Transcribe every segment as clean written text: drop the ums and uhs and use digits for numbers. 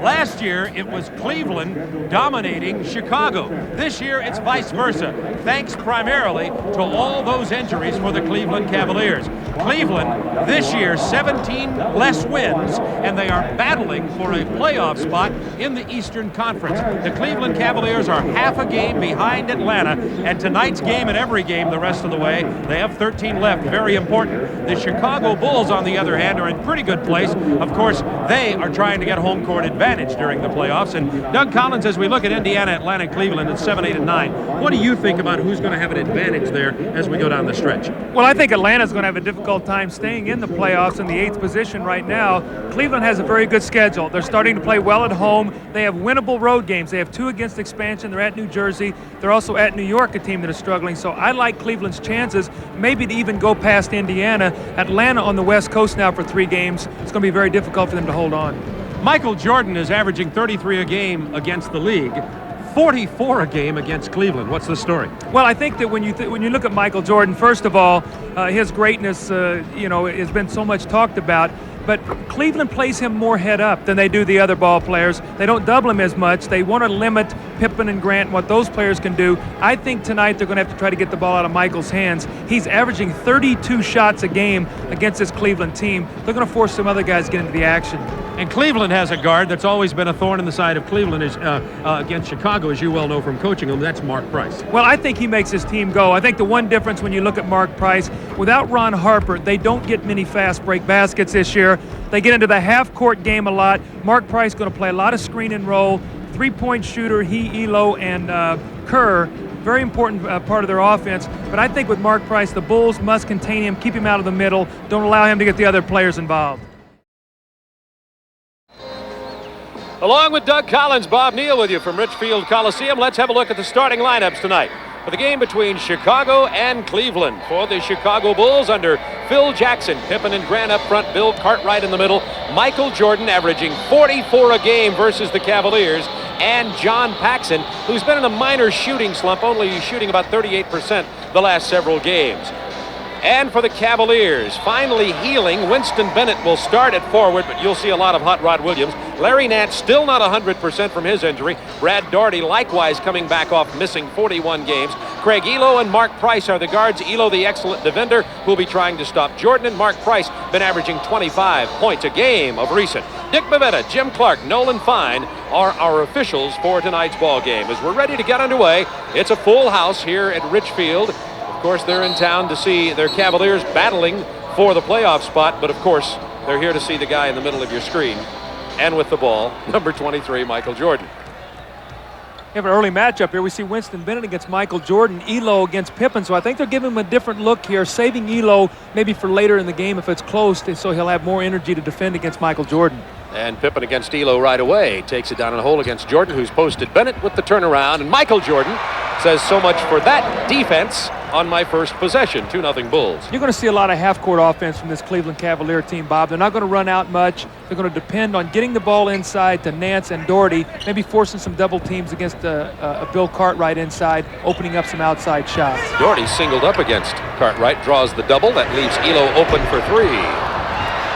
Last year, it was Cleveland dominating Chicago. This year, it's vice versa, thanks primarily to all those injuries for the Cleveland Cavaliers. Cleveland, this year, 17 less wins, and they are battling for a playoff spot in the Eastern Conference. The Cleveland Cavaliers are half a game behind Atlanta, and tonight's game and every game the rest of the way, they have 13 left, very important. The Chicago Bulls, on the other hand, are in pretty good place. Of course, they are trying to get home court advantage during the playoffs. And Doug Collins, as we look at Indiana, Atlanta, Cleveland at 7, 8, and 9, what do you think about who's going to have an advantage there as we go down the stretch? Well, I think Atlanta's going to have a difficult time staying in the playoffs in the 8th position right now. Cleveland has a very good schedule. They're starting to play well at home. They have winnable road games. They have 2 against expansion. They're at New Jersey. They're also at New York, a team that is struggling. So I like Cleveland's chances maybe to even go past Indiana. Atlanta on the West Coast now for 3 games. It's going to be very difficult for them to hold on. Michael Jordan is averaging 33 a game against the league, 44 a game against Cleveland. What's the story? Well, I think that when you look at Michael Jordan, first of all, his greatness, has been so much talked about. But Cleveland plays him more head up than they do the other ball players. They don't double him as much. They want to limit Pippen and Grant and what those players can do. I think tonight they're going to have to try to get the ball out of Michael's hands. He's averaging 32 shots a game against this Cleveland team. They're going to force some other guys to get into the action. And Cleveland has a guard that's always been a thorn in the side of Cleveland against Chicago, as you well know from coaching them. That's Mark Price. Well, I think he makes his team go. I think the one difference when you look at Mark Price, without Ron Harper, they don't get many fast break baskets this year. They get into the half-court game a lot. Mark Price going to play a lot of screen and roll. 3-point shooter, he, Elo, and Kerr. Very important part of their offense. But I think with Mark Price, the Bulls must contain him, keep him out of the middle, don't allow him to get the other players involved. Along with Doug Collins, Bob Neal with you from Richfield Coliseum. Let's have a look at the starting lineups tonight for the game between Chicago and Cleveland. For the Chicago Bulls, under Phil Jackson, Pippen and Grant up front, Bill Cartwright in the middle, Michael Jordan averaging 44 a game versus the Cavaliers, and John Paxson, who's been in a minor shooting slump, only shooting about 38% the last several games. And for the Cavaliers, finally healing, Winston Bennett will start at forward, but you'll see a lot of Hot Rod Williams. Larry Nance still not 100% from his injury. Brad Daugherty likewise coming back off missing 41 games. Craig Elo and Mark Price are the guards. Elo, the excellent defender, who'll be trying to stop Jordan, and Mark Price been averaging 25 points a game of recent. Dick Bavetta, Jim Clark, Nolan Fine are our officials for tonight's ball game. As we're ready to get underway, it's a full house here at Richfield. Of course, they're in town to see their Cavaliers battling for the playoff spot, but of course, they're here to see the guy in the middle of your screen. And with the ball, number 23, Michael Jordan. We have an early matchup here. We see Winston Bennett against Michael Jordan, Elo against Pippen. So I think they're giving him a different look here, saving Elo maybe for later in the game if it's close, so he'll have more energy to defend against Michael Jordan. And Pippen against Elo right away. Takes it down in a hole against Jordan, who's posted Bennett with the turnaround. And Michael Jordan says, so much for that defense on my first possession. 2-0 Bulls. You're going to see a lot of half-court offense from this Cleveland Cavalier team, Bob. They're not going to run out much. They're going to depend on getting the ball inside to Nance and Daugherty, maybe forcing some double teams against a Bill Cartwright inside, opening up some outside shots. Daugherty singled up against Cartwright, draws the double. That leaves Elo open for 3.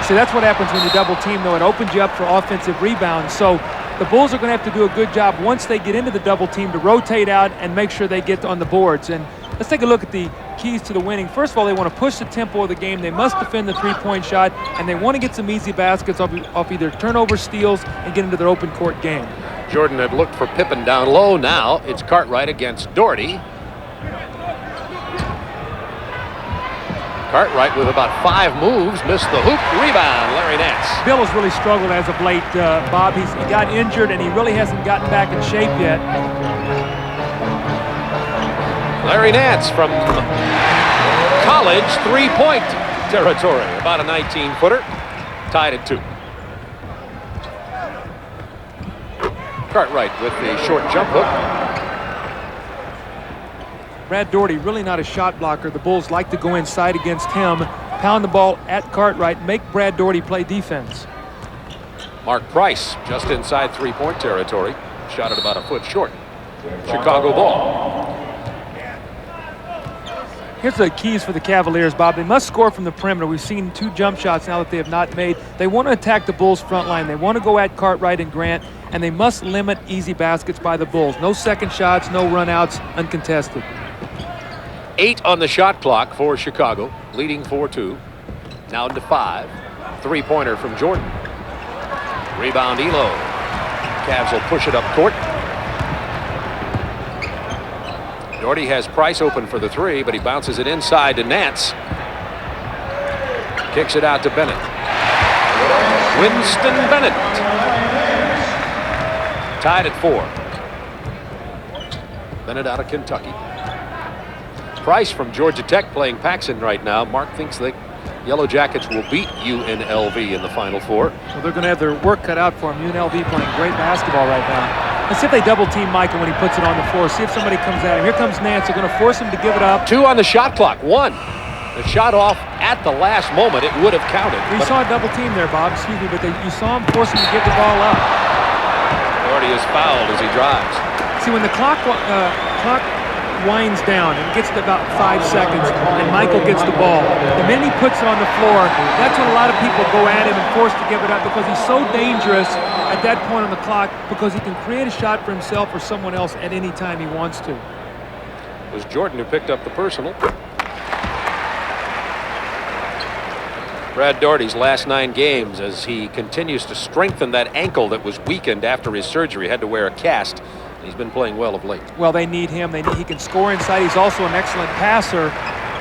See, that's what happens when you double team, though. It opens you up for offensive rebounds. So the Bulls are going to have to do a good job once they get into the double team to rotate out and make sure they get on the boards. And let's take a look at the keys to the winning. First of all, they want to push the tempo of the game. They must defend the 3-point shot, and they want to get some easy baskets off either turnover steals and get into their open court game. Jordan had looked for Pippen down low. Now it's Cartwright against Daugherty. Cartwright with about 5 moves, missed the hoop, rebound, Larry Nance. Bill has really struggled as of late, Bob. He got injured and he really hasn't gotten back in shape yet. Larry Nance from college 3-point territory, about a 19-footer, tied at 2. Cartwright with the short jump hook. Brad Daugherty really not a shot blocker. The Bulls like to go inside against him, pound the ball at Cartwright, make Brad Daugherty play defense. Mark Price just inside 3-point territory, shot at about a foot short. Chicago ball. Here's the keys for the Cavaliers, Bob. They must score from the perimeter. We've seen 2 jump shots now that they have not made. They want to attack the Bulls' front line. They want to go at Cartwright and Grant, and they must limit easy baskets by the Bulls. No second shots, no runouts, uncontested. 8 on the shot clock for Chicago, leading 4-2. Now into 5. 3-pointer from Jordan. Rebound Elo. Cavs will push it up court. Doherty has Price open for the 3, but he bounces it inside to Nance. Kicks it out to Bennett. Winston Bennett. Tied at 4. Bennett out of Kentucky. Price from Georgia Tech playing Paxson right now. Mark thinks the Yellow Jackets will beat UNLV in the Final Four. Well, they're going to have their work cut out for them. UNLV playing great basketball right now. Let's see if they double-team Michael when he puts it on the floor. See if somebody comes at him. Here comes Nance. They're going to force him to give it up. 2 on the shot clock. 1. The shot off at the last moment. It would have counted. We saw a double-team there, Bob. Excuse me, but you saw him force him to give the ball up. Doherty is fouled as he drives. See, when the clock winds down and gets to about 5 seconds and Michael gets the ball, the minute he puts it on the floor, that's when a lot of people go at him and force to give it up because he's so dangerous at that point on the clock because he can create a shot for himself or someone else at any time he wants to. It was Jordan who picked up the personal. Brad Doherty's last 9 games as he continues to strengthen that ankle that was weakened after his surgery. Had to wear a cast. He's been playing well of late. Well, they need him. He can score inside. He's also an excellent passer,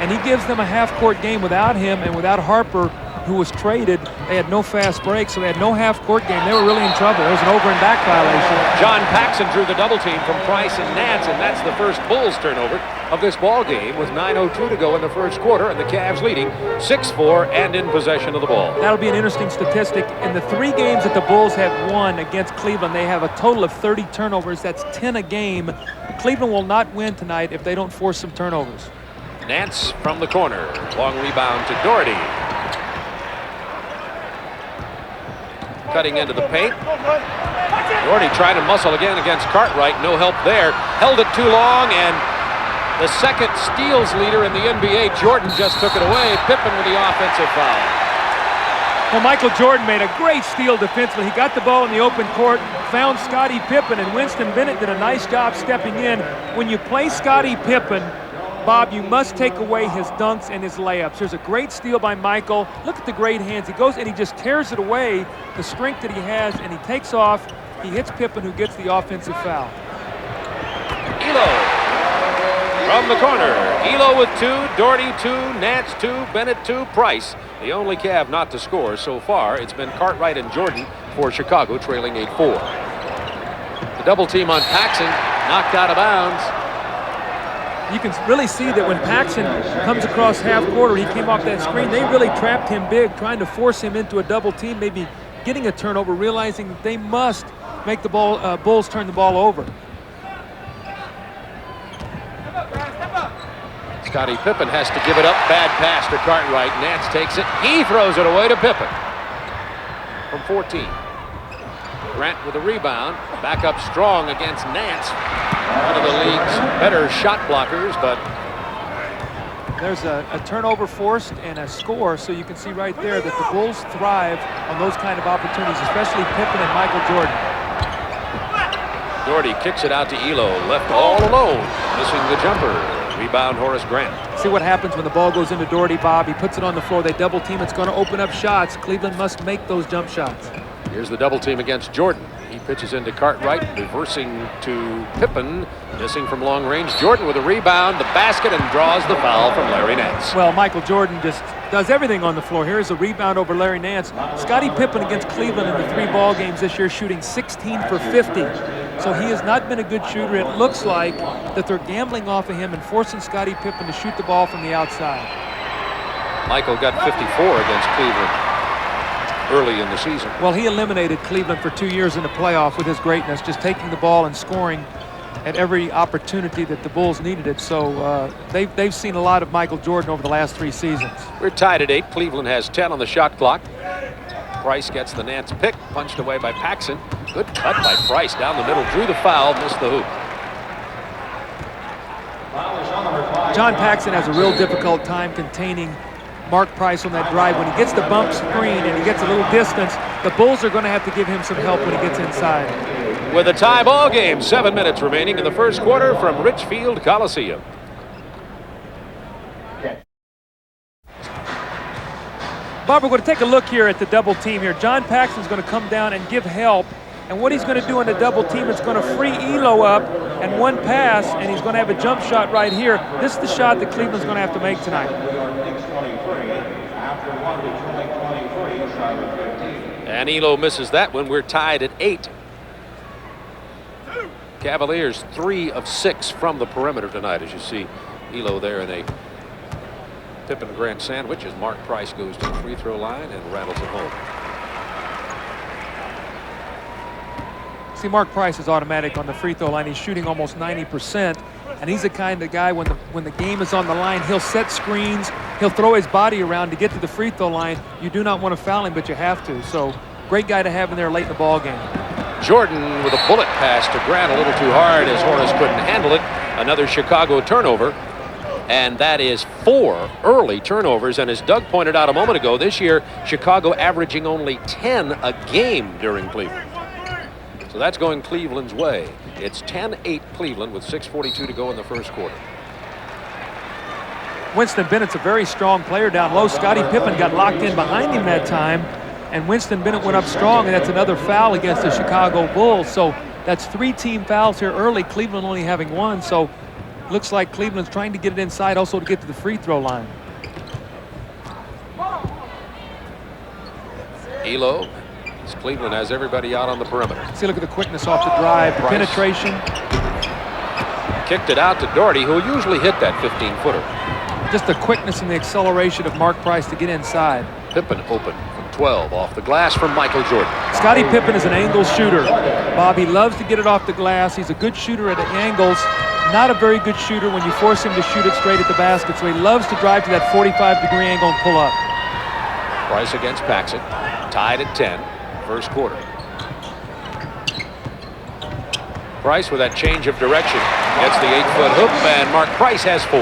and he gives them a half-court game without him and without Harper, who was traded. They had no fast break, so they had no half-court game. They were really in trouble. There was an over and back violation. John Paxson drew the double team from Price and Nance, and that's the first Bulls turnover of this ball game with 9:02 to go in the first quarter, and the Cavs leading 6-4 and in possession of the ball. That'll be an interesting statistic. In the 3 games that the Bulls have won against Cleveland, they have a total of 30 turnovers. That's 10 a game. Cleveland will not win tonight if they don't force some turnovers. Nance from the corner. Long rebound to Doherty. Cutting into the paint. Doherty trying to muscle again against Cartwright. No help there. Held it too long, and the second steals leader in the NBA, Jordan, just took it away. Pippen with the offensive foul. Well, Michael Jordan made a great steal defensively. He got the ball in the open court, found Scottie Pippen, and Winston Bennett did a nice job stepping in. When you play Scottie Pippen, Bob, you must take away his dunks and his layups. There's a great steal by Michael. Look at the great hands. He goes and he just tears it away, the strength that he has, and he takes off. He hits Pippen, who gets the offensive foul. Elo from the corner. Elo with 2, Doherty 2, Nance 2, Bennett 2, Price. The only Cav not to score so far. It's been Cartwright and Jordan for Chicago, trailing 8-4. The double team on Paxson, knocked out of bounds. You can really see that when Paxson comes across half-court, he came off that screen, they really trapped him big, trying to force him into a double team, maybe getting a turnover, realizing that they must make the Bulls turn the ball over. Scottie Pippen has to give it up. Bad pass to Cartwright. Nance takes it. He throws it away to Pippen. From 14. Grant with a rebound. Back up strong against Nance. One of the league's better shot blockers, but there's a turnover forced and a score, so you can see right there that the Bulls thrive on those kind of opportunities, especially Pippen and Michael Jordan. Doherty kicks it out to Elo, left all alone, missing the jumper. Rebound Horace Grant. See what happens when the ball goes into Doherty, Bob. He puts it on the floor. They double team. It's going to open up shots. Cleveland must make those jump shots. Here's the double team against Jordan. He pitches into Cartwright, reversing to Pippen, missing from long range. Jordan with a rebound, the basket, and draws the foul from Larry Nance. Well, Michael Jordan just does everything on the floor. Here's a rebound over Larry Nance. Scottie Pippen against Cleveland in the 3 ball games this year, shooting 16 for 50. So he has not been a good shooter. It looks like that they're gambling off of him and forcing Scottie Pippen to shoot the ball from the outside. Michael got 54 against Cleveland early in the season. Well, he eliminated Cleveland for 2 years in the playoff with his greatness, just taking the ball and scoring at every opportunity that the Bulls needed it. So they've seen a lot of Michael Jordan over the last 3 seasons. We're tied at 8. Cleveland has 10 on the shot clock. Price gets the Nance pick, punched away by Paxson. Good cut by Price down the middle, drew the foul, missed the hoop. John Paxson has a real difficult time containing Mark Price on that drive. When he gets the bump screen and he gets a little distance, the Bulls are going to have to give him some help when he gets inside. With a tie ball game, 7 minutes remaining in the first quarter from Richfield Coliseum. Bob, we're going to take a look here at the double team here. John Paxson's going to come down and give help. And what he's going to do in the double team is going to free Elo up and one pass, and he's going to have a jump shot right here. This is the shot that Cleveland's going to have to make tonight. And Elo misses that one. We're tied at 8. Cavaliers 3 of 6 from the perimeter tonight, as you see Elo there in a Pippen Grant sandwich as Mark Price goes to the free throw line and rattles it home. See, Mark Price is automatic on the free throw line. He's shooting almost 90%, and he's the kind of guy when the game is on the line, he'll set screens, he'll throw his body around to get to the free throw line. You do not want to foul him, but you have to. So, great guy to have in there late in the ball game. Jordan with a bullet pass to Grant, a little too hard as Horace couldn't handle it. Another Chicago turnover, and that is 4 early turnovers. And as Doug pointed out a moment ago, this year Chicago averaging only 10 a game during Cleveland. So that's going Cleveland's way. It's 10-8 Cleveland with 6:42 to go in the first quarter. Winston Bennett's a very strong player down low. Scottie Pippen got locked in behind him that time, and Winston Bennett went up strong, and that's another foul against the Chicago Bulls. So that's 3 team fouls here early, Cleveland only having 1. So looks like Cleveland's trying to get it inside also to get to the free throw line. Elo, as Cleveland has everybody out on the perimeter. See, look at the quickness off the drive, the Price. penetration. Kicked it out to Doherty, who usually hit that 15-footer. Just the quickness and the acceleration of Mark Price to get inside. Pippen open from 12 off the glass from Michael Jordan. Scottie Pippen is an angle shooter. Bob, he loves to get it off the glass. He's a good shooter at angles. Not a very good shooter when you force him to shoot it straight at the basket. So he loves to drive to that 45-degree angle and pull up. Price against Paxson, tied at 10, first quarter. Price with that change of direction gets the 8-foot hoop, and Mark Price has 4.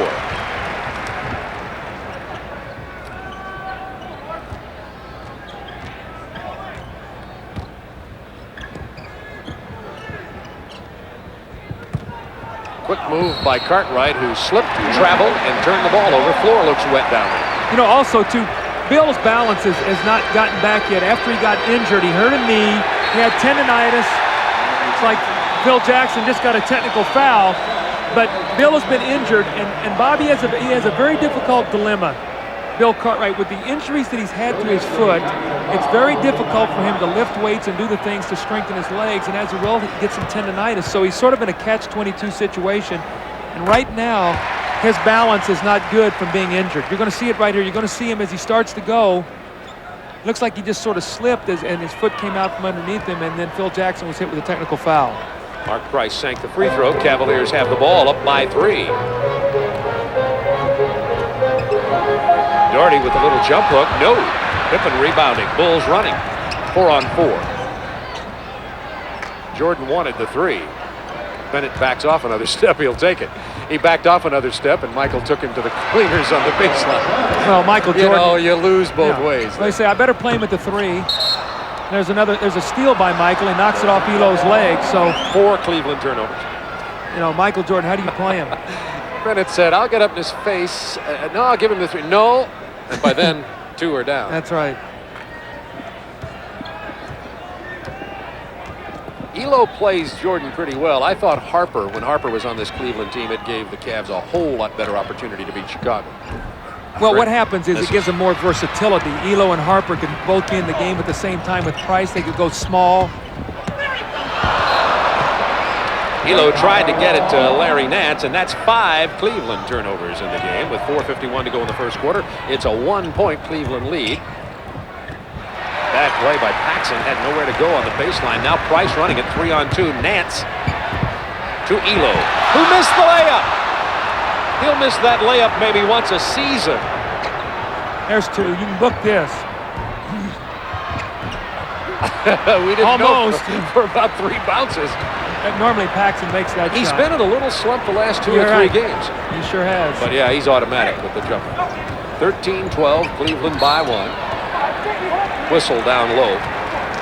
Quick move by Cartwright, who slipped, traveled, and turned the ball over. Floor looks wet down there. You know, also, too, Bill's balance has not gotten back yet. After he got injured, he hurt a knee. He had tendonitis. It's like Phil Jackson just got a technical foul. But Bill has been injured, and Bobby has a very difficult dilemma. Bill Cartwright, with the injuries that he's had to his foot, it's very difficult for him to lift weights and do the things to strengthen his legs, and as a result, he gets some tendonitis. So he's sort of in a catch-22 situation, and right now, his balance is not good from being injured. You're going to see it right here. You're going to see him as he starts to go. Looks like he just sort of slipped, and his foot came out from underneath him, and then Phil Jackson was hit with a technical foul. Mark Price sank the free throw. Cavaliers have the ball up by 3. Doherty with a little jump hook. No. Pippen rebounding. Bulls running. 4-on-4. Jordan wanted the 3. Bennett backs off another step. He'll take it. He backed off another step, and Michael took him to the cleaners on the baseline. Well, Michael Jordan. You know, you lose both ways. They say, I better play him at the 3. There's a steal by Michael. He knocks it off Elo's leg. So 4 Cleveland turnovers. You know, Michael Jordan, how do you play him? Bennett said, I'll get up in his face. No, I'll give him the 3. No. And by then, 2 are down. That's right. Elo plays Jordan pretty well. I thought Harper, when Harper was on this Cleveland team, it gave the Cavs a whole lot better opportunity to beat Chicago. Well, what happens is it gives them more versatility. Elo and Harper can both be in the game at the same time with Price. They could go small. Elo tried to get it to Larry Nance, and that's 5 Cleveland turnovers in the game with 4:51 to go in the first quarter. It's a 1-point Cleveland lead. Bad play by Paxson, had nowhere to go on the baseline. Now Price running it 3-on-2. Nance to Elo, who missed the layup. He'll miss that layup maybe once a season. There's 2. You can book this. We didn't Almost. go for about 3 bounces. Normally Paxson makes that He's shot. been in a little slump the last 2 You're or 3 right. games. He sure has. But yeah, he's automatic with the jumper. 13-12, Cleveland by 1. Whistle down low.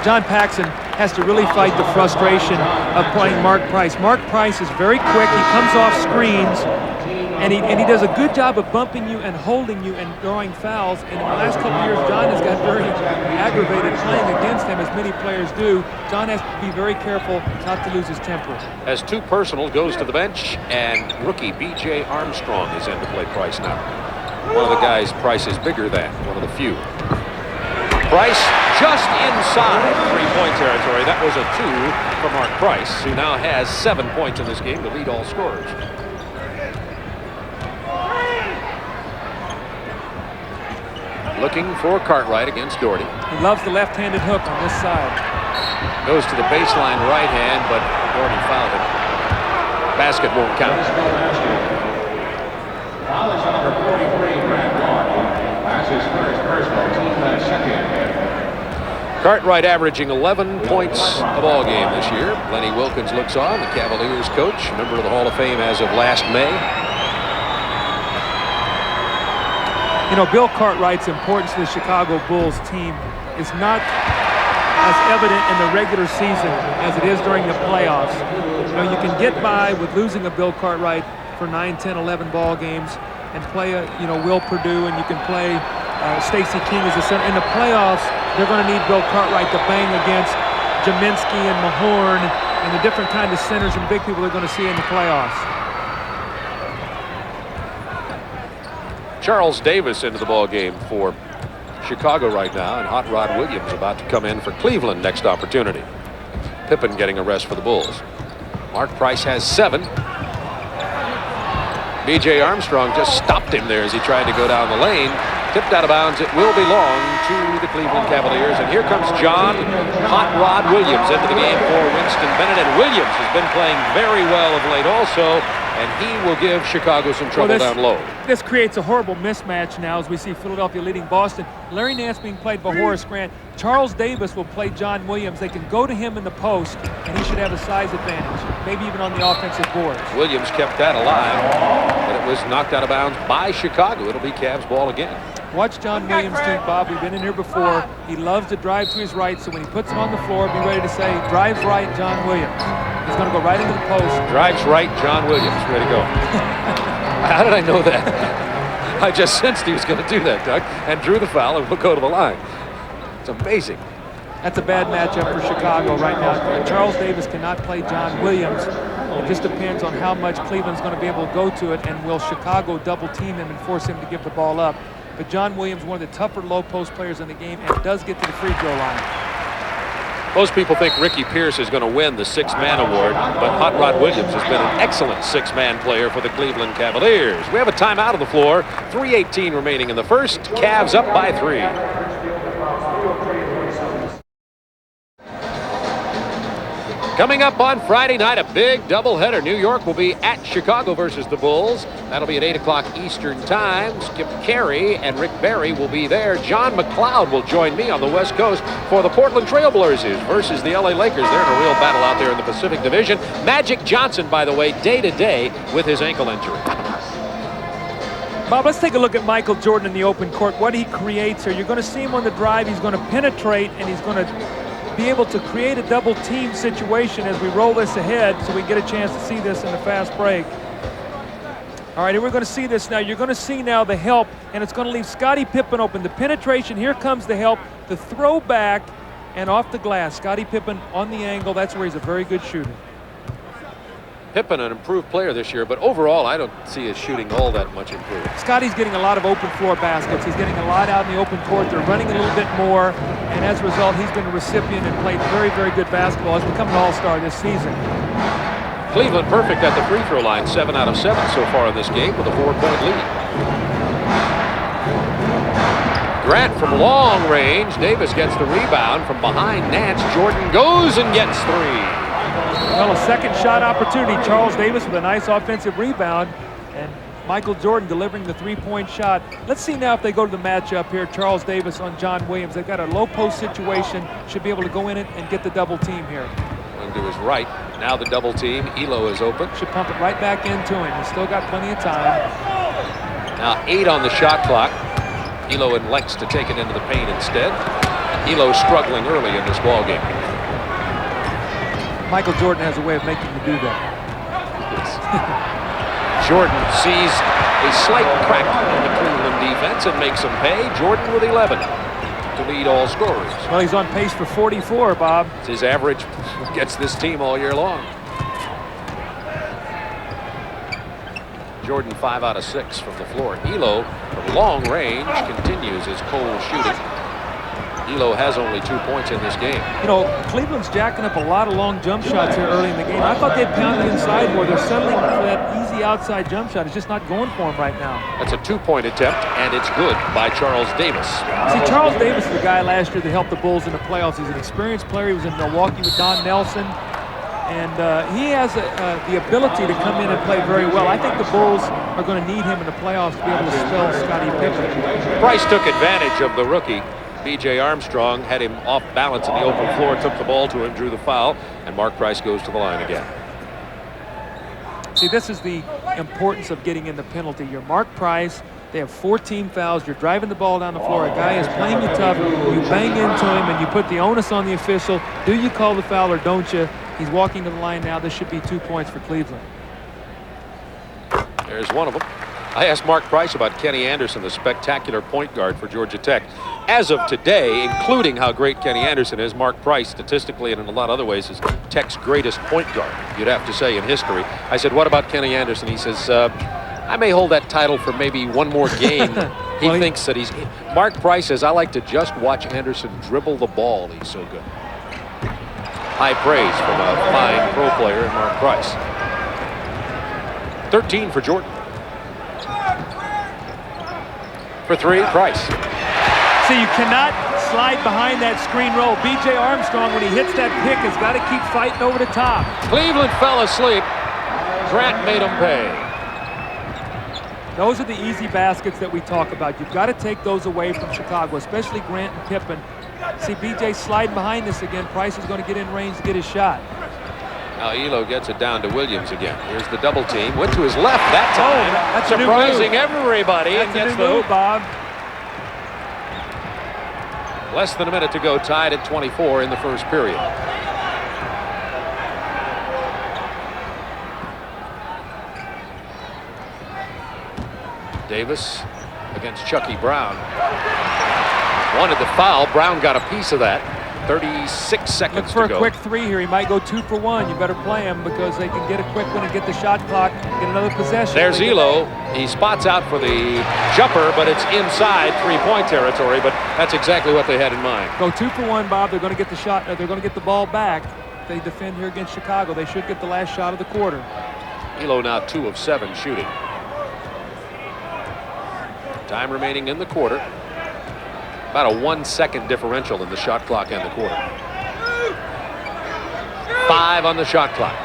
John Paxson has to really fight the frustration of playing Mark Price. Mark Price is very quick. He comes off screens, and he does a good job of bumping you and holding you and drawing fouls. And in the last couple of years, John has got very aggravated playing against him, as many players do. John has to be very careful not to lose his temper. As 2 personal, goes to the bench, and rookie B.J. Armstrong is in to play Price now. One of the guys Price is bigger than, one of the few. Price just inside 3-point territory. That was a 2 for Mark Price, who now has 7 points in this game to lead all scorers. Looking for Cartwright against Doherty. He loves the left-handed hook on this side. Goes to the baseline right hand, but Doherty fouled it. Basket won't count. Cartwright averaging 11 points a ball game this year. Lenny Wilkins looks on, the Cavaliers coach, member of the Hall of Fame as of last May. You know, Bill Cartwright's importance to the Chicago Bulls team is not as evident in the regular season as it is during the playoffs. You know, you can get by with losing a Bill Cartwright for 9, 10, 11 ball games and play Will Perdue, and you can play Stacey King as a center. In the playoffs, they're going to need Bill Cartwright to bang against Jaminski and Mahorn and the different kind of centers and big people they're going to see in the playoffs. Charles Davis into the ball game for Chicago right now, and Hot Rod Williams about to come in for Cleveland next opportunity. Pippen getting a rest for the Bulls. Mark Price has 7. B.J. Armstrong just stopped him there as he tried to go down the lane. Tipped out of bounds. It will belong to the Cleveland Cavaliers. And here comes John Hot Rod Williams into the game for Winston Bennett. And Williams has been playing very well of late also. And he will give Chicago some trouble down low. This creates a horrible mismatch now as we see Philadelphia leading Boston. Larry Nance being played by Horace Grant. Charles Davis will play John Williams. They can go to him in the post, and he should have a size advantage, maybe even on the offensive boards. Williams kept that alive, but it was knocked out of bounds by Chicago. It'll be Cavs ball again. Watch John Williams do, Bob. We've been in here before. He loves to drive to his right, so when he puts it on the floor, be ready to say, drives right, John Williams. He's going to go right into the post. Drives right, John Williams. Way to go. How did I know that? I just sensed he was going to do that, Doug, and drew the foul and will go to the line. It's amazing. That's a bad matchup for Chicago right now. Charles Davis cannot play John Williams. It just depends on how much Cleveland's going to be able to go to it, and will Chicago double team him and force him to give the ball up. But John Williams, one of the tougher low post players in the game, and does get to the free throw line. Most people think Ricky Pierce is going to win the 6-man award, but Hot Rod Williams has been an excellent 6-man player for the Cleveland Cavaliers. We have a timeout on the floor. 3:18 remaining in the first. Cavs up by 3. Coming up on Friday night, a big doubleheader. New York will be at Chicago versus the Bulls. That'll be at 8 o'clock Eastern time. Skip Carey and Rick Barry will be there. John McLeod will join me on the West Coast for the Portland Trailblazers versus the LA Lakers. They're in a real battle out there in the Pacific Division. Magic Johnson, by the way, day-to-day with his ankle injury. Bob, let's take a look at Michael Jordan in the open court. What he creates here. You're going to see him on the drive. He's going to penetrate, and he's going to be able to create a double team situation as we roll this ahead so we get a chance to see this in the fast break. All right, and we're going to see this now. You're going to see now the help, and it's going to leave Scottie Pippen open. The penetration, here comes the help, the throw back, and off the glass. Scottie Pippen on the angle. That's where he's a very good shooter. Pippen, an improved player this year, but overall, I don't see his shooting all that much improved. Scottie's getting a lot of open floor baskets. He's getting a lot out in the open court. They're running a little bit more, and as a result, he's been a recipient and played very, very good basketball. He's become an all-star this season. Cleveland perfect at the free throw line, 7 out of 7 so far in this game with a 4-point lead. Grant from long range. Davis gets the rebound from behind Nance. Jordan goes and gets 3. Well, a second shot opportunity. Charles Davis with a nice offensive rebound, and Michael Jordan delivering the 3-point shot. Let's see now if they go to the matchup here. Charles Davis on John Williams. They've got a low post situation. Should be able to go in it and get the double team here. going to his right. Now the double team. Elo is open. Should pump it right back into him. He's still got plenty of time. Now 8 on the shot clock. Elo elects to take it into the paint instead. Elo struggling early in this ball game. Michael Jordan has a way of making you do that. Jordan sees a slight crack in the Cleveland defense and makes them pay. Jordan with 11 to lead all scorers. Well, he's on pace for 44, Bob. It's his average gets this team all year long. Jordan 5 out of 6 from the floor. Elo from long range continues his cold shooting. Elo has only 2 points in this game. You know, Cleveland's jacking up a lot of long jump shots here early in the game. I thought they'd pound the inside more. They're settling for that easy outside jump shot. It's just not going for them right now. That's a 2-point attempt, and it's good by Charles Davis. See, Charles Davis is the guy last year that helped the Bulls in the playoffs. He's an experienced player. He was in Milwaukee with Don Nelson. And he has the ability to come in and play very well. I think the Bulls are going to need him in the playoffs to be able to spell Scottie Pippen. Price took advantage of the rookie. B.J. Armstrong had him off balance in the open floor, took the ball to him, drew the foul, and Mark Price goes to the line again. See, this is the importance of getting in the penalty. You're Mark Price. They have 14 fouls. You're driving the ball down the floor. A guy is playing you tough. You bang into him, and you put the onus on the official. Do you call the foul or don't you? He's walking to the line now. This should be 2 points for Cleveland. There's one of them. I asked Mark Price about Kenny Anderson, the spectacular point guard for Georgia Tech. As of today, including how great Kenny Anderson is, Mark Price, statistically and in a lot of other ways, is Tech's greatest point guard, you'd have to say, in history. I said, what about Kenny Anderson? He says, I may hold that title for maybe one more game. He thinks that he's... Mark Price says, I like to just watch Anderson dribble the ball. He's so good. High praise from a fine pro player in Mark Price. 13 for Jordan. For 3, Price. See, you cannot slide behind that screen roll. B.J. Armstrong, when he hits that pick, has got to keep fighting over the top. Cleveland fell asleep. Grant made them pay. Those are the easy baskets that we talk about. You've got to take those away from Chicago, especially Grant and Pippen. See, B.J. sliding behind this again. Price is going to get in range to get his shot. Now Elo gets it down to Williams again. Here's the double team. Went to his left that time. That's surprising everybody. That's a new move, Bob. Less than a minute to go, tied at 24 in the first period. Davis against Chucky Brown. Wanted the foul. Brown got a piece of that. 36 seconds to go. Look for a quick 3 here. He might go 2 for 1. You better play him because they can get a quick one and get the shot clock, get another possession. There's Elo. He spots out for the jumper, but it's inside 3-point territory, but that's exactly what they had in mind. Go 2 for 1, Bob. They're going to get the shot. They're going to get the ball back. They defend here against Chicago. They should get the last shot of the quarter. Elo now 2 of 7 shooting. Time remaining in the quarter. About a 1-second differential in the shot clock and the quarter. 5 on the shot clock.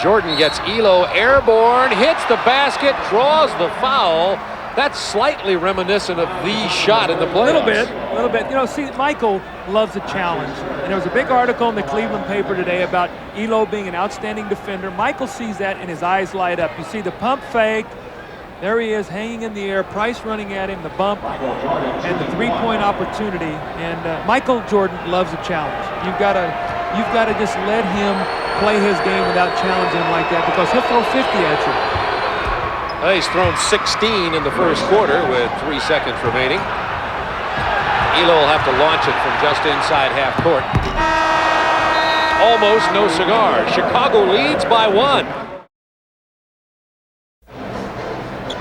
Jordan gets Elo airborne, hits the basket, draws the foul. That's slightly reminiscent of the shot in the playoffs. A little bit. You know, see, Michael loves a challenge. And there was a big article in the Cleveland paper today about Elo being an outstanding defender. Michael sees that and his eyes light up. You see the pump fake. There he is, hanging in the air. Price running at him, the bump, and the 3-point opportunity. And Michael Jordan loves a challenge. You've got to just let him play his game without challenging him like that because he'll throw 50 at you. Well, he's thrown 16 in the first quarter with 3 seconds remaining. Elo will have to launch it from just inside half court. Almost no cigar. Chicago leads by 1.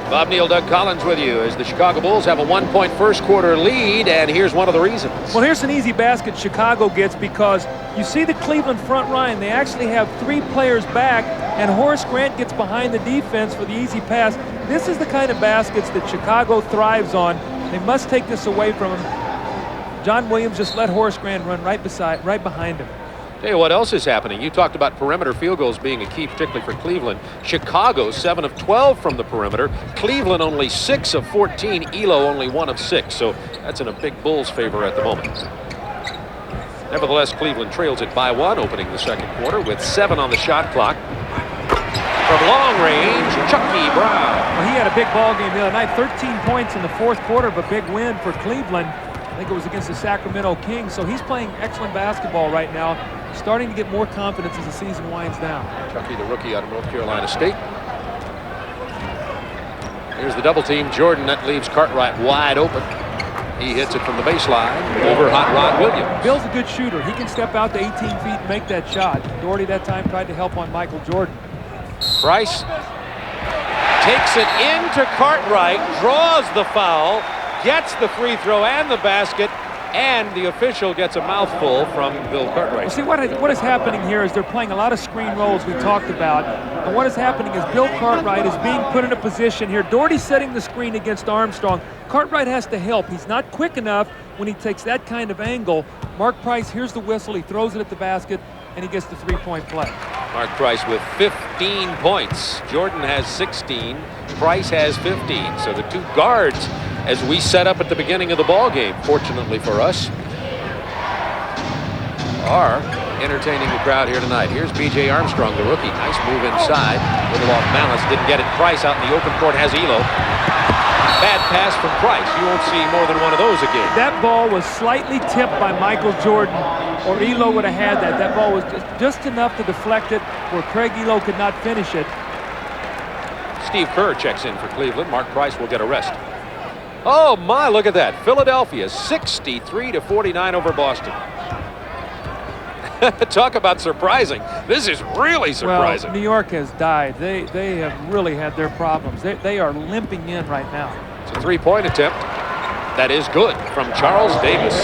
Bob Neal, Doug Collins with you as the Chicago Bulls have a 1-point first quarter lead, and here's one of the reasons. Well, here's an easy basket Chicago gets because you see the Cleveland front line. They actually have 3 players back, and Horace Grant gets behind the defense for the easy pass. This is the kind of baskets that Chicago thrives on. They must take this away from him. John Williams just let Horace Grant run right behind him. Tell you what else is happening. You talked about perimeter field goals being a key, particularly for Cleveland. Chicago 7 of 12 from the perimeter. Cleveland only 6 of 14. Elo only 1 of 6. So that's in a big Bulls favor at the moment. Nevertheless, Cleveland trails it by 1, opening the second quarter with 7 on the shot clock. From long range, Chucky Brown. Well, he had a big ball game the other night. 13 points in the fourth quarter of a big win for Cleveland. I think it was against the Sacramento Kings. So he's playing excellent basketball right now. Starting to get more confidence as the season winds down. Chucky, the rookie out of North Carolina State. Here's the double team. Jordan, that leaves Cartwright wide open. He hits it from the baseline over Hot Rod Williams. Bill's a good shooter. He can step out to 18 feet and make that shot. Doherty that time tried to help on Michael Jordan. Price takes it into Cartwright, draws the foul, gets the free throw and the basket, and the official gets a mouthful from Bill Cartwright. Well, see, what is happening here is they're playing a lot of screen rolls we talked about. And what is happening is Bill Cartwright is being put in a position here. Doherty's setting the screen against Armstrong. Cartwright has to help. He's not quick enough when he takes that kind of angle. Mark Price hears the whistle. He throws it at the basket, and he gets the three-point play. Mark Price with 15 points. Jordan has 16. Price has 15. So the two guards, as we set up at the beginning of the ball game, fortunately for us, are entertaining the crowd here tonight. Here's B.J. Armstrong, the rookie. Nice move inside. Little off balance. Didn't get it. Price out in the open court has Elo. Bad pass from Price. You won't see more than one of those again. That ball was slightly tipped by Michael Jordan, or Elo would have had that. That ball was just enough to deflect it where Craig Elo could not finish it. Steve Kerr checks in for Cleveland. Mark Price will get a rest. Oh my, look at that. Philadelphia 63-49 over Boston. Talk about surprising. This is really surprising. Well, New York has died. They have really had their problems. They are limping in right now. It's a three-point attempt. That is good from Charles Davis.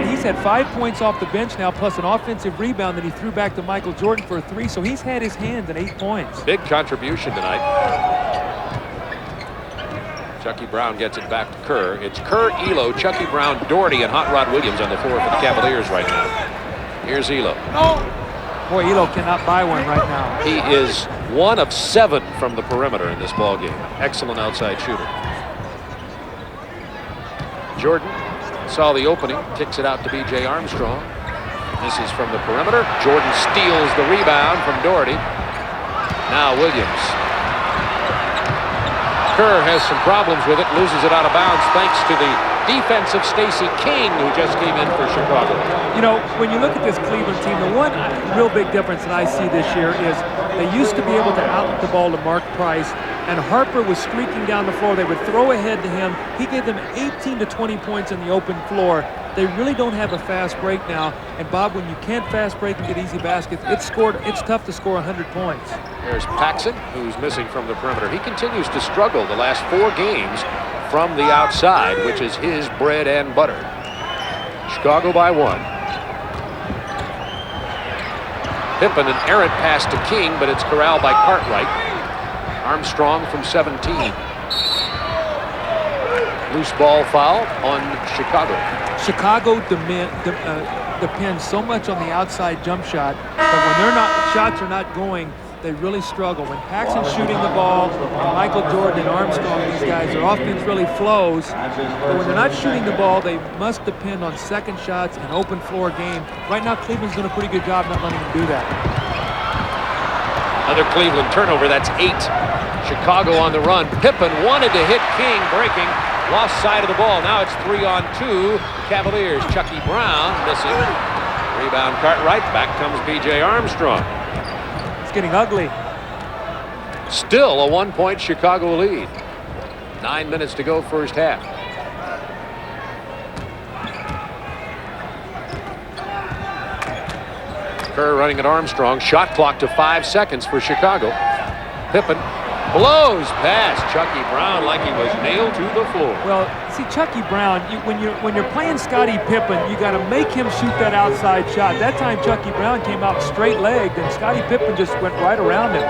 He's had 5 points off the bench now, plus an offensive rebound that he threw back to Michael Jordan for a 3. So he's had his hand in 8 points. Big contribution tonight. Chucky Brown gets it back to Kerr. It's Kerr, Elo, Chucky Brown, Doherty, and Hot Rod Williams on the floor for the Cavaliers right now. Here's Elo. Boy, Elo cannot buy one right now. He is 1 of 7 from the perimeter in this ball game. Excellent outside shooter. Jordan saw the opening, kicks it out to B.J. Armstrong. This is from the perimeter. Jordan steals the rebound from Doherty. Now Williams. Kerr has some problems with it, loses it out of bounds thanks to the defense of Stacey King, who just came in for Chicago. You know, when you look at this Cleveland team, the one real big difference that I see this year is they used to be able to outlet the ball to Mark Price, and Harper was streaking down the floor. They would throw ahead to him. He gave them 18 to 20 points in the open floor. They really don't have a fast break now. And Bob, when you can't fast break and get easy baskets, it's tough to score 100 points. There's Paxson, who's missing from the perimeter. He continues to struggle the last 4 games from the outside, which is his bread and butter. Chicago by 1. Pippen, an errant pass to King, but it's corralled by Cartwright. Armstrong from 17. Loose ball foul on Chicago. Chicago depends so much on the outside jump shot that when shots are not going, they really struggle. When Paxson's shooting the ball, and Michael Jordan and Armstrong, these guys, their offense really flows. But when they're not shooting the ball, they must depend on second shots and open floor game. Right now, Cleveland's doing a pretty good job not letting them do that. Another Cleveland turnover, that's 8. Chicago on the run. Pippen wanted to hit King, breaking. Lost side of the ball. Now it's 3-on-2. Cavaliers. Chucky Brown missing. Rebound Cartwright. Back comes B.J. Armstrong. It's getting ugly. Still a 1-point Chicago lead. 9 minutes to go first half. Kerr running at Armstrong. Shot clock to 5 seconds for Chicago. Pippen blows past Chucky Brown like he was nailed to the floor. Well, see, Chucky Brown, when you're playing Scottie Pippen, you got to make him shoot that outside shot. That time Chucky Brown came out straight-legged, and Scottie Pippen just went right around him.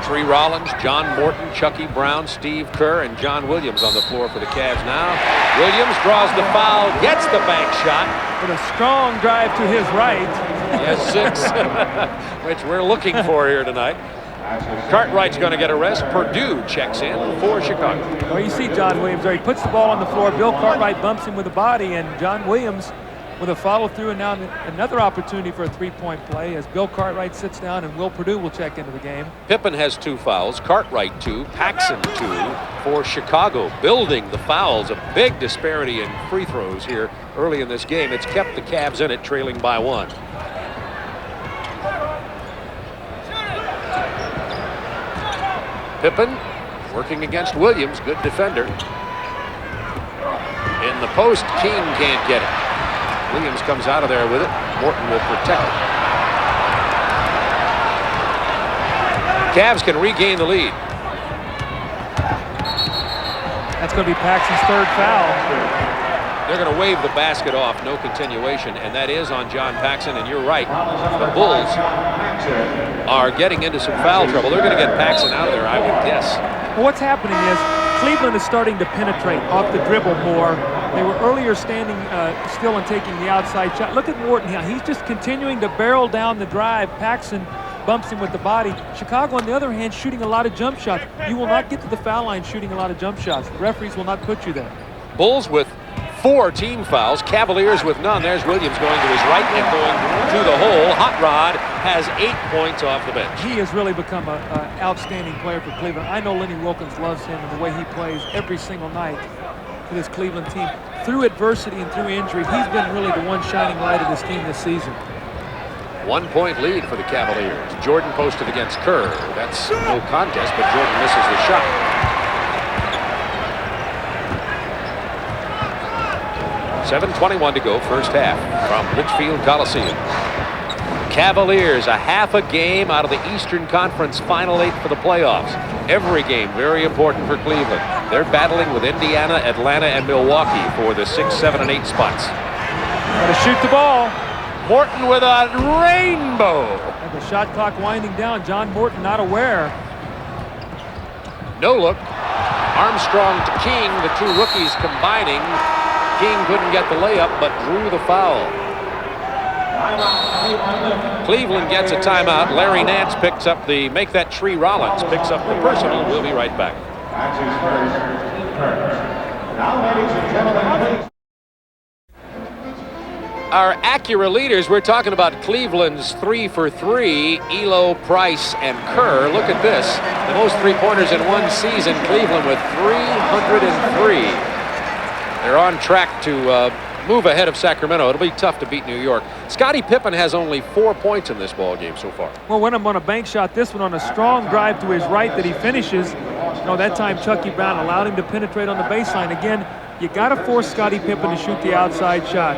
Tree Rollins, John Morton, Chucky Brown, Steve Kerr, and John Williams on the floor for the Cavs now. Williams draws the foul, gets the bank shot. With a strong drive to his right. Yes, 6, which we're looking for here tonight. Cartwright's going to get a rest. Purdue checks in for Chicago. Well, you see John Williams there. He puts the ball on the floor. Bill Cartwright bumps him with the body, and John Williams with a follow-through, and now another opportunity for a three-point play as Bill Cartwright sits down, and Will Purdue will check into the game. Pippen has 2 fouls, Cartwright 2, Paxson 2 for Chicago. Building the fouls, a big disparity in free throws here early in this game. It's kept the Cavs in it, trailing by 1. Pippen working against Williams, good defender. In the post, King can't get it. Williams comes out of there with it. Morton will protect it. Cavs can regain the lead. That's going to be Paxson's 3rd foul. They're going to wave the basket off, no continuation, and that is on John Paxson, and you're right. The Bulls are getting into some foul trouble. They're going to get Paxson out of there, I would guess. Well, what's happening is Cleveland is starting to penetrate off the dribble more. They were earlier standing still and taking the outside shot. Look at Morton here. He's just continuing to barrel down the drive. Paxson bumps him with the body. Chicago, on the other hand, shooting a lot of jump shots. You will not get to the foul line shooting a lot of jump shots. The referees will not put you there. Bulls with 4 team fouls. Cavaliers with none. There's Williams going to his right and going to the hole. Hot Rod has 8 points off the bench. He has really become an outstanding player for Cleveland. I know Lenny Wilkins loves him and the way he plays every single night for this Cleveland team. Through adversity and through injury, he's been really the one shining light of this team this season. 1 point lead for the Cavaliers. Jordan posted against Kerr. That's no contest, but Jordan misses the shot. .7:21 to go, first half from Litchfield Coliseum. Cavaliers a half a game out of the Eastern Conference Final 8 for the playoffs. Every game very important for Cleveland. They're battling with Indiana, Atlanta, and Milwaukee for the 6, 7, and 8 spots. Got to shoot the ball. Morton with a rainbow. And the shot clock winding down. John Morton not aware. No look. Armstrong to King, the 2 rookies combining. King couldn't get the layup, but drew the foul. Cleveland gets a timeout. Larry Nance picks up the make that Tree Rollins picks up the personal. We'll be right back. Our Acura leaders, we're talking about Cleveland's 3 for 3, Elo, Price, and Kerr. Look at this. The most three-pointers in one season, Cleveland with 303. They're on track to move ahead of Sacramento. It'll be tough to beat New York. Scottie Pippen has only 4 points in this ball game so far. Well, when I'm on a bank shot, this one on a strong drive to his right that he finishes. No, that time Chucky Brown allowed him to penetrate on the baseline. Again, you got to force Scottie Pippen to shoot the outside shot.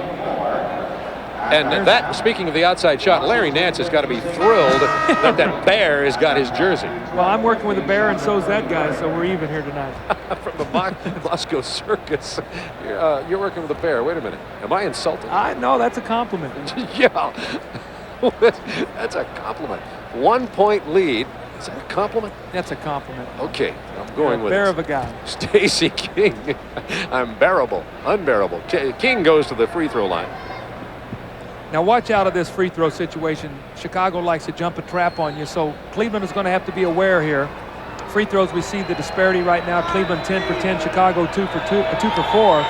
And that, speaking of the outside shot, Larry Nance has got to be thrilled that that bear has got his jersey. Well, I'm working with a bear, and so's that guy, so we're even here tonight. From the Moscow Circus. You're working with a bear. Wait a minute. Am I insulting? No, that's a compliment. Yeah. That's a compliment. 1 point lead. Is that a compliment? That's a compliment. Okay, I'm going with bear it. of a guy. Stacey King. Unbearable. King goes to the free throw line. Now watch out of this free throw situation. Chicago likes to jump a trap on you, so Cleveland is going to have to be aware here. Free throws, we see the disparity right now. Cleveland 10 for 10, Chicago 2 for 4.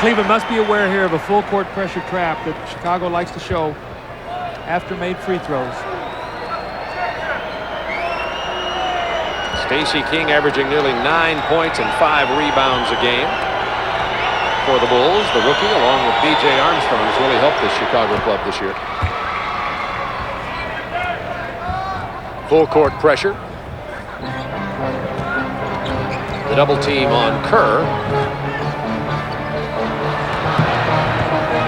Cleveland must be aware here of a full court pressure trap that Chicago likes to show after made free throws. Stacey King averaging nearly 9 points and 5 rebounds a game. For the Bulls, the rookie, along with B.J. Armstrong, has really helped this Chicago club this year. Full court pressure. The double team on Kerr.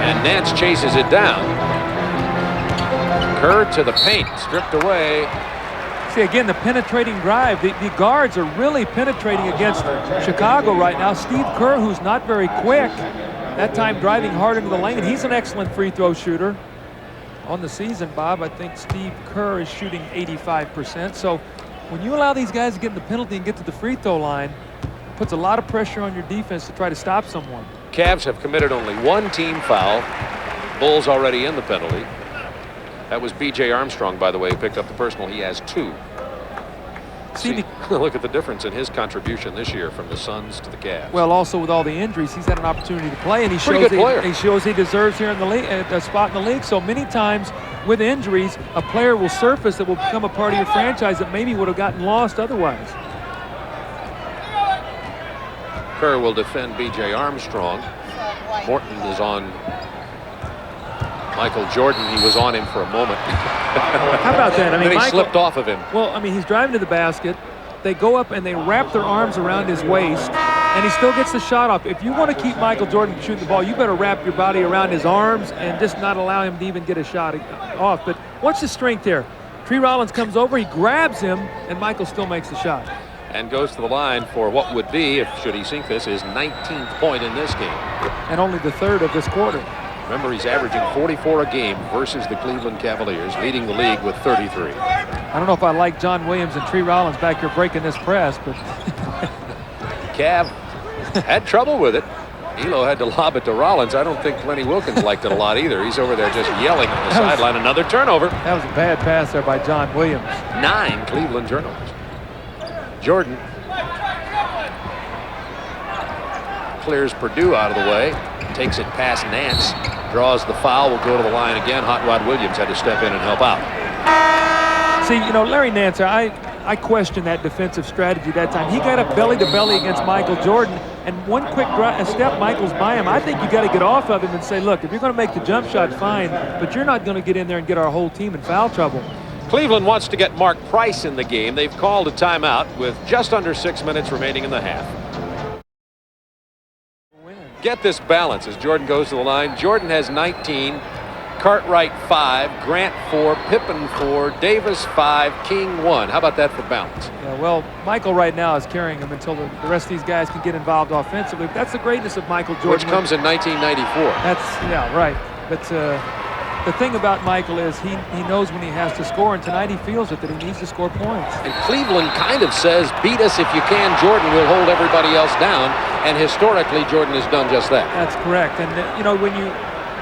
And Nance chases it down. Kerr to the paint, stripped away. See, again, the penetrating drive. The guards are really penetrating against Chicago right now. Steve Kerr, who's not very quick, that time driving hard into the lane. He's an excellent free throw shooter. On the season, Bob, I think Steve Kerr is shooting 85%. So when you allow these guys to get in the penalty and get to the free throw line, it puts a lot of pressure on your defense to try to stop someone. Cavs have committed only 1 team foul. Bulls already in the penalty. That was B.J. Armstrong, by the way, who picked up the personal. He has 2. See, look at the difference in his contribution this year from the Suns to the Cavs. Well, also with all the injuries, he's had an opportunity to play, and he shows he deserves here in the league, a spot in the league. So many times with injuries, a player will surface that will become a part of your franchise that maybe would have gotten lost otherwise. Kerr will defend B.J. Armstrong. Morton is on Michael Jordan. He was on him for a moment. How about that? I mean, then he slipped off of him. Well, I mean, he's driving to the basket. They go up and they wrap their arms around his waist, and he still gets the shot off. If you want to keep Michael Jordan from shooting the ball, you better wrap your body around his arms and just not allow him to even get a shot off. But what's the strength here? Tree Rollins comes over, he grabs him, and Michael still makes the shot. And goes to the line for what would be, if should he sink this, his 19th point in this game. And only the 3rd of this quarter. Remember, he's averaging 44 a game versus the Cleveland Cavaliers, leading the league with 33. I don't know if I like John Williams and Tree Rollins back here breaking this press, but Cav had trouble with it. Elo had to lob it to Rollins. I don't think Lenny Wilkins liked it a lot either. He's over there just yelling on the sideline. Another turnover. That was a bad pass there by John Williams. 9 Cleveland turnovers. Jordan clears Purdue out of the way, takes it past Nance, draws the foul, will go to the line again. Hot Rod Williams had to step in and help out. See, you know, Larry Nance, I questioned that defensive strategy that time. He got up belly to belly against Michael Jordan, and one quick step, Michael's by him. I think you got to get off of him and say, look, if you're going to make the jump shot, fine, but you're not going to get in there and get our whole team in foul trouble. Cleveland wants to get Mark Price in the game. They've called a timeout with just under 6 minutes remaining in the half. Get this balance as Jordan goes to the line. Jordan has 19, Cartwright 5, Grant 4, Pippen 4, Davis 5, King 1. How about that for balance? Yeah, well, Michael right now is carrying him until the rest of these guys can get involved offensively. But that's the greatness of Michael Jordan. Which comes in 1994. Yeah, right. But the thing about Michael is he knows when he has to score, and tonight he feels it, that he needs to score points. And Cleveland kind of says, beat us if you can, Jordan will hold everybody else down. And historically, Jordan has done just that. That's correct. And, you know, when you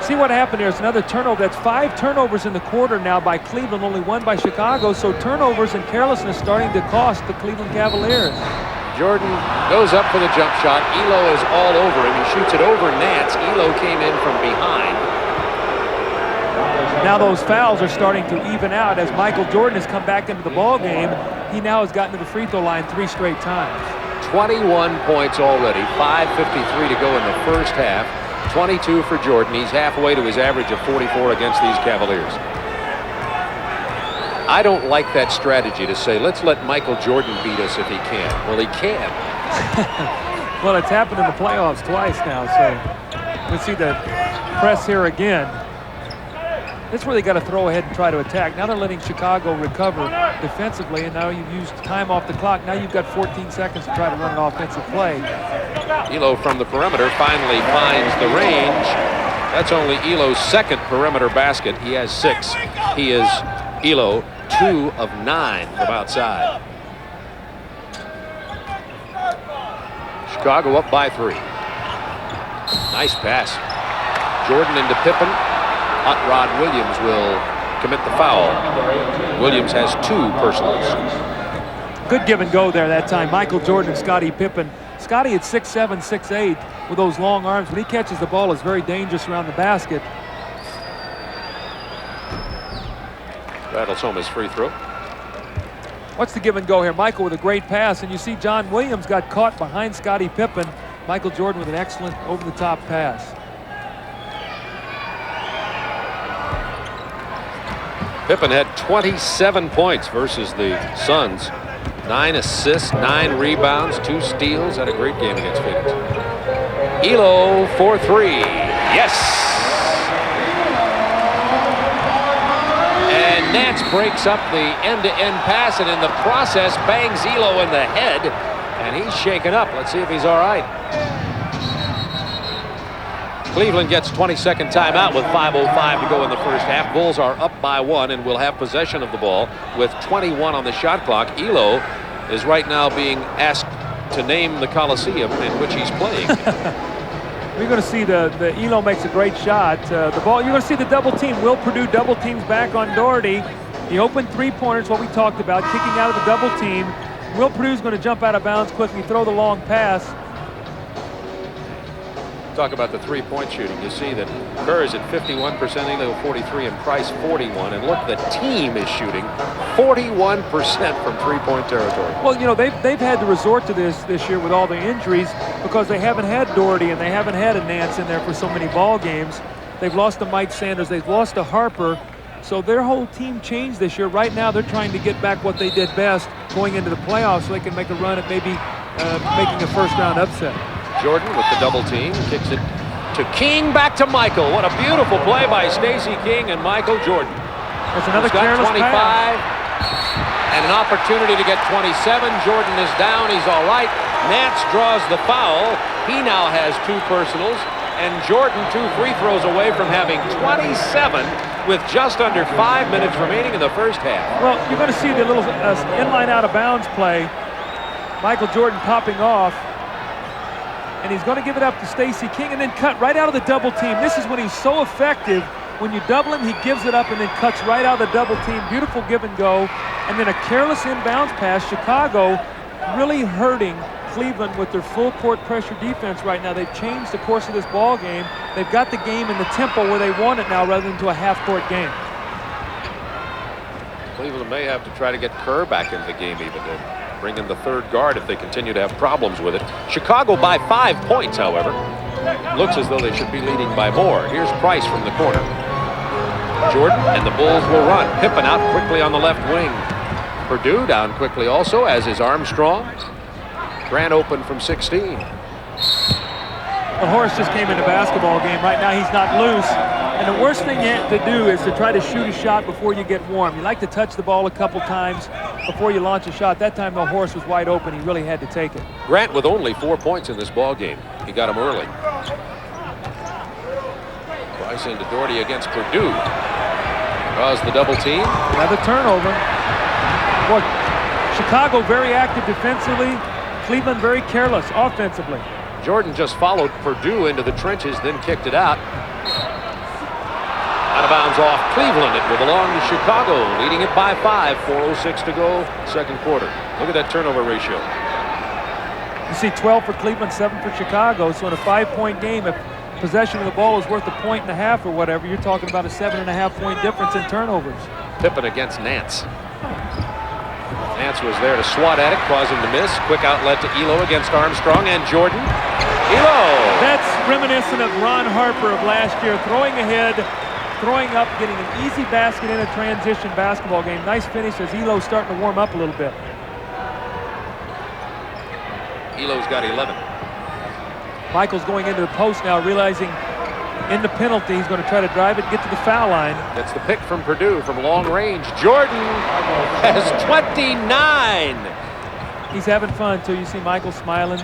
see what happened there, it's another turnover. That's 5 turnovers in the quarter now by Cleveland, only 1 by Chicago. So turnovers and carelessness starting to cost the Cleveland Cavaliers. Jordan goes up for the jump shot. Elo is all over him. He shoots it over Nance. Elo came in from behind. Now those fouls are starting to even out as Michael Jordan has come back into the ball game. He now has gotten to the free throw line 3 straight times. 21 points already, 5:53 to go in the first half. 22 for Jordan. He's halfway to his average of 44 against these Cavaliers. I don't like that strategy to say, let's let Michael Jordan beat us if he can. Well, he can. Well, it's happened in the playoffs twice now, so we'll see the press here again. That's where they got to throw ahead and try to attack. Now they're letting Chicago recover defensively, and now you've used time off the clock. Now you've got 14 seconds to try to run an offensive play. Elo from the perimeter finally finds the range. That's only Elo's 2nd perimeter basket. He has 6. He is, Elo, 2 of 9 from outside. Chicago up by 3. Nice pass. Jordan into Pippen. Hot Rod Williams will commit the foul. Williams has 2 personals. Good give and go there that time. Michael Jordan and Scottie Pippen. Scottie at 6'7", 6'8", with those long arms. When he catches the ball, is very dangerous around the basket. Rattles home his free throw. What's the give and go here? Michael with a great pass, and you see John Williams got caught behind Scottie Pippen. Michael Jordan with an excellent over-the-top pass. Pippen had 27 points versus the Suns. 9 assists, 9 rebounds, 2 steals. Had a great game against Phoenix. Elo for 3. Yes! And Nance breaks up the end-to-end pass, and in the process bangs Elo in the head, and he's shaken up. Let's see if he's all right. Cleveland gets 22nd timeout with 5:05 to go in the first half. Bulls are up by 1 and will have possession of the ball with 21 on the shot clock. Elo is right now being asked to name the Coliseum in which he's playing. We're going to see the Elo makes a great shot. The ball, you're going to see the double team. Will Purdue double teams back on Doherty. The open three-pointers, what we talked about, kicking out of the double team. Will Purdue's going to jump out of bounds quickly, throw the long pass. Talk about the three-point shooting. You see that Kerr is at 51%, Elo 43, and Price 41. And look, the team is shooting 41% from three-point territory. Well, you know, they've had to resort to this year with all the injuries because they haven't had Doherty and they haven't had a Nance in there for so many ball games. They've lost to Mike Sanders. They've lost to Harper. So their whole team changed this year. Right now, they're trying to get back what they did best going into the playoffs so they can make a run at maybe making a first-round upset. Jordan with the double team, kicks it to King, back to Michael. What a beautiful play by Stacey King and Michael Jordan. That's another careless 25 pass. and an opportunity to get 27. Jordan is down, he's all right. Nance draws the foul. He now has 2 personals, and Jordan 2 free throws away from having 27 with just under 5 minutes remaining in the first half. Well, you're going to see the little inline out of bounds play. Michael Jordan popping off. And he's going to give it up to Stacey King and then cut right out of the double team. This is when he's so effective. When you double him, he gives it up and then cuts right out of the double team. Beautiful give and go. And then a careless inbounds pass. Chicago really hurting Cleveland with their full court pressure defense right now. They've changed the course of this ball game. They've got the game in the tempo where they want it now rather than to a half-court game. Cleveland may have to try to get Kerr back into the game even then. Bring in the third guard if they continue to have problems with it. Chicago by 5 points, however. Looks as though they should be leading by more. Here's Price from the corner. Jordan and the Bulls will run. Pippen out quickly on the left wing. Purdue down quickly also, as is Armstrong. Grant open from 16. Well, Horace just came in the basketball game. Right now he's not loose. And the worst thing to do is to try to shoot a shot before you get warm. You like to touch the ball a couple times before you launch a shot. That time the Horace was wide open. He really had to take it. Grant with only 4 points in this ball game. He got him early. Price into Doherty against Purdue. Draws the double team. Another turnover. Boy, Chicago very active defensively. Cleveland very careless offensively. Jordan just followed Purdue into the trenches, then kicked it out. Out of bounds off Cleveland. It will belong to Chicago, leading it by 5. 4:06 to go, second quarter. Look at that turnover ratio. You see 12 for Cleveland, 7 for Chicago. So in a 5-point game, if possession of the ball is worth 1.5 or whatever, you're talking about a 7.5-point difference in turnovers. Pippen against Nance. Nance was there to swat at it, causing the miss. Quick outlet to Elo against Armstrong and Jordan. Elo! That's reminiscent of Ron Harper of last year, throwing ahead, throwing up, getting an easy basket in a transition basketball game. Nice finish as Elo's starting to warm up a little bit. Elo's got 11. Michael's going into the post now, realizing in the penalty he's going to try to drive it, get to the foul line. That's the pick from Purdue from long range. Jordan has 29. He's having fun too. You see Michael smiling.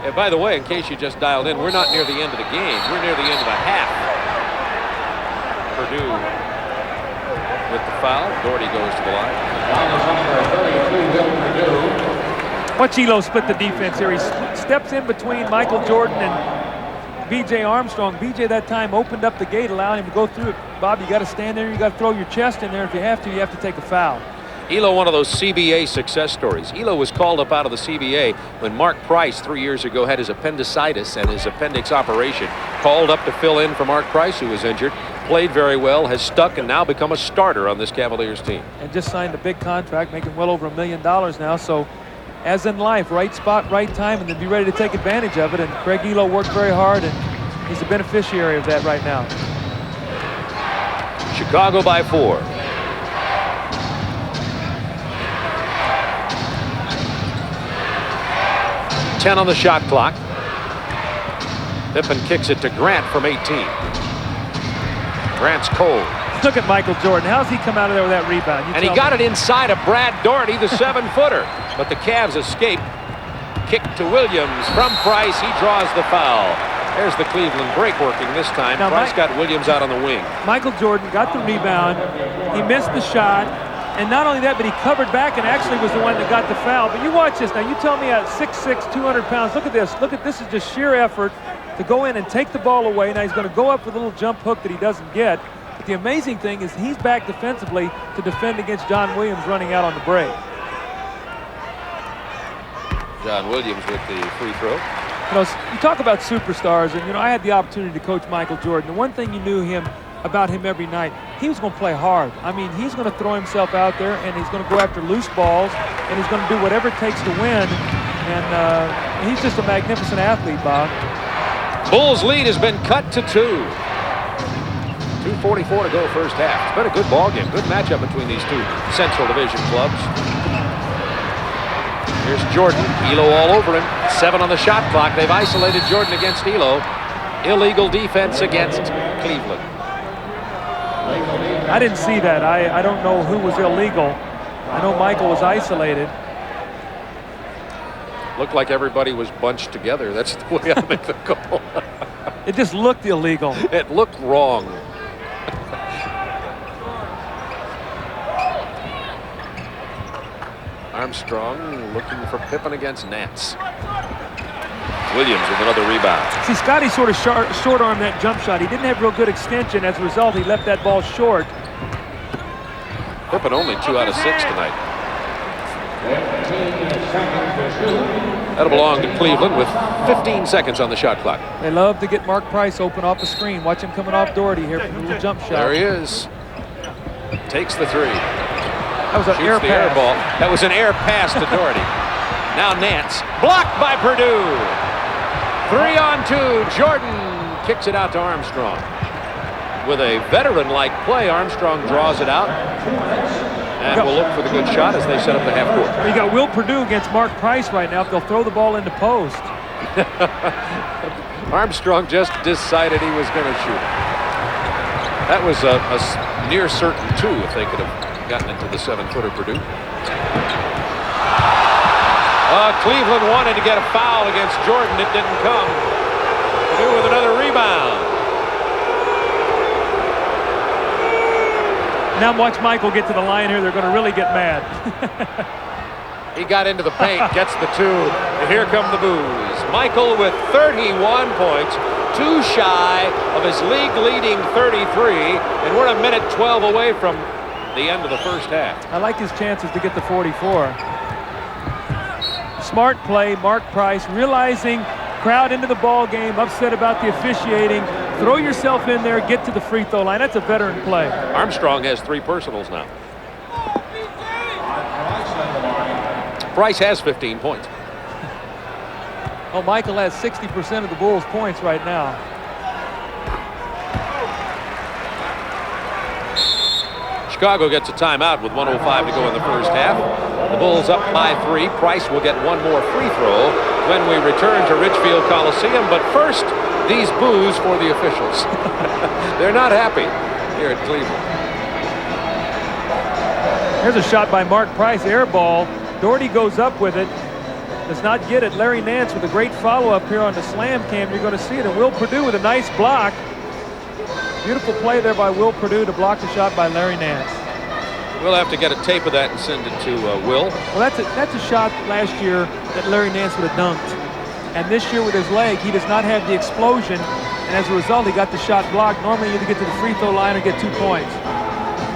And by the way, in case you just dialed in, we're not near the end of the game. We're near the end of the half. Purdue with the foul. Doherty goes to the line. Watch Elo split the defense here. He steps in between Michael Jordan and B.J. Armstrong. B.J. that time opened up the gate, allowing him to go through it. Bob, you got to stand there. You got to throw your chest in there. If you have to take a foul. Elo, one of those CBA success stories. Elo was called up out of the CBA when Mark Price 3 years ago had his appendicitis and his appendix operation. Called up to fill in for Mark Price, who was injured. Played very well, has stuck, and now become a starter on this Cavaliers team. And just signed a big contract, making well over $1 million now. So, as in life, right spot, right time, and then be ready to take advantage of it. And Craig Elo worked very hard, and he's a beneficiary of that right now. Chicago by 4. Ten on the shot clock. Pippen kicks it to Grant from 18. Grant's cold. Look at Michael Jordan. How's he come out of there with that rebound? And he got it inside of Brad Doherty, the 7-footer. But the Cavs escape. Kick to Williams from Price. He draws the foul. There's the Cleveland break working this time. Now, Price got Williams out on the wing. Michael Jordan got the rebound. He missed the shot. And not only that, but he covered back and actually was the one that got the foul. But you watch this now. You tell me at 6'6", 200 pounds. Look at this. Look at this is just sheer effort. to go in and take the ball away. Now he's going to go up with a little jump hook that he doesn't get. But the amazing thing is he's back defensively to defend against John Williams running out on the break. John Williams with the free throw. You know, you talk about superstars, and, you know, I had the opportunity to coach Michael Jordan. The one thing you knew about him every night, he was going to play hard. I mean, he's going to throw himself out there, and he's going to go after loose balls, and he's going to do whatever it takes to win. And he's just a magnificent athlete, Bob. Bulls lead has been cut to 2. 2:44 to go first half. It's been a good ball game. Good matchup between these two Central Division clubs. Here's Jordan. Elo all over him. 7 on the shot clock. They've isolated Jordan against Elo. Illegal defense against Cleveland. I didn't see that. I don't know who was illegal. I know Michael was isolated. Looked like everybody was bunched together. That's the way I make the call. It just looked illegal. It looked wrong. Armstrong looking for Pippen against Nance. Williams with another rebound. See, Scotty sort of short-armed that jump shot. He didn't have real good extension. As a result, he left that ball short. Pippen only 2 out of 6 tonight. That'll belong to Cleveland with 15 seconds on the shot clock. They love to get Mark Price open off the screen. Watch him coming off Doherty here from the little jump shot. There he is. Takes the 3. That was an air pass. Air ball. That was an air pass to Doherty. Now Nance. Blocked by Purdue. 3 on 2. Jordan kicks it out to Armstrong. With a veteran-like play, Armstrong draws it out. And we'll look for the good shot as they set up the half court. You got Will Purdue against Mark Price right now. If they'll throw the ball into post. Armstrong just decided he was going to shoot. That was a near certain 2 if they could have gotten into the 7-footer Purdue. Cleveland wanted to get a foul against Jordan. It didn't come. Purdue with another rebound. Now watch Michael get to the line here. They're going to really get mad. He got into the paint, gets the 2, and here come the boos. Michael with 31 points, 2 shy of his league-leading 33, and we're a minute 12 away from the end of the first half. I like his chances to get the 44. Smart play, Mark Price, realizing crowd into the ball game, upset about the officiating. Throw yourself in there, get to the free throw line. That's a veteran play. Armstrong has 3 personals now. Price has 15 points. Oh, Michael has 60% of the Bulls' points right now. Chicago gets a timeout with 1:05 to go in the first half. The Bulls up by 3. Price will get 1 more free throw when we return to Richfield Coliseum. But first, these boos for the officials. They're not happy here at Cleveland. Here's a shot by Mark Price, air ball. Doherty goes up with it, does not get it. Larry Nance with a great follow-up here on the slam cam. You're going to see it. And Will Purdue with a nice block. Beautiful play there by Will Purdue to block the shot by Larry Nance. We'll have to get a tape of that and send it to Will. Well, that's a shot last year that Larry Nance would have dunked. And this year with his leg, he does not have the explosion. And as a result, he got the shot blocked. Normally, you either get to the free throw line or get 2 points.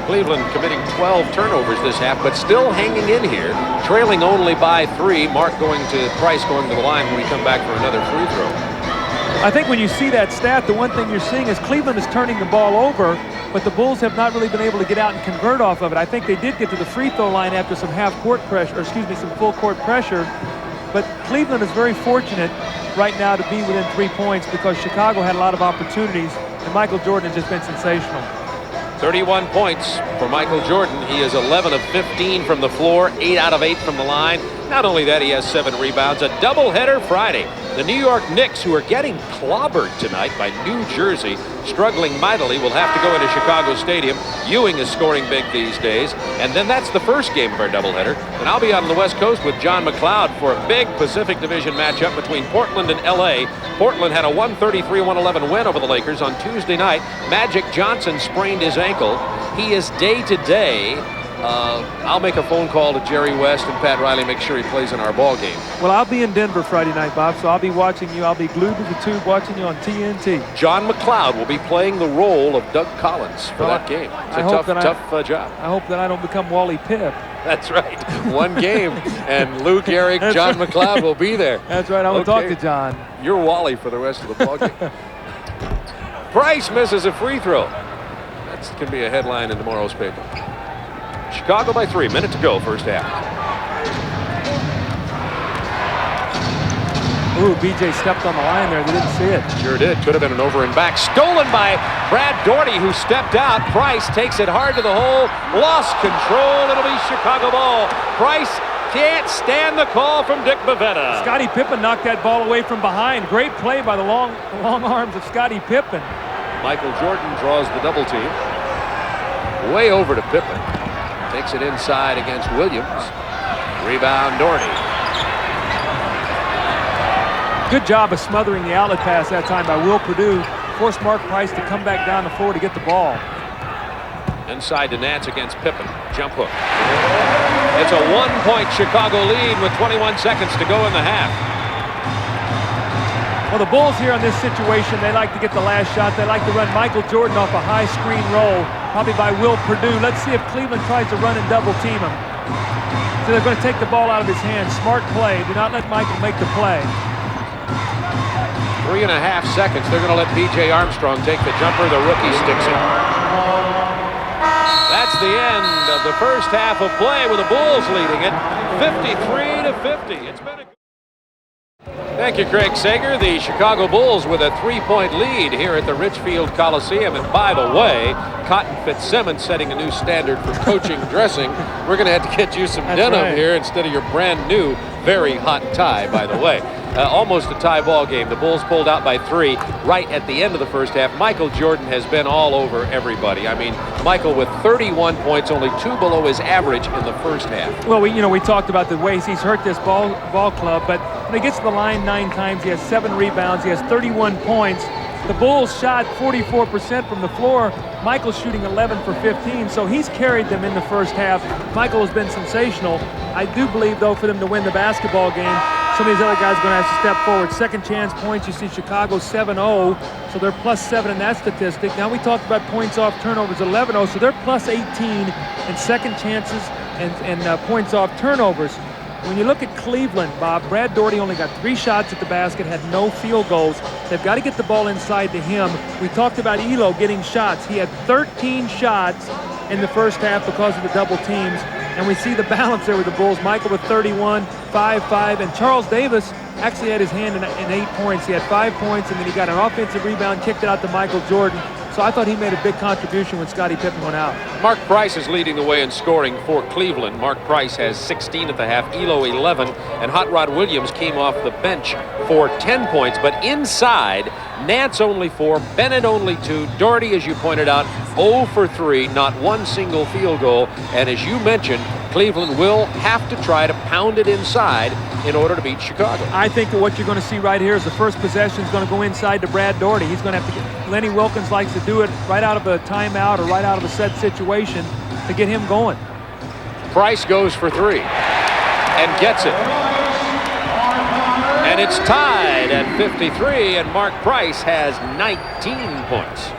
Cleveland committing 12 turnovers this half, but still hanging in here, trailing only by 3. Price going to the line when we come back for another free throw. I think when you see that stat, the one thing you're seeing is Cleveland is turning the ball over, but the Bulls have not really been able to get out and convert off of it. I think they did get to the free throw line after some some full court pressure. But Cleveland is very fortunate right now to be within 3 points because Chicago had a lot of opportunities, and Michael Jordan has just been sensational. 31 points for Michael Jordan. He is 11 of 15 from the floor, 8 out of 8 from the line. Not only that, he has 7 rebounds. A doubleheader Friday. The New York Knicks, who are getting clobbered tonight by New Jersey, struggling mightily, will have to go into Chicago Stadium. Ewing is scoring big these days. And then that's the first game of our doubleheader. And I'll be out on the West Coast with John McLeod for a big Pacific Division matchup between Portland and L.A. Portland had a 133-111 win over the Lakers on Tuesday night. Magic Johnson sprained his ankle. He is day-to-day I'll make a phone call to Jerry West and Pat Riley, make sure he plays in our ball game. Well, I'll be in Denver Friday night, Bob, so I'll be watching you. I'll be glued to the tube watching you on TNT. John McLeod will be playing the role of Doug Collins for that game. It's a tough job. I hope that I don't become Wally Pipp. That's right. One game, and Lou Gehrig, John McLeod will be there. That's right. I will talk to John. You're Wally for the rest of the ball game. Price misses a free throw. That can be a headline in tomorrow's paper. Chicago by 3. Minute to go, first half. Ooh, BJ stepped on the line there. They didn't see it. Sure did. Could have been an over and back. Stolen by Brad Daugherty, who stepped out. Price takes it hard to the hole. Lost control. It'll be Chicago ball. Price can't stand the call from Dick Bavetta. Scottie Pippen knocked that ball away from behind. Great play by the long arms of Scottie Pippen. Michael Jordan draws the double team. Way over to Pippen. Takes it inside against Williams. Rebound Daugherty. Good job of smothering the outlet pass that time by Will Perdue. Forced Mark Price to come back down the floor to get the ball. Inside to Nance against Pippen. Jump hook. It's a 1-point Chicago lead with 21 seconds to go in the half. Well, the Bulls here on this situation, they like to get the last shot. They like to run Michael Jordan off a high screen roll, probably by Will Perdue. Let's see if Cleveland tries to run and double team him. So they're going to take the ball out of his hands. Smart play. Do not let Michael make the play. 3.5 seconds. They're going to let B.J. Armstrong take the jumper. The rookie sticks it. That's the end of the first half of play with the Bulls leading it 53-50. It's been a Thank you, Craig Sager. The Chicago Bulls with a 3-point lead here at the Richfield Coliseum. And by the way, Cotton Fitzsimmons setting a new standard for coaching dressing. We're going to have to get you some denim here instead of your brand new, very hot tie, by the way. Almost a tie ball game. The Bulls pulled out by 3 right at the end of the first half. Michael Jordan has been all over everybody. I mean, Michael with 31 points, only 2 below his average in the first half. Well, we talked about the ways he's hurt this ball club, but when he gets to the line 9 times, he has 7 rebounds, he has 31 points. The Bulls shot 44% from the floor. Michael's shooting 11 for 15, so he's carried them in the first half. Michael has been sensational. I do believe, though, for them to win the basketball game, some of these other guys are going to have to step forward. Second chance points, you see Chicago 7-0, so they're +7 in that statistic. Now we talked about points off turnovers 11-0, so they're +18 in second chances and points off turnovers. When you look at Cleveland, Bob, Brad Daugherty only got 3 shots at the basket, had no field goals. They've got to get the ball inside to him. We talked about Elo getting shots. He had 13 shots in the first half because of the double teams. And we see the balance there with the Bulls. Michael with 31, 5, and Charles Davis actually had his hand in 8 points. He had 5 points, and then he got an offensive rebound, kicked it out to Michael Jordan. So I thought he made a big contribution when Scottie Pippen went out. Mark Price is leading the way in scoring for Cleveland. Mark Price has 16 at the half, Elo 11, and Hot Rod Williams came off the bench for 10 points. But inside, Nance only 4, Bennett only 2, Daugherty, as you pointed out, 0 for 3, not one single field goal. And as you mentioned, Cleveland will have to try to pound it inside in order to beat Chicago. I think that what you're going to see right here is the first possession is going to go inside to Brad Daugherty. He's going to have to get, Lenny Wilkins likes to do it right out of a timeout or right out of a set situation to get him going. Price goes for 3 and gets it. And it's tied at 53, and Mark Price has 19 points.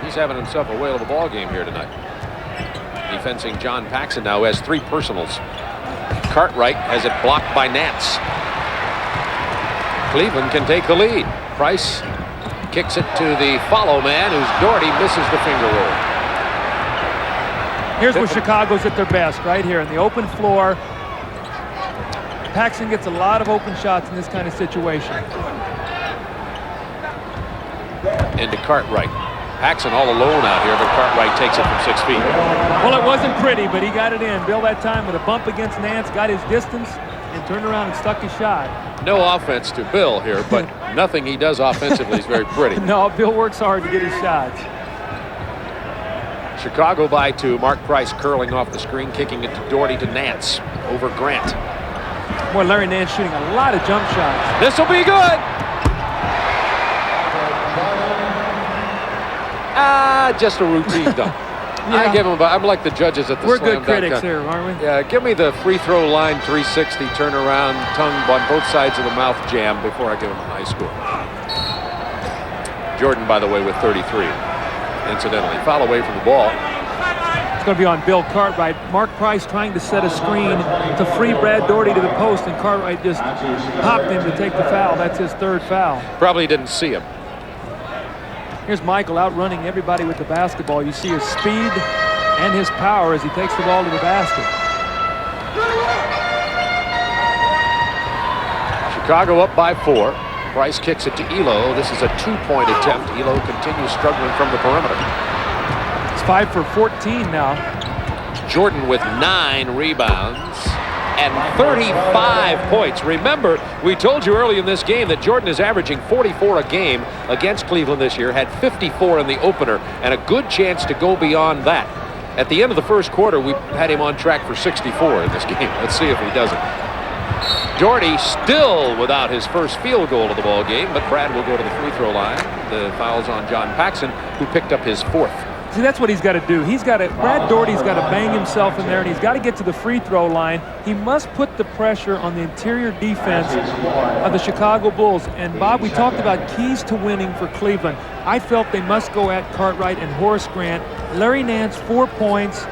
He's having himself a whale of a ball game here tonight. Defensing John Paxson now has 3 personals. Cartwright has it blocked by Nance. Cleveland can take the lead. Price kicks it to the follow man, who's Daugherty, misses the finger roll. Here's where Chicago's at their best, right here in the open floor. Paxson gets a lot of open shots in this kind of situation. Into Cartwright. Paxson all alone out here, but Cartwright takes it from 6 feet. Well, it wasn't pretty, but he got it in. Bill that time with a bump against Nance, got his distance, and turned around and stuck his shot. No offense to Bill here, but nothing he does offensively is very pretty. No, Bill works hard to get his shots. Chicago by 2. Mark Price curling off the screen, kicking it to Daugherty to Nance over Grant. Boy, Larry Nance shooting a lot of jump shots. This will be good. Just a routine dunk. I give him I'm like the judges at the We're slam good critics dunk. here, aren't we? Yeah, give me the free throw line 360 turnaround, tongue on both sides of the mouth jam before I give him a high score. Jordan, by the way, with 33. Incidentally, foul away from the ball. It's going to be on Bill Cartwright. Mark Price trying to set a screen to free Brad Daugherty to the post, and Cartwright just popped him to take the foul. That's his third foul. Probably didn't see him. Here's Michael outrunning everybody with the basketball. You see his speed and his power as he takes the ball to the basket. Chicago up by 4. Price kicks it to Elo. This is a 2-point attempt. Elo continues struggling from the perimeter. It's 5 for 14 now. Jordan with 9 rebounds and 35 points. Remember, we told you early in this game that Jordan is averaging 44 a game against Cleveland this year, had 54 in the opener, and a good chance to go beyond that. At the end of the first quarter, we had him on track for 64 in this game. Let's see if he does it. Daugherty still without his first field goal of the ball game, but Brad will go to the free throw line. The foul's on John Paxson, who picked up his 4th. See, that's what he's got to do. Brad Daugherty's got to bang himself in there, and he's got to get to the free throw line. He must put the pressure on the interior defense of the Chicago Bulls. And Bob, we talked about keys to winning for Cleveland. I felt they must go at Cartwright and Horace Grant. Larry Nance, 4 points.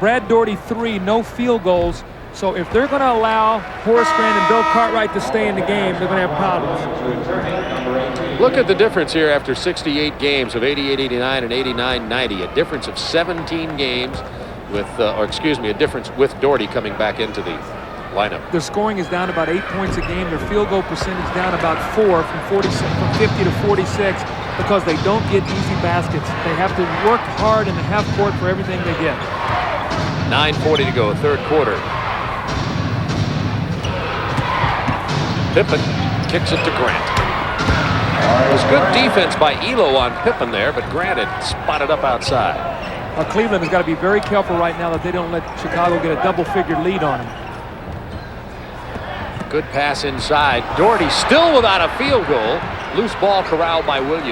Brad Daugherty, 3, no field goals. So if they're going to allow Horace Grant and Bill Cartwright to stay in the game, they're going to have problems. Look at the difference here after 68 games of 88-89 and 89-90. A difference of 17 games with, a difference with Daugherty coming back into the lineup. Their scoring is down about 8 points a game. Their field goal percentage down about 4 from 50 to 46 because they don't get easy baskets. They have to work hard in the half court for everything they get. 9:40 to go, third quarter. Pippen kicks it to Grant. It was good defense by Elo on Pippen there, but Grant had spotted up outside. Cleveland has got to be very careful right now that they don't let Chicago get a double-figure lead on them. Good pass inside. Daugherty still without a field goal. Loose ball corralled by Williams.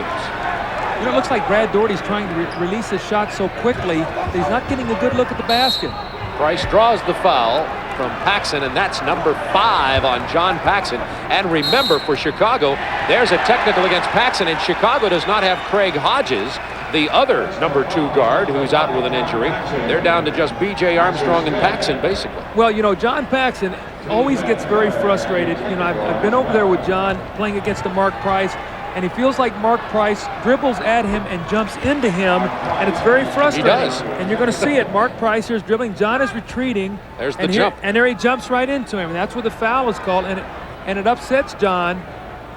You know, it looks like Brad Daugherty's trying to release his shot so quickly that he's not getting a good look at the basket. Price draws the foul from Paxson, and that's number 5 on John Paxson. And remember, for Chicago, there's a technical against Paxson, and Chicago does not have Craig Hodges, the other number 2 guard, who's out with an injury. They're down to just B.J. Armstrong and Paxson, basically. Well, you know, John Paxson always gets very frustrated. You know, I've been over there with John playing against the Mark Price, and he feels like Mark Price dribbles at him and jumps into him, and it's very frustrating. He does. And you're going to see it. Mark Price here's dribbling. John is retreating. There's the jump. And there he jumps right into him, and that's where the foul is called, and it upsets John,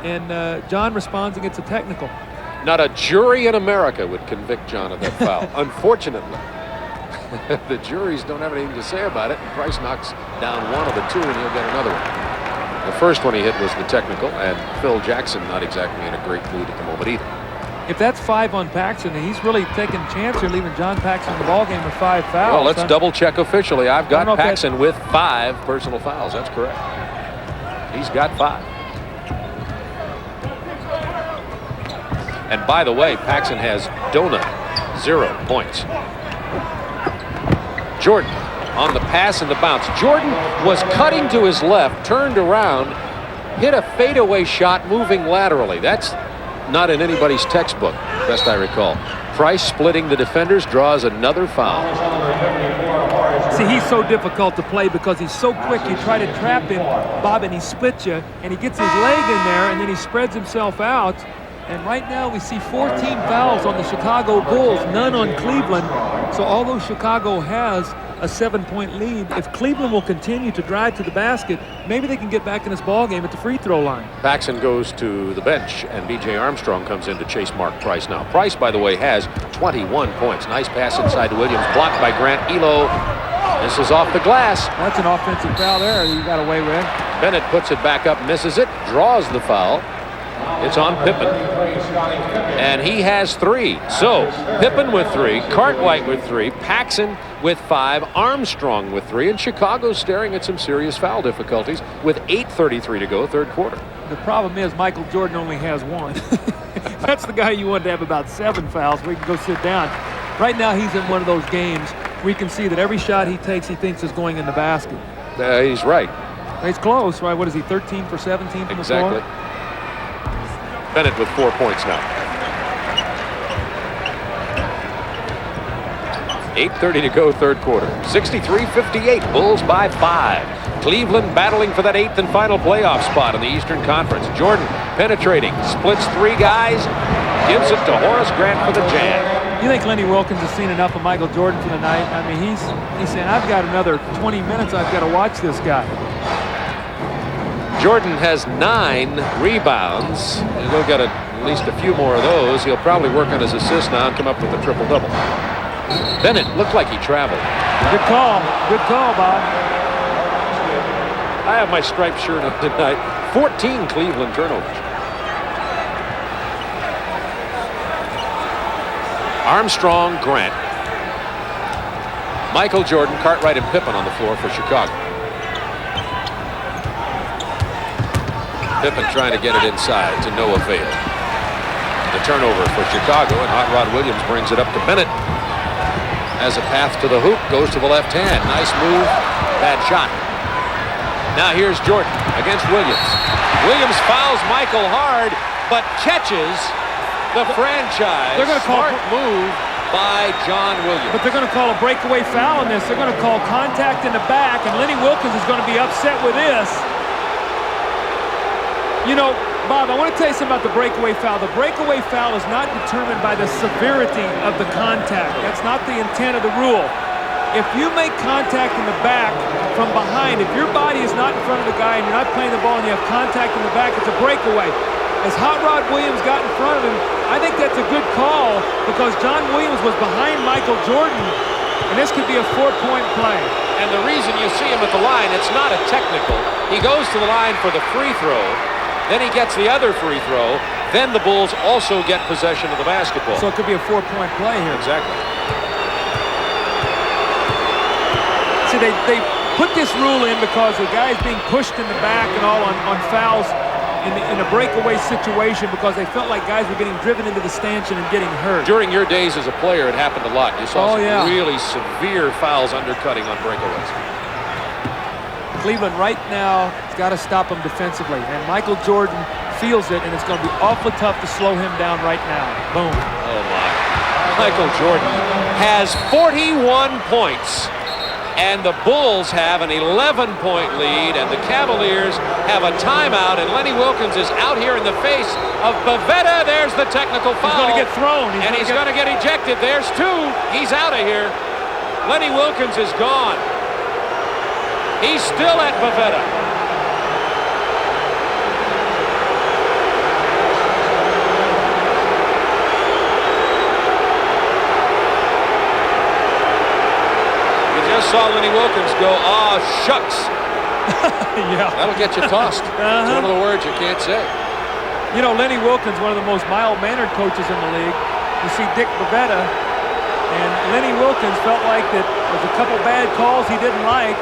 and John responds and gets a technical. Not a jury in America would convict John of that foul, unfortunately. The juries don't have anything to say about it. Price knocks down one of the 2, and he'll get another one. The first one he hit was the technical, and Phil Jackson not exactly in a great mood at the moment either. If that's 5 on Paxson, and he's really taking a chance here, leaving John Paxson in the ballgame with 5 fouls. Well, let's double check officially. I've got Paxson with 5 personal fouls. That's correct. He's got 5. And by the way, Paxson has donut, 0 points. Jordan on the pass and the bounce. Jordan was cutting to his left, turned around, hit a fadeaway shot moving laterally. That's not in anybody's textbook, best I recall. Price splitting the defenders, draws another foul. See, he's so difficult to play because he's so quick. You try to trap him, Bob, and he splits you, and he gets his leg in there, and then he spreads himself out. And right now we see 14 fouls on the Chicago Bulls, none on Cleveland. So although Chicago has a 7-point lead, if Cleveland will continue to drive to the basket, maybe they can get back in this ballgame at the free throw line. Paxson goes to the bench, and B.J. Armstrong comes in to chase Mark Price now. Price, by the way, has 21 points. Nice pass inside to Williams, blocked by Grant. Elo, this is off the glass. That's an offensive foul there you got away with. Bennett puts it back up, misses it, draws the foul. It's on Pippen. And he has 3. So Pippen with 3, Cartwright with 3, Paxson with 5, Armstrong with 3, and Chicago's staring at some serious foul difficulties with 8:33 to go, third quarter. The problem is Michael Jordan only has 1. That's the guy you want to have about 7 fouls where you can go sit down. Right now, he's in one of those games where you can see that every shot he takes, he thinks is going in the basket. He's right. He's close, right? What is he, 13 for 17 from the floor? Exactly. Bennett with 4 points now. 8:30 to go, third quarter. 63-58, Bulls by 5. Cleveland battling for that 8th and final playoff spot in the Eastern Conference. Jordan penetrating, splits 3 guys, gives it to Horace Grant for the jam. You think Lenny Wilkins has seen enough of Michael Jordan for the night? I mean, he's saying, I've got another 20 minutes. I've got to watch this guy. Jordan has 9 rebounds. He'll get at least a few more of those. He'll probably work on his assists now and come up with a triple-double. Bennett looked like he traveled. Good call. Good call, Bob. I have my striped shirt on tonight. 14 Cleveland turnovers. Armstrong, Grant. Michael Jordan, Cartwright, and Pippen on the floor for Chicago. Pippen trying to get it inside to no avail. The turnover for Chicago, and Hot Rod Williams brings it up to Bennett. Has a path to the hoop, goes to the left hand. Nice move, bad shot. Now here's Jordan against Williams. Williams fouls Michael hard, but catches the franchise. They're going to call smart move by John Williams. But they're going to call a breakaway foul on this. They're going to call contact in the back, and Lenny Wilkins is going to be upset with this. You know, Bob, I want to tell you something about the breakaway foul. The breakaway foul is not determined by the severity of the contact. That's not the intent of the rule. If you make contact in the back from behind, if your body is not in front of the guy and you're not playing the ball and you have contact in the back, it's a breakaway. As Hot Rod Williams got in front of him, I think that's a good call because John Williams was behind Michael Jordan, and this could be a 4-point play. And the reason you see him at the line, it's not a technical. He goes to the line for the free throw. Then he gets the other free throw. Then the Bulls also get possession of the basketball. So it could be a 4-point play here. Exactly. See, they put this rule in because the guy's being pushed in the back and all on fouls in a breakaway situation because they felt like guys were getting driven into the stanchion and getting hurt. During your days as a player, it happened a lot. You saw some really severe fouls undercutting on breakaways. Cleveland right now has got to stop him defensively, and Michael Jordan feels it, and it's going to be awfully tough to slow him down right now. Boom. Oh, my. Michael Jordan has 41 points, and the Bulls have an 11-point lead, and the Cavaliers have a timeout, and Lenny Wilkins is out here in the face of Bavetta. There's the technical foul. He's going to get thrown. He's going to get ejected. There's 2. He's out of here. Lenny Wilkins is gone. He's still at Bavetta. You just saw Lenny Wilkins go, "Aw, shucks." Yeah. That'll get you tossed. It's one of the words you can't say. You know, Lenny Wilkins, one of the most mild-mannered coaches in the league. You see Dick Bavetta, and Lenny Wilkins felt like that there was a couple bad calls he didn't like.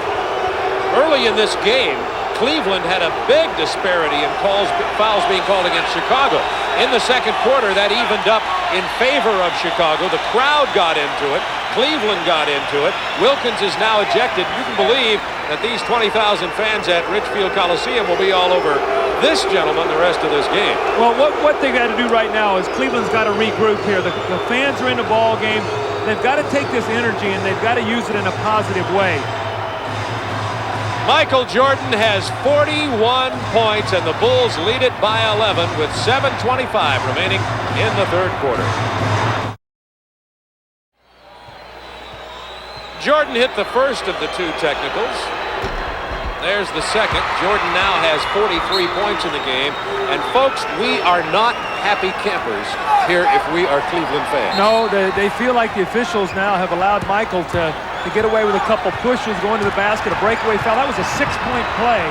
Early in this game, Cleveland had a big disparity in fouls being called against Chicago. In the second quarter, that evened up in favor of Chicago. The crowd got into it. Cleveland got into it. Wilkins is now ejected. You can believe that these 20,000 fans at Richfield Coliseum will be all over this gentleman the rest of this game. Well, what they got to do right now is Cleveland's got to regroup here. The fans are in the ball game. They've got to take this energy and they've got to use it in a positive way. Michael Jordan has 41 points, and the Bulls lead it by 11 with 7:25 remaining in the third quarter. Jordan hit the first of the 2 technicals. There's the second. Jordan now has 43 points in the game. And folks, we are not happy campers here if we are Cleveland fans. No, they feel like the officials now have allowed Michael to get away with a couple pushes, going to the basket, a breakaway foul. That was a 6-point play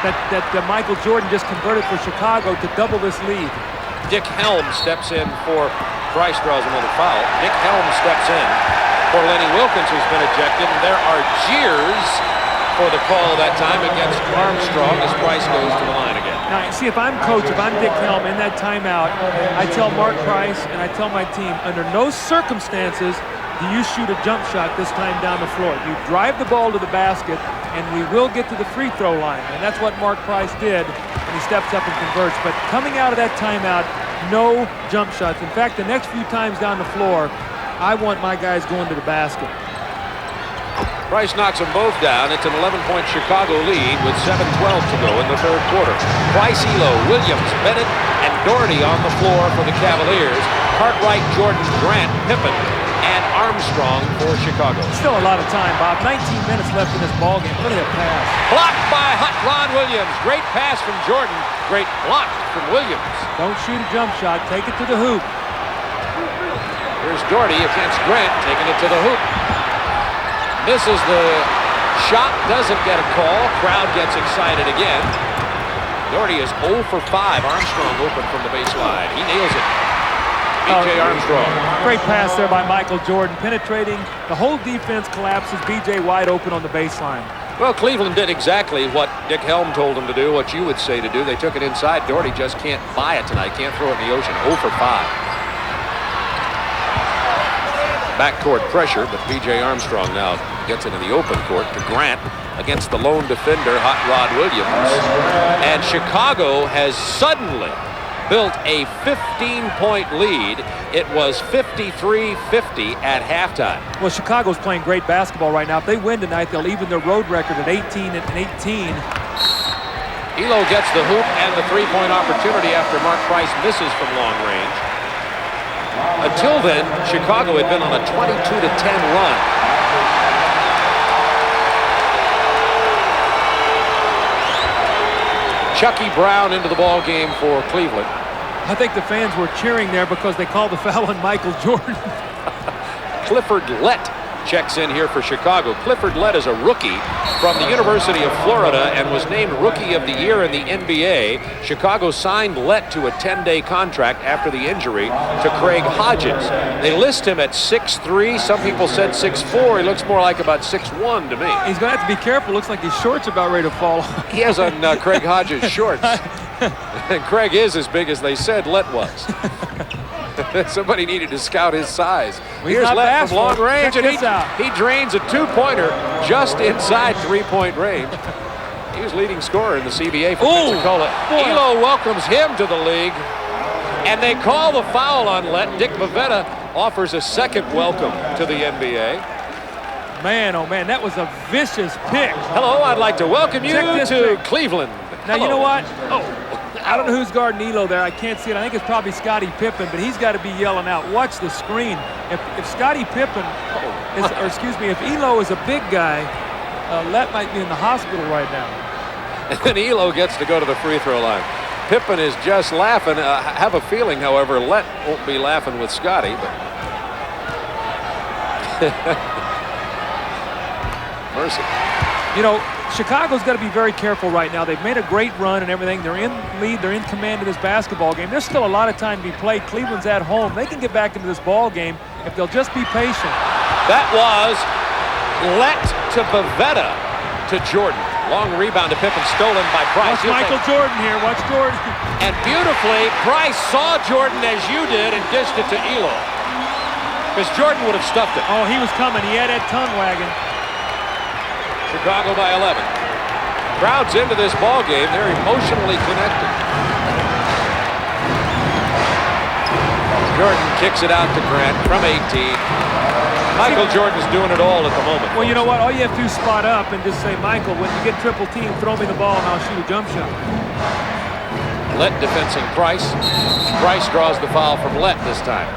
that Michael Jordan just converted for Chicago to double this lead. Dick Helm steps in for Bryce draws another foul. Dick Helm steps in for Lenny Wilkins, who's been ejected. And there are jeers for the call that time against Armstrong as Bryce goes to the line again. Now, see, if I'm coach, if I'm Dick Helm in that timeout, I tell Mark Price and I tell my team, under no circumstances do you shoot a jump shot this time down the floor. You drive the ball to the basket, and we will get to the free throw line. And that's what Mark Price did, and he steps up and converts. But coming out of that timeout, no jump shots. In fact, the next few times down the floor, I want my guys going to the basket. Price knocks them both down. It's an 11-point Chicago lead with 7:12 to go in the third quarter. Price, Elo, Williams, Bennett, and Doherty on the floor for the Cavaliers. Cartwright, Jordan, Grant, Pippen, and Armstrong for Chicago. Still a lot of time, Bob. 19 minutes left in this ballgame. Look at that pass. Blocked by Hot Rod Williams. Great pass from Jordan. Great block from Williams. Don't shoot a jump shot. Take it to the hoop. Here's Doherty against Grant, taking it to the hoop. Misses the shot, doesn't get a call. Crowd gets excited again. Doherty is 0 for 5. Armstrong open from the baseline. He nails it. B.J. Armstrong. Great pass there by Michael Jordan, penetrating. The whole defense collapses. B.J. wide open on the baseline. Well, Cleveland did exactly what Dick Helm told them to do, what you would say to do. They took it inside. Doherty just can't buy it tonight. Can't throw it in the ocean. 0 for 5. Backcourt pressure, but B.J. Armstrong now gets it in the open court to Grant against the lone defender, Hot Rod Williams. And Chicago has suddenly built a 15-point lead. It was 53-50 at halftime. Well, Chicago's playing great basketball right now. If they win tonight, they'll even their road record at 18-18. Elo gets the hoop and the three-point opportunity after Mark Price misses from long range. Until then, Chicago had been on a 22-10 run. Chucky Brown into the ball game for Cleveland. I think the fans were cheering there because they called the foul on Michael Jordan. Clifford Lett checks in here for Chicago. Clifford Lett is a rookie from the University of Florida and was named Rookie of the Year in the NBA. Chicago signed Lett to a 10-day contract after the injury to Craig Hodges. They list him at 6'3". Some people said 6'4". He looks more like about 6'1" to me. He's going to have to be careful. Looks like his shorts are about ready to fall off. He has on Craig Hodges shorts. And Craig is as big as they said Lett was. Somebody needed to scout his size. Well, here's Lett from long range, and he drains a two-pointer just inside three-point range. He was leading scorer in the CBA for Pensacola. Elo welcomes him to the league, and they call the foul on Lett. Dick Bavetta offers a second welcome to the NBA. Man, oh man, that was a vicious pick. Hello, I'd like to welcome you to Cleveland. Now, you know what? I don't know who's guarding Elo there. I can't see it. I think it's probably Scottie Pippen, but he's got to be yelling out. Watch the screen. If Scottie Pippen, if Elo is a big guy, Lett might be in the hospital right now. And then Elo gets to go to the free throw line. Pippen is just laughing. I have a feeling, however, Lett won't be laughing with Scottie. But mercy. You know, Chicago's got to be very careful right now. They've made a great run and everything. They're in lead. They're in command of this basketball game. There's still a lot of time to be played. Cleveland's at home. They can get back into this ball game if they'll just be patient. That was Lett to Bavetta to Jordan. Long rebound to Pippen, stolen by Price. Watch Michael Jordan here. Watch Jordan. And beautifully, Price saw Jordan as you did and dished it to Elo. Because Jordan would have stuffed it. Oh, he was coming. He had that tongue wagging. Chicago by 11. Crowd's into this ball game. They're emotionally connected. Jordan kicks it out to Grant from 18. Michael Jordan's doing it all at the moment. Well, you know what? All you have to do is spot up and just say, Michael, when you get triple team, throw me the ball and I'll shoot a jump shot. Lett defensing Price. Price draws the foul from Lett this time.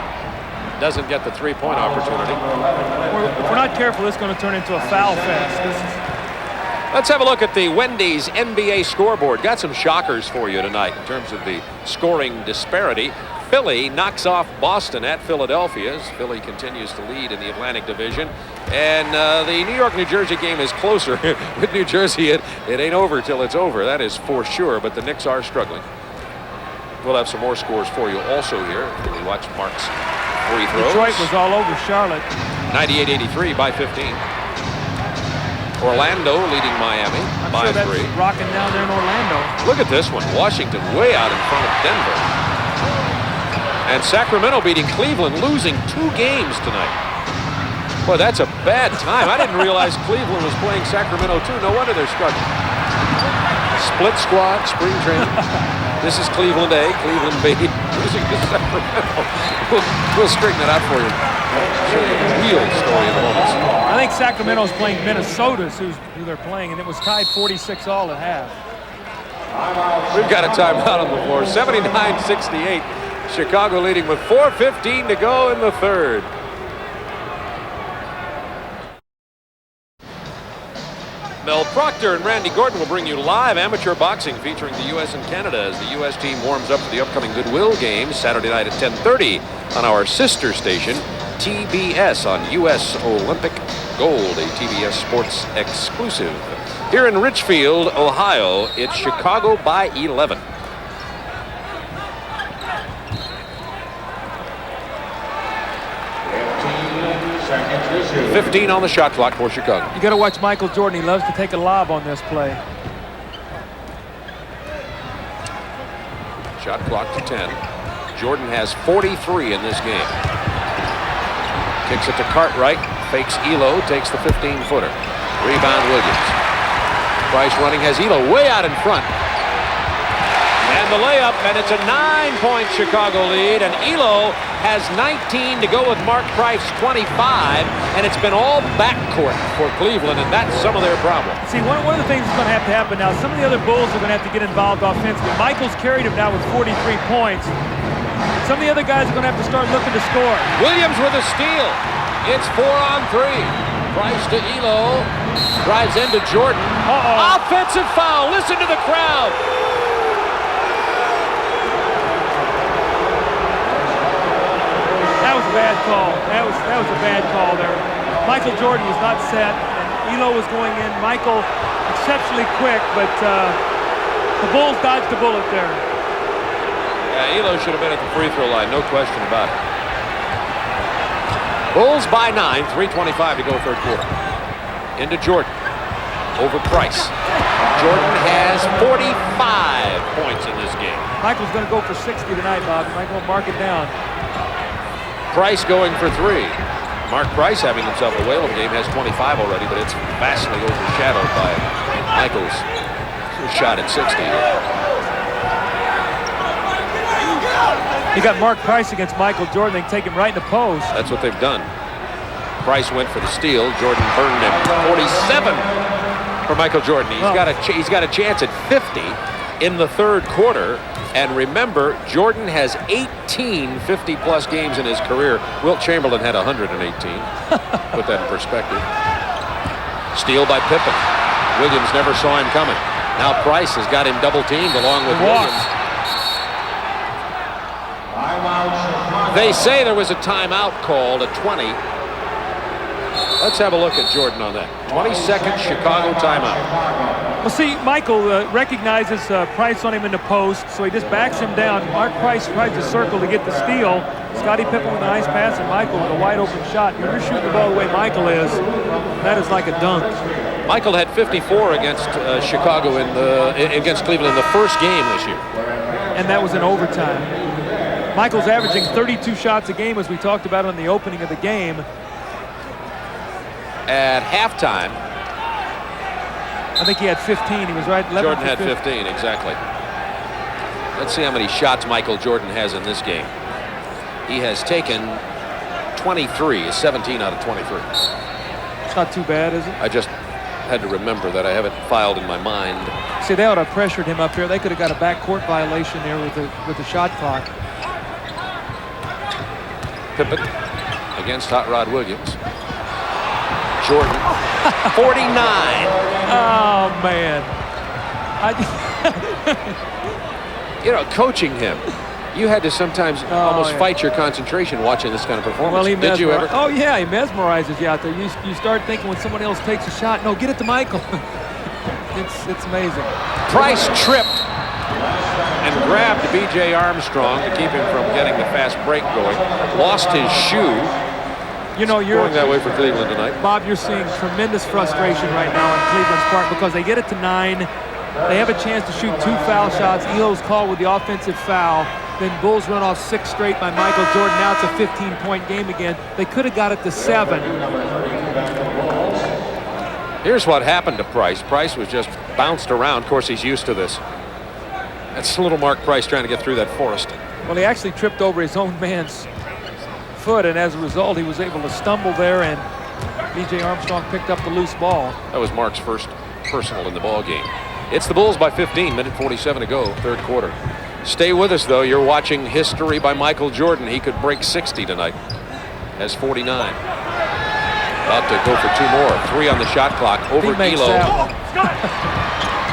Doesn't get the three-point opportunity. If we're not careful, it's going to turn into a foul fest. Let's have a look at the Wendy's NBA scoreboard. Got some shockers for you tonight in terms of the scoring disparity. Philly knocks off Boston at Philadelphia as Philly continues to lead in the Atlantic Division. And the New York-New Jersey game is closer. With New Jersey, it ain't over till it's over. That is for sure, but the Knicks are struggling. We'll have some more scores for you also here. We watch Mark's free throws. Detroit was all over Charlotte. 98-83 by 15. Orlando leading Miami by 3. Rocking down there in Orlando. Look at this one. Washington way out in front of Denver. And Sacramento beating Cleveland, losing 2 games tonight. Boy, that's a bad time. I didn't realize Cleveland was playing Sacramento too. No wonder they're struggling. Split squad, spring training. This is Cleveland A, Cleveland B, losing to Sacramento. We'll straighten it out for you. Show you the real story in a moment. I think Sacramento's playing Minnesota's who they're playing, and it was tied 46 all at half. We've got a timeout on the floor. 79-68. Chicago leading with 4:15 to go in the third. Mel Proctor and Randy Gordon will bring you live amateur boxing featuring the U.S. and Canada as the U.S. team warms up for the upcoming Goodwill Games Saturday night at 10:30 on our sister station, TBS, on U.S. Olympic Gold, a TBS Sports exclusive. Here in Richfield, Ohio, it's Chicago by 11. Seconds. 15 on the shot clock for Chicago. You got to watch Michael Jordan. He loves to take a lob on this play. Shot clock to 10. Jordan has 43 in this game. Kicks it to Cartwright. Fakes Elo. Takes the 15-footer. Rebound Williams. Price running has Elo way out in front. And the layup, and it's a 9-point Chicago lead, and Elo has 19 to go with Mark Price 25, and it's been all backcourt for Cleveland, and that's some of their problem. See, one of the things that's going to have to happen now, some of the other Bulls are going to have to get involved offensively. Michael's carried him now with 43 points. Some of the other guys are going to have to start looking to score. Williams with a steal. It's 4 on 3. Price to Elo. Drives into Jordan. Offensive foul. Listen to the crowd. That was a bad call. That was a bad call there. Michael Jordan was not set, and Elo was going in. Michael exceptionally quick, but the Bulls dodged the bullet there. Yeah, Elo should have been at the free throw line, no question about it. Bulls by 9, 3:25 to go third quarter. Into Jordan. Over Price. Jordan has 45 points in this game. Michael's going to go for 60 tonight, Bob. Michael will mark it down. Price going for 3. Mark Price having himself a whale of a game, has 25 already, but it's vastly overshadowed by Michael's shot at 60. You got Mark Price against Michael Jordan. They can take him right in the post. That's what they've done. Price went for the steal. Jordan burned him. 47 for Michael Jordan. He's got a chance at 50 in the third quarter. And remember, Jordan has 18 50-plus games in his career. Wilt Chamberlain had 118. Put that in perspective. Steal by Pippen. Williams never saw him coming. Now Price has got him double-teamed along with Williams. They say there was a timeout called at 20. Let's have a look at Jordan on that. 22nd Chicago timeout. Well, see, Michael recognizes Price on him in the post, so he just backs him down. Mark Price tries to circle to get the steal. Scottie Pippen with a nice pass, and Michael with a wide-open shot. When you're shooting the ball the way Michael is, that is like a dunk. Michael had 54 against Chicago against Cleveland in the first game this year. And that was in overtime. Michael's averaging 32 shots a game, as we talked about on the opening of the game. At halftime, I think he had 15. He was right. Jordan had 15, exactly. Let's see how many shots Michael Jordan has in this game. He has taken 23, 17 out of 23. It's not too bad, is it? I just had to remember that. I have it filed in my mind. See, they ought to have pressured him up here. They could have got a backcourt violation there with the shot clock. Pippen against Hot Rod Williams. Jordan, 49. Oh, man. You know, coaching him, you had to sometimes almost fight your concentration watching this kind of performance. Well, Did you ever? Oh, yeah, he mesmerizes you out there. You start thinking when someone else takes a shot, no, get it to Michael. It's amazing. Price tripped and grabbed B.J. Armstrong to keep him from getting the fast break going. Lost his shoe. You know, going that way for Cleveland tonight. Bob, you're seeing tremendous frustration right now in Cleveland's part because they get it to 9. They have a chance to shoot 2 foul shots. Elo's called with the offensive foul. Then Bulls run off 6 straight by Michael Jordan. Now it's a 15-point game again. They could have got it to 7. Here's what happened to Price. Price was just bounced around. Of course, he's used to this. That's little Mark Price trying to get through that forest. Well, he actually tripped over his own man's foot, and as a result, he was able to stumble there, and B.J. Armstrong picked up the loose ball. That was Mark's first personal in the ball game. It's the Bulls by 15, minute 47 to go, third quarter. Stay with us, though. You're watching history by Michael Jordan. He could break 60 tonight. Has 49. About to go for 2 more. 3 on the shot clock over Elo.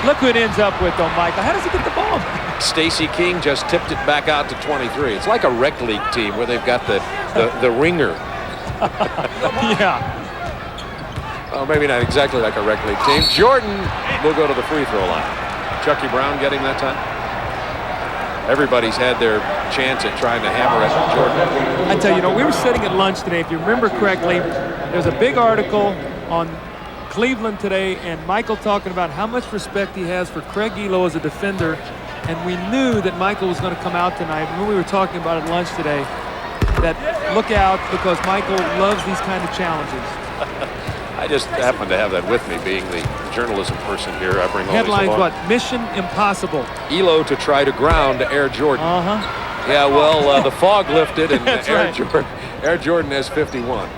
Look who it ends up with, though, Michael. How does he get the ball? Stacey King just tipped it back out to 23. It's like a rec league team where they've got the ringer. Yeah. Well, maybe not exactly like a rec league team. Jordan will go to the free throw line. Chucky Brown getting that time. Everybody's had their chance at trying to hammer at Jordan. I tell you, we were sitting at lunch today. If you remember correctly, there's a big article on Cleveland today, and Michael talking about how much respect he has for Craig Elo as a defender. And we knew that Michael was going to come out tonight. When we were talking about it at lunch today, that look out because Michael loves these kind of challenges. I just happen to have that with me, being the journalism person here. I bring all headlines these along. what? Mission impossible. Elo to try to ground Air Jordan. Yeah, well, the fog lifted, and Air Jordan has 51.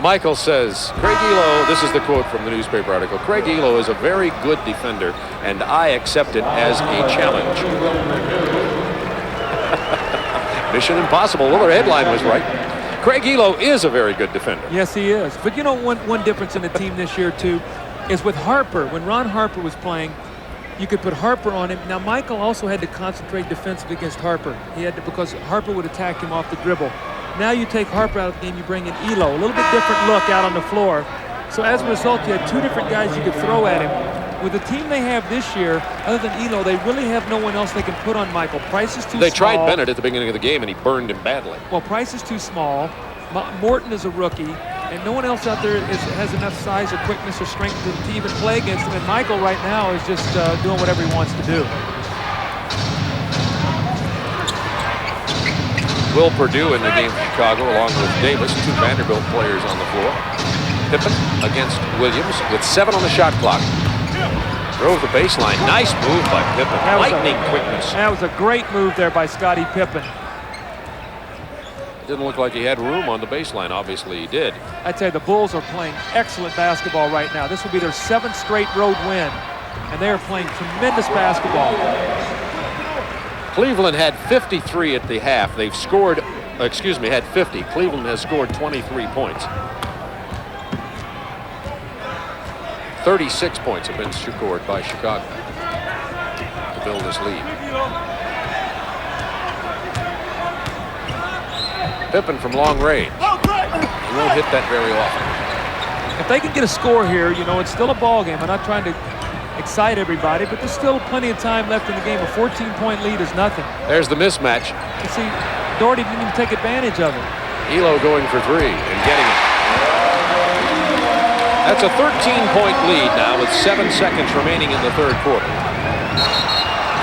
Michael says, Craig Elo, this is the quote from the newspaper article, Craig Elo is a very good defender, and I accept it as a challenge. Mission impossible. Well, their headline was right. Craig Elo is a very good defender. Yes, he is. But you know, one difference in the team this year, too, is with Harper. When Ron Harper was playing, you could put Harper on him. Now, Michael also had to concentrate defensively against Harper. He had to, because Harper would attack him off the dribble. Now you take Harper out of the game, you bring in Elo. A little bit different look out on the floor. So as a result, you had 2 different guys you could throw at him. With the team they have this year, other than Elo, they really have no one else they can put on Michael. Price is too small. They tried Bennett at the beginning of the game, and he burned him badly. Well, Price is too small. Morton is a rookie, and no one else out there has enough size or quickness or strength to even play against him. And Michael right now is just doing whatever he wants to do. Will Perdue in the game for Chicago, along with Davis, 2 Vanderbilt players on the floor. Pippen against Williams with 7 on the shot clock. Drove the baseline. Nice move by Pippen. Lightning quickness. That was a great move there by Scottie Pippen. Didn't look like he had room on the baseline. Obviously, he did. I tell you, the Bulls are playing excellent basketball right now. This will be their 7th straight road win, and they are playing tremendous basketball. Cleveland had 53 at the half. They've scored, had 50. Cleveland has scored 23 points. 36 points have been scored by Chicago to build this lead. Pippen from long range. He won't hit that very often. If they can get a score here, it's still a ball game. I'm not trying to excite everybody, but there's still plenty of time left in the game. A 14-point lead is nothing. There's the mismatch. You see, Doherty didn't even take advantage of it. Elo going for 3 and getting it. That's a 13-point lead now with 7 seconds remaining in the third quarter.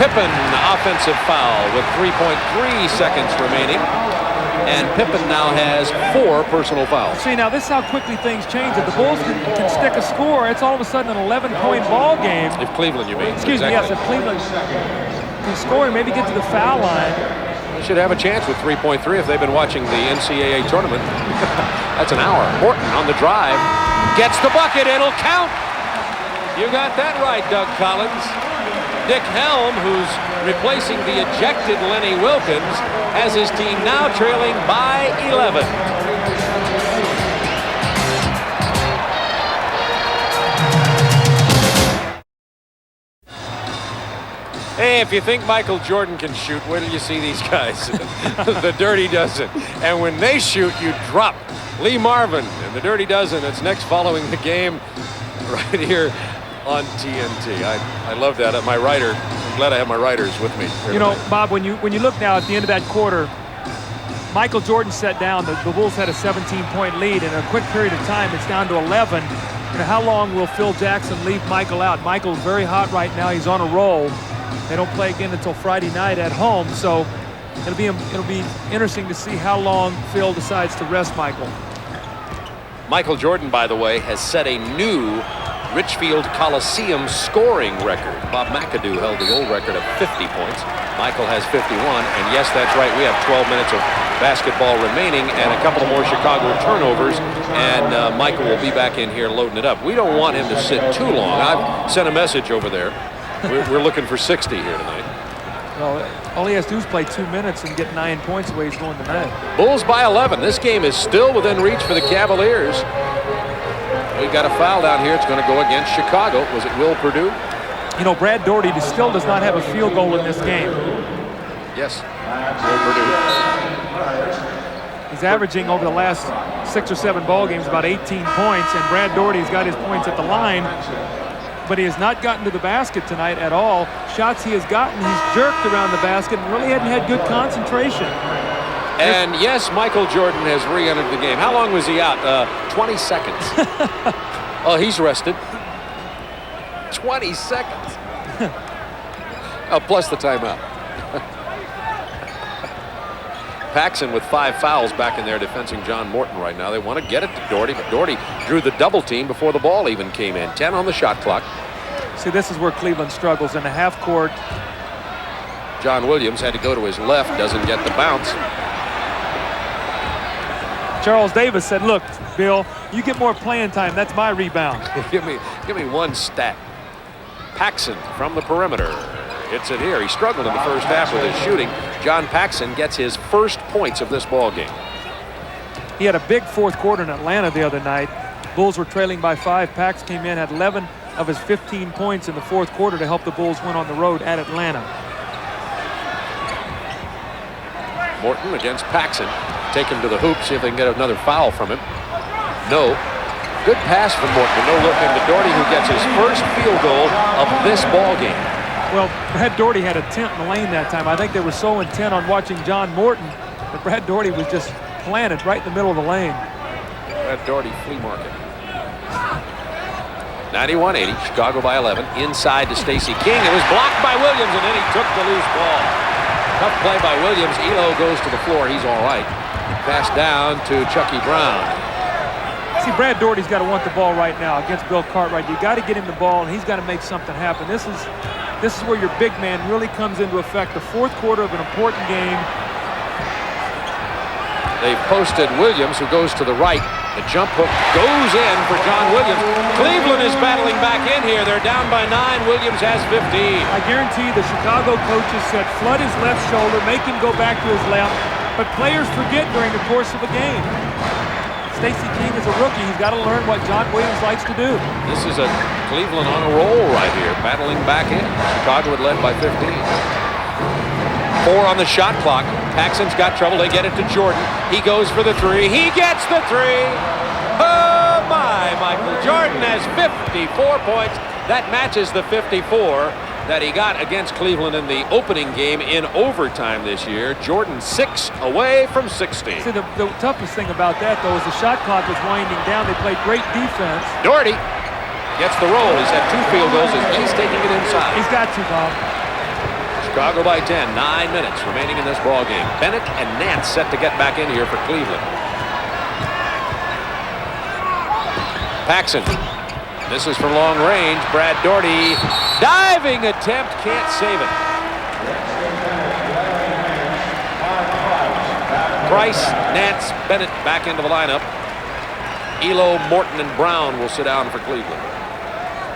Pippen, offensive foul with 3.3 seconds remaining. And Pippen now has 4 personal fouls. See, now this is how quickly things change. If the Bulls can stick a score, it's all of a sudden an 11-point ball game. If Cleveland, you mean. Excuse me, yes, if Cleveland can score and maybe get to the foul line. They should have a chance with 3.3 if they've been watching the NCAA tournament. That's an hour. Morton on the drive. Gets the bucket. It'll count. You got that right, Doug Collins. Dick Helm, who's replacing the ejected Lenny Wilkins, has his team now trailing by 11. Hey, if you think Michael Jordan can shoot, wait till you see these guys. The Dirty Dozen. And when they shoot, you drop. Lee Marvin and the Dirty Dozen. It's next following the game right here on TNT. I love that. My writer glad I have my writers with me. You know, Bob, when you look now at the end of that quarter, Michael Jordan set down. The Bulls had a 17-point lead. In a quick period of time, it's down to 11. You know, how long will Phil Jackson leave Michael out? Michael's very hot right now. He's on a roll. They don't play again until Friday night at home, so it'll be interesting to see how long Phil decides to rest Michael. Michael Jordan, by the way, has set a new Richfield Coliseum scoring record. Bob McAdoo held the old record of 50 points. Michael has 51, and yes, that's right, we have 12 minutes of basketball remaining and a couple more Chicago turnovers, and Michael will be back in here loading it up. We don't want him to sit too long. I've sent a message over there. We're looking for 60 here tonight. Well, all he has to do is play 2 minutes and get 9 points the way he's going tonight. Bulls by 11. This game is still within reach for the Cavaliers. We got a foul down here. It's going to go against Chicago. Was it Will Perdue? You know, Brad Daugherty still does not have a field goal in this game. Yes, Will Perdue. He's averaging over the last 6 or 7 ball games about 18 points, and Brad Daugherty's got his points at the line, but he has not gotten to the basket tonight at all. Shots he has gotten, he's jerked around the basket and really hadn't had good concentration. And yes, Michael Jordan has re-entered the game. How long was he out? 20 seconds. Oh, he's rested. 20 seconds. Oh, plus the timeout. Paxson with 5 fouls back in there defending John Morton right now. They want to get it to Daugherty, but Daugherty drew the double team before the ball even came in. 10 on the shot clock. See, this is where Cleveland struggles in the half court. John Williams had to go to his left, doesn't get the bounce. Charles Davis said, look, Bill, you get more playing time. That's my rebound. give me one stat. Paxson from the perimeter. Hits it here. He struggled in the first half with his shooting. John Paxson gets his first points of this ball game. He had a big fourth quarter in Atlanta the other night. Bulls were trailing by 5. Pax came in, had 11 of his 15 points in the fourth quarter to help the Bulls win on the road at Atlanta. Morton against Paxson. Take him to the hoop, see if they can get another foul from him. No. Good pass from Morton. No look into Daugherty, who gets his first field goal of this ball game. Well, Brad Daugherty had a tent in the lane that time. I think they were so intent on watching John Morton that Brad Daugherty was just planted right in the middle of the lane. Brad Daugherty flea market. 91-80, Chicago by 11. Inside to Stacey King. It was blocked by Williams, and then he took the loose ball. Tough play by Williams. Elo goes to the floor. He's all right. Pass down to Chucky Brown. See, Brad Daugherty's got to want the ball right now against Bill Cartwright. You got to get him the ball, and he's got to make something happen. This is where your big man really comes into effect. The fourth quarter of an important game. They've posted Williams, who goes to the right. The jump hook goes in for John Williams. Cleveland is battling back in here. They're down by 9. Williams has 15. I guarantee the Chicago coaches said flood his left shoulder, make him go back to his left. But players forget during the course of a game. Stacey King is a rookie. He's got to learn what John Williams likes to do. This is a Cleveland on a roll right here, battling back in. Chicago had led by 15. 4 on the shot clock. Paxson's got trouble. They get it to Jordan. He goes for the 3. He gets the 3. Oh, my. Michael Jordan has 54 points. That matches the 54 that he got against Cleveland in the opening game in overtime this year. Jordan 6 away from 16. See, the toughest thing about that, though, is the shot clock was winding down. They played great defense. Daugherty gets the roll. He's had 2 field goals, and he's taking it inside. He's got to, Bob. Chicago by 10. 9 minutes remaining in this ball game. Bennett and Nance set to get back in here for Cleveland. Paxson. This is from long range. Brad Daugherty. Diving attempt. Can't save it. Price, Nance, Bennett back into the lineup. Elo, Morton, and Brown will sit down for Cleveland.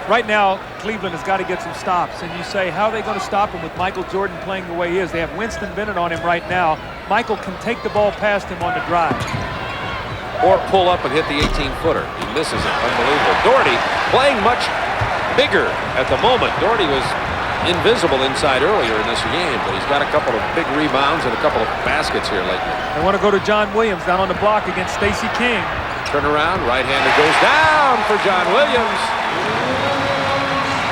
Right now, Cleveland has got to get some stops. And you say, how are they going to stop him with Michael Jordan playing the way he is? They have Winston Bennett on him right now. Michael can take the ball past him on the drive. Or pull up and hit the 18-footer. He misses it. Unbelievable. Daugherty playing much bigger at the moment. Daugherty was invisible inside earlier in this game, but he's got a couple of big rebounds and a couple of baskets here lately. They want to go to John Williams down on the block against Stacey King. Turn around. Right-hander goes down for John Williams.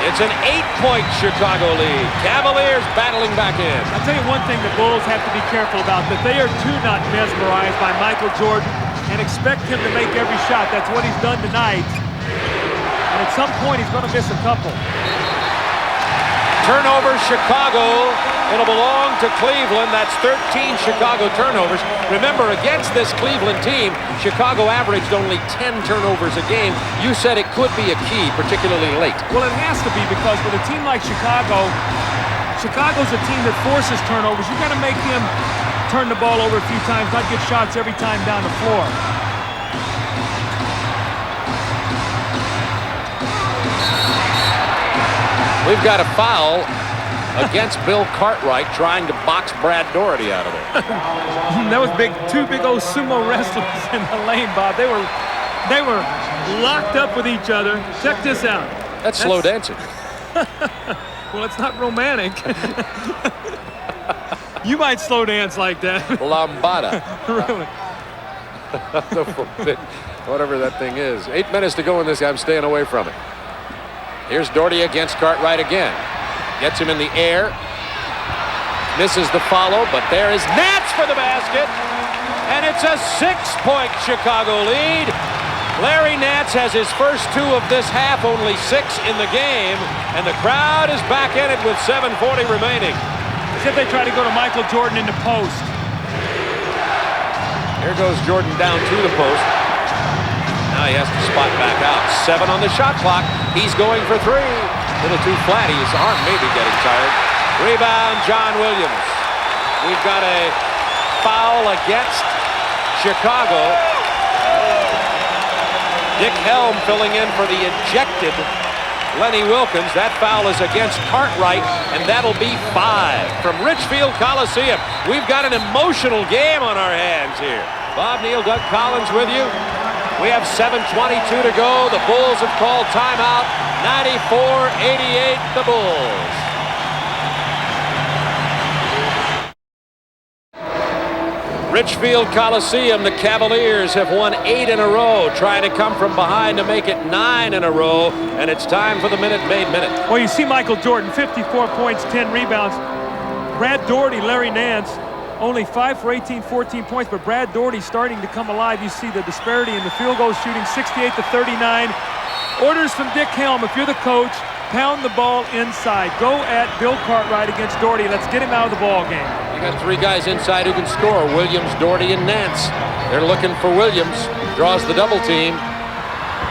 It's an 8-point Chicago lead. Cavaliers battling back in. I'll tell you one thing the Bulls have to be careful about, that they are too not mesmerized by Michael Jordan and expect him to make every shot. That's what he's done tonight. And at some point, he's going to miss a couple. Turnover, Chicago. It'll belong to Cleveland. That's 13 Chicago turnovers. Remember, against this Cleveland team, Chicago averaged only 10 turnovers a game. You said it could be a key, particularly late. Well, it has to be, because with a team like Chicago, Chicago's a team that forces turnovers. You've got to make him turn the ball over a few times, not get shots every time down the floor. We've got a foul against Bill Cartwright trying to box Brad Daugherty out of there. That was big. Two big old sumo wrestlers in the lane, Bob. They were locked up with each other. Check this out. That's slow dancing. Well, it's not romantic. You might slow dance like that. Lambada. Really? Whatever that thing is. 8 minutes to go in this. I'm staying away from it. Here's Daugherty against Cartwright again. Gets him in the air. Misses the follow, but there is Nance for the basket. And it's a 6-point Chicago lead. Larry Nance has his first 2 of this half, only 6 in the game. And the crowd is back in it with 7:40 remaining. As if they try to go to Michael Jordan in the post. Here goes Jordan down to the post. Now he has to spot back out. 7 on the shot clock. He's going for 3. A little too flat. His arm may be getting tired. Rebound, John Williams. We've got a foul against Chicago. Dick Helm filling in for the ejected Lenny Wilkins. That foul is against Cartwright, and that'll be 5 from Richfield Coliseum. We've got an emotional game on our hands here. Bob Neal, Doug Collins with you. We have 7:22 to go. The Bulls have called timeout. 94-88, the Bulls. Richfield Coliseum, the Cavaliers have won 8 in a row, trying to come from behind to make it 9 in a row, and it's time for the Minute Maid Minute. Well, you see Michael Jordan, 54 points, 10 rebounds. Brad Daugherty, Larry Nance, only 5 for 18, 14 points, but Brad Daugherty starting to come alive. You see the disparity in the field goal shooting, 68-39. Orders from Dick Helm, if you're the coach, pound the ball inside. Go at Bill Cartwright against Daugherty. Let's get him out of the ball game. You got 3 guys inside who can score, Williams, Daugherty, and Nance. They're looking for Williams, draws the double team.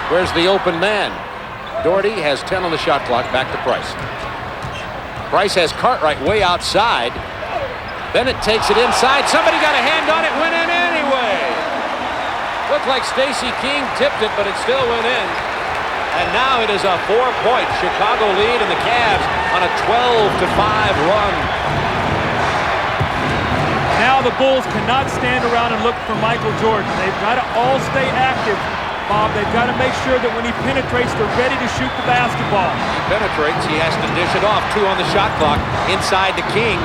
Where's the open man? Daugherty has 10 on the shot clock, back to Price. Price has Cartwright way outside. Bennett takes it inside. Somebody got a hand on it, went in anyway. Looked like Stacey King tipped it, but it still went in. And now it is a 4-point Chicago lead, and the Cavs on a 12-5 run. Now the Bulls cannot stand around and look for Michael Jordan. They've got to all stay active, Bob. They've got to make sure that when he penetrates, they're ready to shoot the basketball. He penetrates, he has to dish it off. 2 on the shot clock, inside to King.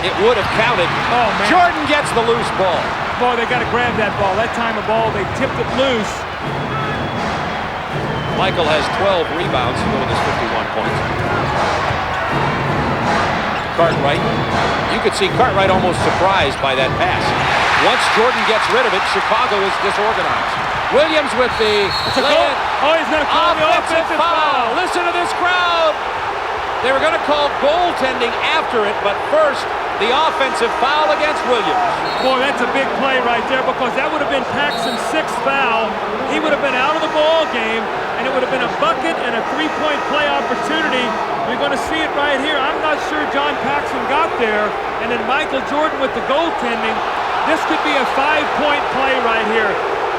It would have counted. Oh, man. Jordan gets the loose ball. Boy, they got to grab that ball. That time of ball, they tipped it loose. Michael has 12 rebounds to go with his 51 points. Cartwright. You could see Cartwright almost surprised by that pass. Once Jordan gets rid of it, Chicago is disorganized. Williams with the goal. Oh, he's going to call the offensive foul. Listen to this crowd. They were going to call goaltending after it, but first, the offensive foul against Williams. Boy, that's a big play right there, because that would have been Paxson's 6th foul. He would have been out of the ball game, and it would have been a bucket and a 3-point play opportunity. You're going to see it right here. I'm not sure John Paxson got there, and then Michael Jordan with the goaltending. This could be a 5-point play right here.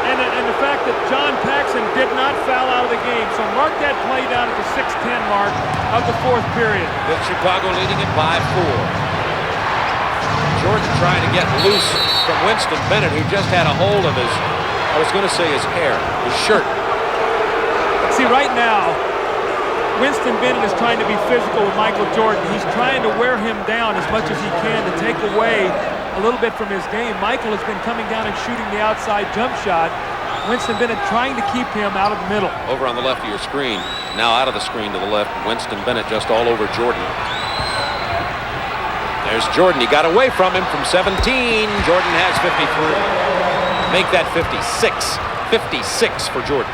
And the fact that John Paxson did not foul out of the game. So mark that play down at the 6:10 mark of the 4th period. With Chicago leading it by 4. Jordan trying to get loose from Winston Bennett, who just had a hold of his, I was going to say his hair, his shirt. See, right now, Winston Bennett is trying to be physical with Michael Jordan. He's trying to wear him down as much as he can to take away a little bit from his game. Michael has been coming down and shooting the outside jump shot. Winston Bennett trying to keep him out of the middle. Over on the left of your screen. Now out of the screen to the left. Winston Bennett just all over Jordan. There's Jordan. He got away from him from 17. Jordan has 53. Make that 56. 56 for Jordan.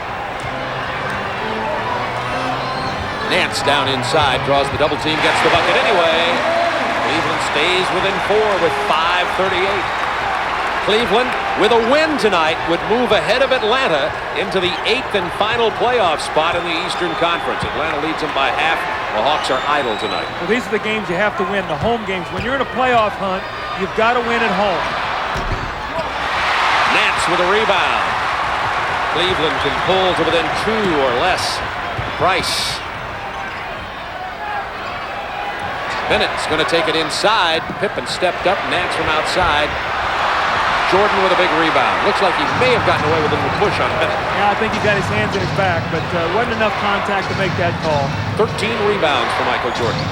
Nance down inside, draws the double team, gets the bucket anyway. Cleveland stays within 4 with 5:38. Cleveland, with a win tonight, would move ahead of Atlanta into the 8th and final playoff spot in the Eastern Conference. Atlanta leads them by half. The Hawks are idle tonight. Well, these are the games you have to win, the home games. When you're in a playoff hunt, you've got to win at home. Nance with a rebound. Cleveland can pull to within 2 or less. Price. Bennett's going to take it inside. Pippen stepped up. Nance from outside. Jordan with a big rebound. Looks like he may have gotten away with a little push on Bennett. Yeah, I think he got his hands in his back, but wasn't enough contact to make that call. 13 rebounds for Michael Jordan.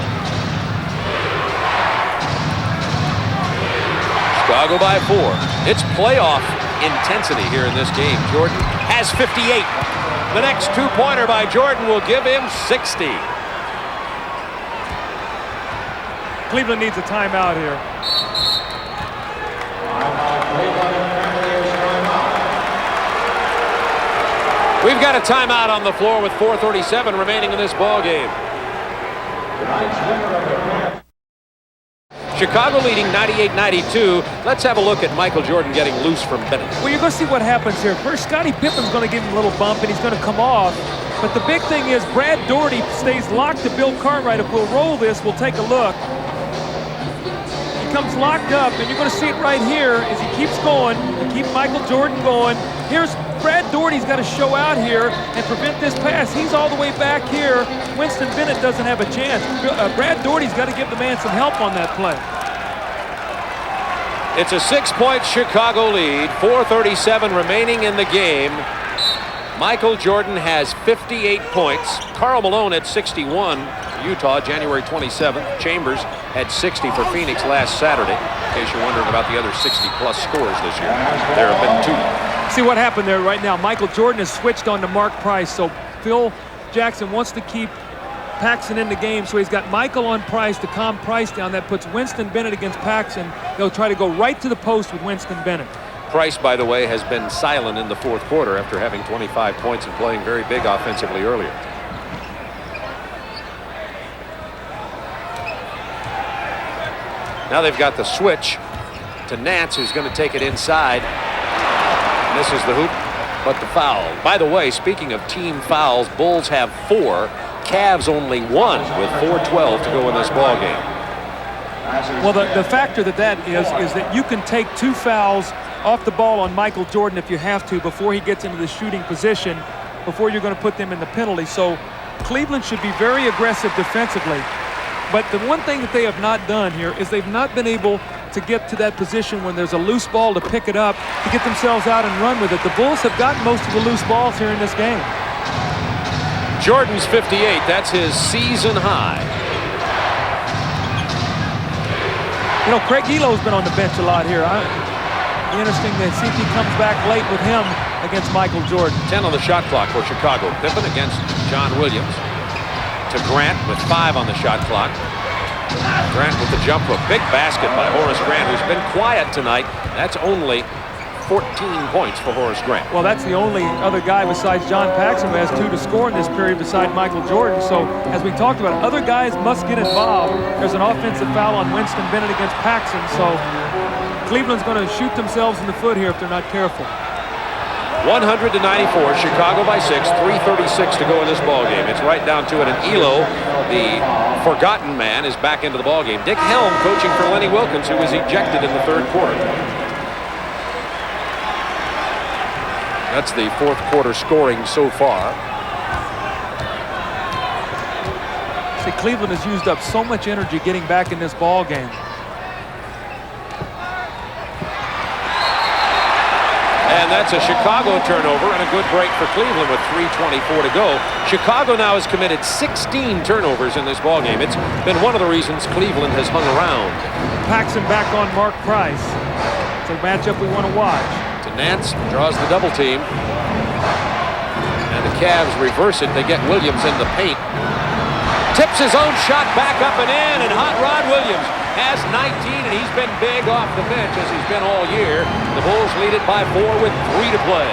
Chicago by 4. It's playoff intensity here in this game. Jordan has 58. The next two-pointer by Jordan will give him 60. Cleveland needs a timeout here. We've got a timeout on the floor with 4:37 remaining in this ball game. Chicago leading 98-92. Let's have a look at Michael Jordan getting loose from Bennett. Well, you're going to see what happens here. First, Scottie Pippen's going to give him a little bump, and he's going to come off. But the big thing is Brad Daugherty stays locked to Bill Cartwright. If we'll roll this, we'll take a look. He comes locked up, and you're going to see it right here as he keeps going. He keeps Michael Jordan going. Here's Brad Daugherty's got to show out here and prevent this pass. He's all the way back here. Winston Bennett doesn't have a chance. Brad Daugherty's got to give the man some help on that play. It's a 6-point Chicago lead. 4:37 remaining in the game. Michael Jordan has 58 points. Karl Malone at 61. Utah, January 27th. Chambers had 60 for Phoenix last Saturday. In case you're wondering about the other 60-plus scores this year, there have been 2. See what happened there right now. Michael Jordan has switched on to Mark Price, so Phil Jackson wants to keep Paxson in the game, so he's got Michael on Price to calm Price down. That puts Winston Bennett against Paxson. They'll try to go right to the post with Winston Bennett. Price, by the way, has been silent in the fourth quarter after having 25 points and playing very big offensively earlier. Now they've got the switch to Nance, who's going to take it inside. Misses the hoop, but the foul. By the way, speaking of team fouls, Bulls have 4. Cavs only 1 with 4:12 to go in this ball game. Well, the factor that is that you can take 2 fouls off the ball on Michael Jordan if you have to before he gets into the shooting position, before you're going to put them in the penalty. So Cleveland should be very aggressive defensively. But the one thing that they have not done here is they've not been able to get to that position when there's a loose ball to pick it up, to get themselves out and run with it. The Bulls have gotten most of the loose balls here in this game. Jordan's 58. That's his season high. You know, Craig Elo's been on the bench a lot here. It'll be interesting to see if he comes back late with him against Michael Jordan. 10 on the shot clock for Chicago. Pippen against John Williams. To Grant with 5 on the shot clock. Grant with the jump hook. Big basket by Horace Grant, who's been quiet tonight. That's only 14 points for Horace Grant. Well, that's the only other guy besides John Paxson who has 2 to score in this period beside Michael Jordan. So, as we talked about, other guys must get involved. There's an offensive foul on Winston Bennett against Paxson. So, Cleveland's going to shoot themselves in the foot here if they're not careful. 100-94, Chicago by 6, 3:36 to go in this ball game. It's right down to it, and Elo, the forgotten man, is back into the ball game. Dick Helm coaching for Lenny Wilkins, who was ejected in the third quarter. That's the fourth quarter scoring so far. See, Cleveland has used up so much energy getting back in this ball game. And that's a Chicago turnover and a good break for Cleveland with 3:24 to go. Chicago now has committed 16 turnovers in this ballgame. It's been one of the reasons Cleveland has hung around. Paxson back on Mark Price. It's a matchup we want to watch. To Nance, draws the double team. And the Cavs reverse it. They get Williams in the paint. Tips his own shot back up and in, and Hot Rod Williams has 19, and he's been big off the bench as he's been all year. The Bulls lead it by 4 with 3 to play.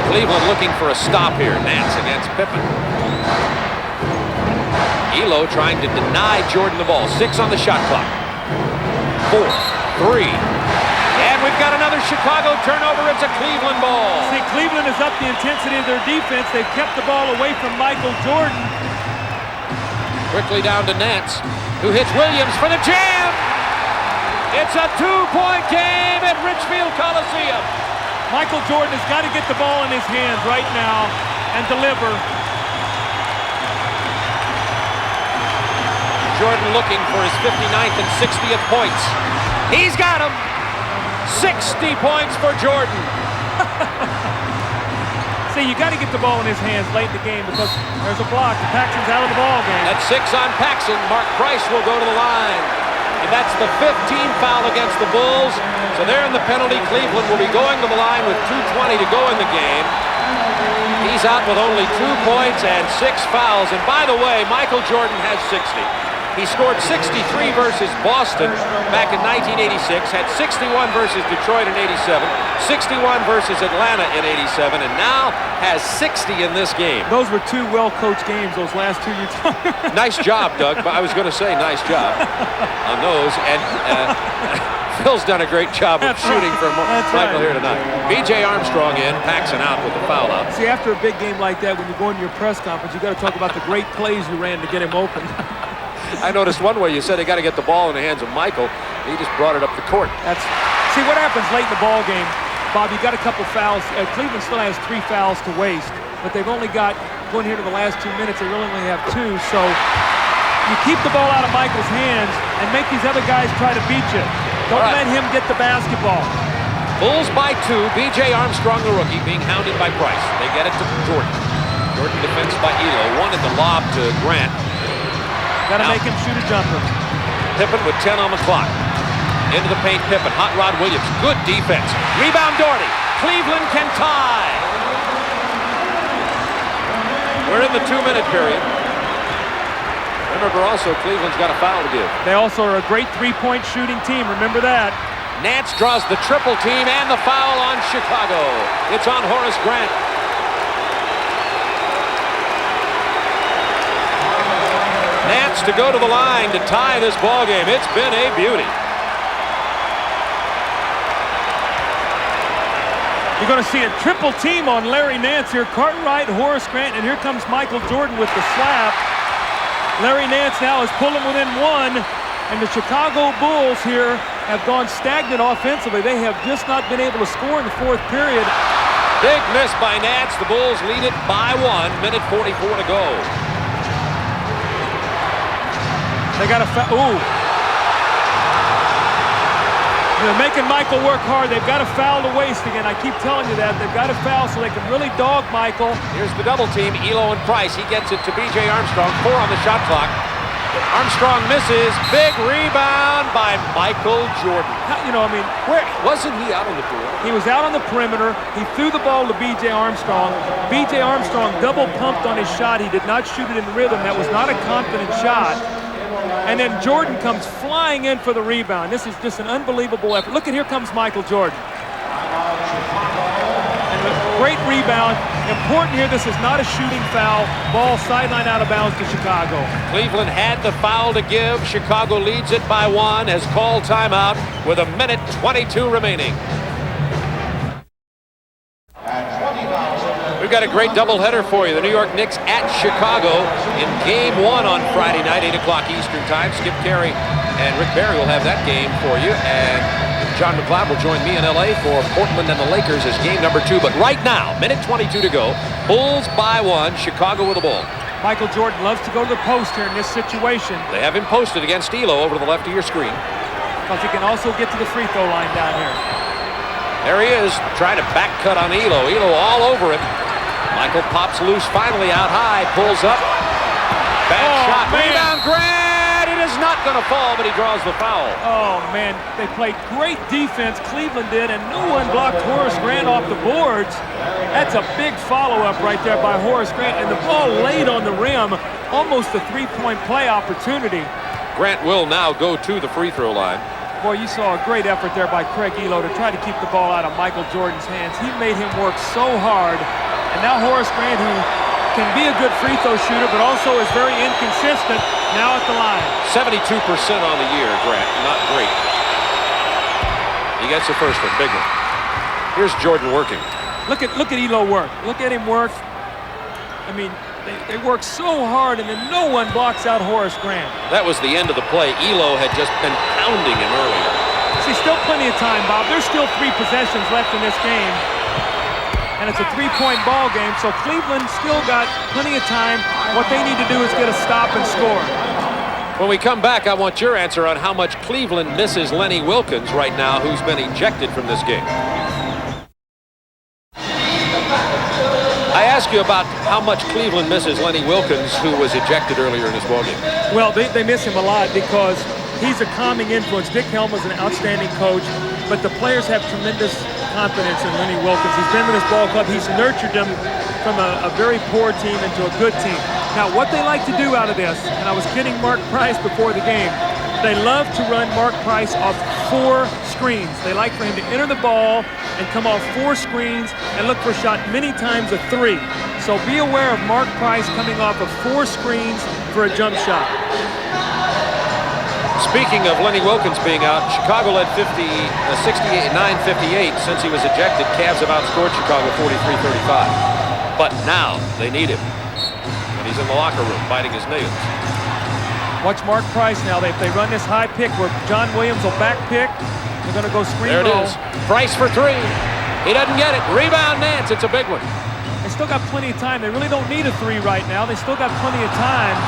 Cleveland looking for a stop here. Nance against Pippen. Elo trying to deny Jordan the ball. 6 on the shot clock. 4, 3. And we've got another Chicago turnover. It's a Cleveland ball. See, Cleveland has upped the intensity of their defense. They've kept the ball away from Michael Jordan. Quickly down to Nance, who hits Williams for the jam. It's a 2-point game at Richfield Coliseum. Michael Jordan has got to get the ball in his hands right now and deliver. Jordan looking for his 59th and 60th points. He's got them. 60 points for Jordan. See, you got to get the ball in his hands late in the game because there's a block. Paxson's out of the ball game. That's 6 on Paxson. Mark Price will go to the line. And that's the 15th foul against the Bulls. So they're in the penalty. Cleveland will be going to the line with 2:20 to go in the game. He's out with only 2 points and 6 fouls. And by the way, Michael Jordan has 60. He scored 63 versus Boston back in 1986, had 61 versus Detroit in 87, 61 versus Atlanta in 87, and now has 60 in this game. Those were 2 well-coached games, those last 2 you talked. Nice job, Doug, but I was going to say nice job on those. And Phil's done a great job of shooting for Michael here tonight. B.J. Armstrong in, Paxson out with the foul out. See, after a big game like that, when you go into your press conference, you got to talk about the great plays you ran to get him open. I noticed one way you said they got to get the ball in the hands of Michael. He just brought it up the court. See what happens late in the ball game. Bob, you got a couple fouls. Cleveland still has 3 fouls to waste, but they've only got, going here to the last 2 minutes, they really only have 2. So you keep the ball out of Michael's hands and make these other guys try to beat you. Don't let him get the basketball. Bulls by 2. B.J. Armstrong, the rookie, being hounded by Price. They get it to Jordan. Jordan defends by Elo. Wanted the lob to Grant. Got to make him shoot a jumper. Pippen with 10 on the clock. Into the paint, Pippen. Hot Rod Williams. Good defense. Rebound, Doherty. Cleveland can tie. We're in the 2-minute period. Remember also, Cleveland's got a foul to give. They also are a great 3-point shooting team. Remember that. Nance draws the triple team and the foul on Chicago. It's on Horace Grant. Nance to go to the line to tie this ball game. It's been a beauty. You're going to see a triple team on Larry Nance here. Cartwright, Horace Grant, and here comes Michael Jordan with the slap. Larry Nance now is pulling within 1, and the Chicago Bulls here have gone stagnant offensively. They have just not been able to score in the 4th period. Big miss by Nance. The Bulls lead it by 1. Minute 44 to go. They got a foul. Ooh. They're making Michael work hard. They've got a foul to waste again. I keep telling you that. They've got a foul so they can really dog Michael. Here's the double team. Elo and Price. He gets it to B.J. Armstrong. 4 on the shot clock. Armstrong misses. Big rebound by Michael Jordan. Where wasn't he out on the perimeter? He was out on the perimeter. He threw the ball to B.J. Armstrong. B.J. Armstrong double pumped on his shot. He did not shoot it in rhythm. That was not a confident shot. And then Jordan comes flying in for the rebound. This is just an unbelievable effort. Look at, here comes Michael Jordan. And a great rebound. Important here, this is not a shooting foul. Ball sideline out of bounds to Chicago. Cleveland had the foul to give. Chicago leads it by 1, has called timeout with 1:22 remaining. We've got a great doubleheader for you. The New York Knicks at Chicago in Game 1 on Friday night, 8 o'clock Eastern Time. Skip Carey and Rick Barry will have that game for you. And John McLeod will join me in L.A. for Portland and the Lakers as game number 2. But right now, minute 22 to go. Bulls by 1, Chicago with the ball. Michael Jordan loves to go to the post here in this situation. They have him posted against Elo over to the left of your screen. Because he can also get to the free throw line down here. There he is, trying to back cut on Elo. Elo all over him. Michael pops loose finally out high, pulls up. Bad shot. Man. Rebound, Grant! It is is not going to fall, but he draws the foul. Oh, man, they played great defense, Cleveland did, and no one blocked Horace Grant off the boards. That's a big follow-up right there by Horace Grant, and the ball laid on the rim, almost a three-point play opportunity. Grant will now go to the free throw line. Boy, you saw a great effort there by Craig Elo to try to keep the ball out of Michael Jordan's hands. He made him work so hard, and now Horace Grant, who can be a good free throw shooter, but also is very inconsistent, now at the line. 72% on the year, Grant. Not great. He gets the first one, big one. Here's Jordan working. Look at Elo work. Look at him work. I mean, they work so hard, and then no one blocks out Horace Grant. That was the end of the play. Elo had just been pounding him earlier. See, still plenty of time, Bob. There's still 3 possessions left in this game. And it's a 3-point ball game, so Cleveland still got plenty of time. What they need to do is get a stop and score. When we come back, I want your answer on how much Cleveland misses Lenny Wilkens right now, who's been ejected from this game. I ask you about how much Cleveland misses Lenny Wilkens, who was ejected earlier in this ballgame. Well, they miss him a lot because he's a calming influence. Dick Helmer's an outstanding coach, but the players have tremendous confidence in Lenny Wilkens. He's been with this ball club. He's nurtured them from a very poor team into a good team. Now, what they like to do out of this, and I was kidding Mark Price before the game, they love to run Mark Price off 4 screens. They like for him to enter the ball and come off 4 screens and look for a shot, many times a 3. So be aware of Mark Price coming off of 4 screens for a jump shot. Speaking of Lenny Wilkens being out, Chicago led 69-58 since he was ejected. Cavs have outscored Chicago 43-35. But now they need him. And he's in the locker room biting his nails. Watch Mark Price now. They run this high pick where John Williams will back pick. They're going to go screen roll. There it is. Price for 3. He doesn't get it. Rebound Nance. It's a big one. They still got plenty of time. They really don't need a 3 right now. They still got plenty of time.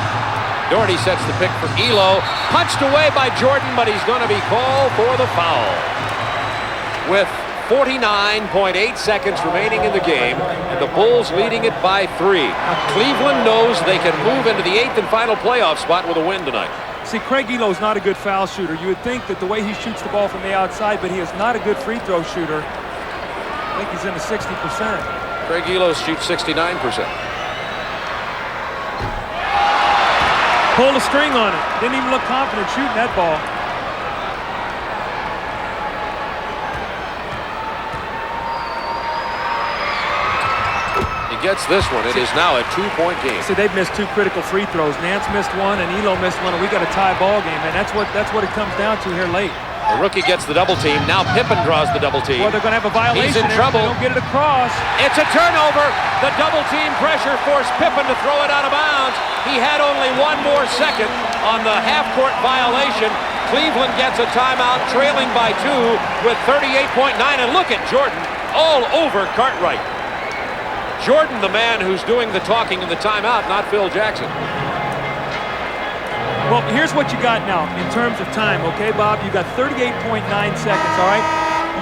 Doherty sets the pick for Elo. Punched away by Jordan, but he's going to be called for the foul. With 49.8 seconds remaining in the game, and the Bulls leading it by 3. Cleveland knows they can move into the 8th and final playoff spot with a win tonight. See, Craig Elo's not a good foul shooter. You would think that the way he shoots the ball from the outside, but he is not a good free throw shooter. I think he's in the 60%. Craig Elo shoots 69%. Pulled a string on it. Didn't even look confident shooting that ball. He gets this one. It is now a 2-point game. See, they've missed 2 critical free throws. Nance missed 1 and Elo missed 1, and we got a tie ball game, and that's what it comes down to here late. The rookie gets the double team. Now Pippen draws the double team. Well, they're going to have a violation. He's in trouble. They don't get it across. It's a turnover. The double team pressure forced Pippen to throw it out of bounds. He had only 1 more second on the half-court violation. Cleveland gets a timeout, trailing by 2 with 38.9. And look at Jordan all over Cartwright. Jordan, the man who's doing the talking in the timeout, not Phil Jackson. Well, here's what you got now in terms of time, okay, Bob? You got 38.9 seconds, all right?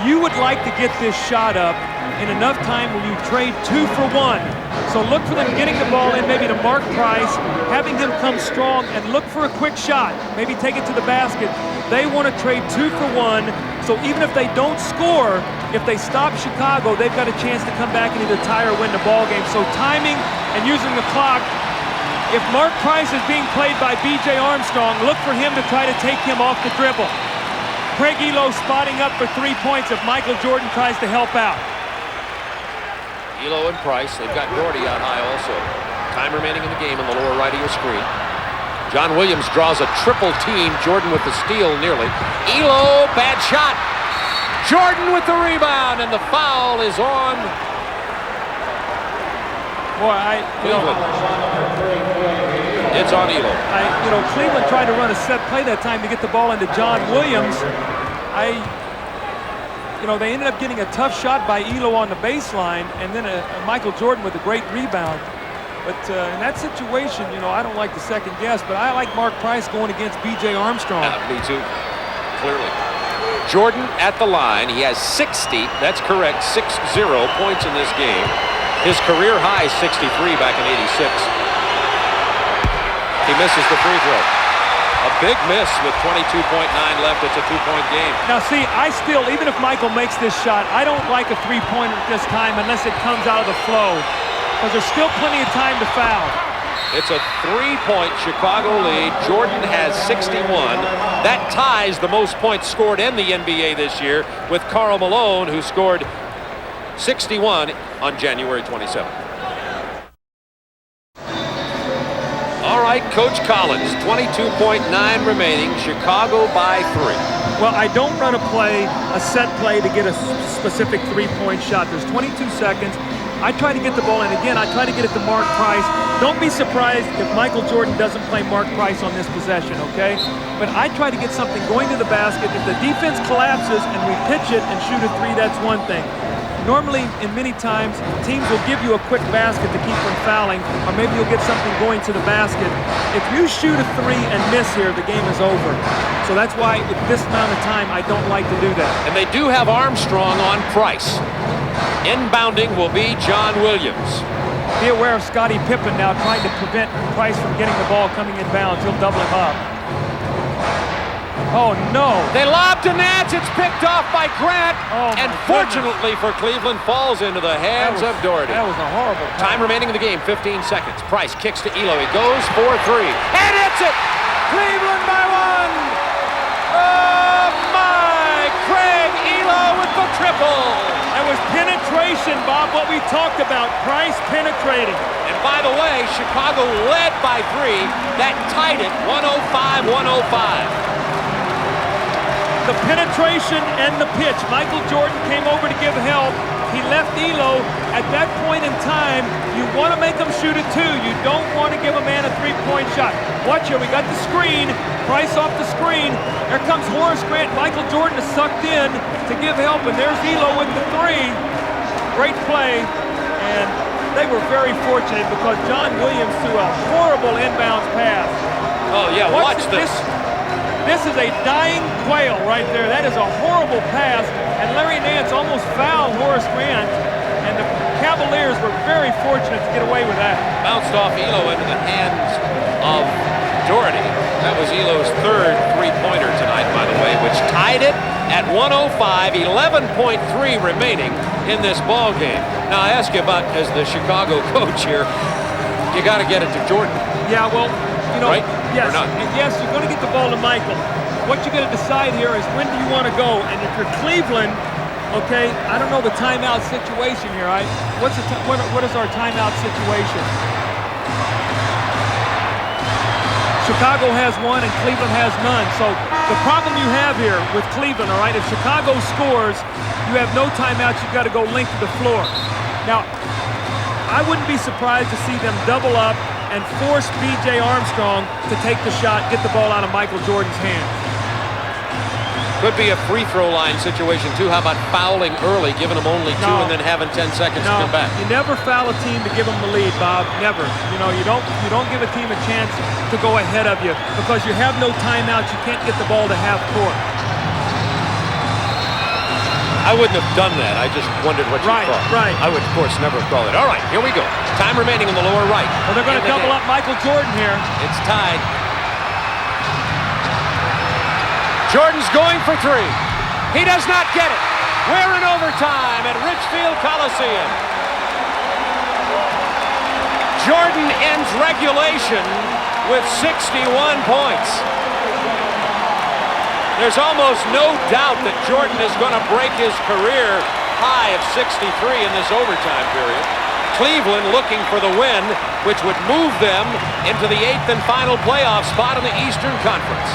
You would like to get this shot up in enough time where you trade 2 for 1. So look for them getting the ball in, maybe to Mark Price, having him come strong and look for a quick shot. Maybe take it to the basket. They want to trade 2 for 1. So even if they don't score, if they stop Chicago, they've got a chance to come back and either tie or win the ball game. So timing and using the clock. If Mark Price is being played by B.J. Armstrong, look for him to try to take him off the dribble. Craig Elo spotting up for 3 points if Michael Jordan tries to help out. Elo and Price, they've got Doherty out high also. Time remaining in the game on the lower right of your screen. John Williams draws a triple team. Jordan with the steal nearly. Elo, bad shot. Jordan with the rebound, and the foul is on. Boy, it's on Elo. Cleveland tried to run a set play that time to get the ball into John Williams. They ended up getting a tough shot by Elo on the baseline, and then a Michael Jordan with a great rebound. But in that situation, I don't like the second guess, but I like Mark Price going against B.J. Armstrong. Me too, clearly. Jordan at the line. He has 60, that's correct, 60 points in this game. His career high is 63 back in '86. He misses the free throw. A big miss with 22.9 left. It's a 2-point game. Now, see, I still, even if Michael makes this shot, I don't like a three-pointer at this time unless it comes out of the flow, because there's still plenty of time to foul. It's a 3-point Chicago lead. Jordan has 61. That ties the most points scored in the NBA this year with Karl Malone, who scored 61 on January 27th. All right, Coach Collins, 22.9 remaining. Chicago by 3. Well, I don't run a set play to get a specific three-point shot. There's 22 seconds. I try to get the ball, and again, I try to get it to Mark Price. Don't be surprised if Michael Jordan doesn't play Mark Price on this possession, okay? But I try to get something going to the basket. If the defense collapses and we pitch it and shoot a three, that's one thing. Normally, in many times, teams will give you a quick basket to keep from fouling, or maybe you'll get something going to the basket. If you shoot a three and miss here, the game is over. So that's why with this amount of time, I don't like to do that. And they do have Armstrong on Price. Inbounding will be John Williams. Be aware of Scottie Pippen now trying to prevent Price from getting the ball coming inbounds. He'll double him up. Oh, no. They lob to Nance. It's picked off by Grant. Oh, and fortunately for Cleveland, falls into the hands of Doherty. That was a horrible time remaining in the game, 15 seconds. Price kicks to Elo. He goes for 3. And hits it! Cleveland by 1! Oh, my! Craig Elo with the triple! That was penetration, Bob, what we talked about. Price penetrating. And by the way, Chicago led by 3. That tied it, 105-105. The penetration and the pitch. Michael Jordan came over to give help. He left Elo. At that point in time, you want to make him shoot a 2. You don't want to give a man a three-point shot. Watch here. We got the screen. Price off the screen. There comes Horace Grant. Michael Jordan is sucked in to give help, and there's Elo with the 3. Great play. And they were very fortunate because John Williams threw a horrible inbounds pass. Oh, yeah. Watch this. This is a dying quail right there. That is a horrible pass, and Larry Nance almost fouled Horace Grant, and the Cavaliers were very fortunate to get away with that. Bounced off Elo into the hands of Doherty. That was Elo's 3rd three-pointer tonight, by the way, which tied it at 105, 11.3 remaining in this ball game. Now, I ask you about, as the Chicago coach here, you got to get it to Jordan. Yeah, well, you know, right? Yes, and yes, you're going to get the ball to Michael. What you're going to decide here is when do you want to go? And if you're Cleveland, okay, I don't know the timeout situation here, right? What is our timeout situation? Chicago has one and Cleveland has none. So the problem you have here with Cleveland, all right, if Chicago scores, you have no timeouts. You've got to go length to the floor. Now, I wouldn't be surprised to see them double up and force B.J. Armstrong to take the shot, get the ball out of Michael Jordan's hands. Could be a free throw line situation, too. How about fouling early, giving them only 2 and then having 10 seconds to come back? You never foul a team to give them the lead, Bob. Never. You know, you don't give a team a chance to go ahead of you because you have no timeouts. You can't get the ball to half court. I wouldn't have done that. I just wondered what you thought. Right. I would, of course, never have called it. All right, here we go. Time remaining in the lower right. Well, they're going to double up Michael Jordan here. It's tied. Jordan's going for 3. He does not get it. We're in overtime at Richfield Coliseum. Jordan ends regulation with 61 points. There's almost no doubt that Jordan is going to break his career high of 63 in this overtime period. Cleveland looking for the win, which would move them into the 8th and final playoff spot in the Eastern Conference.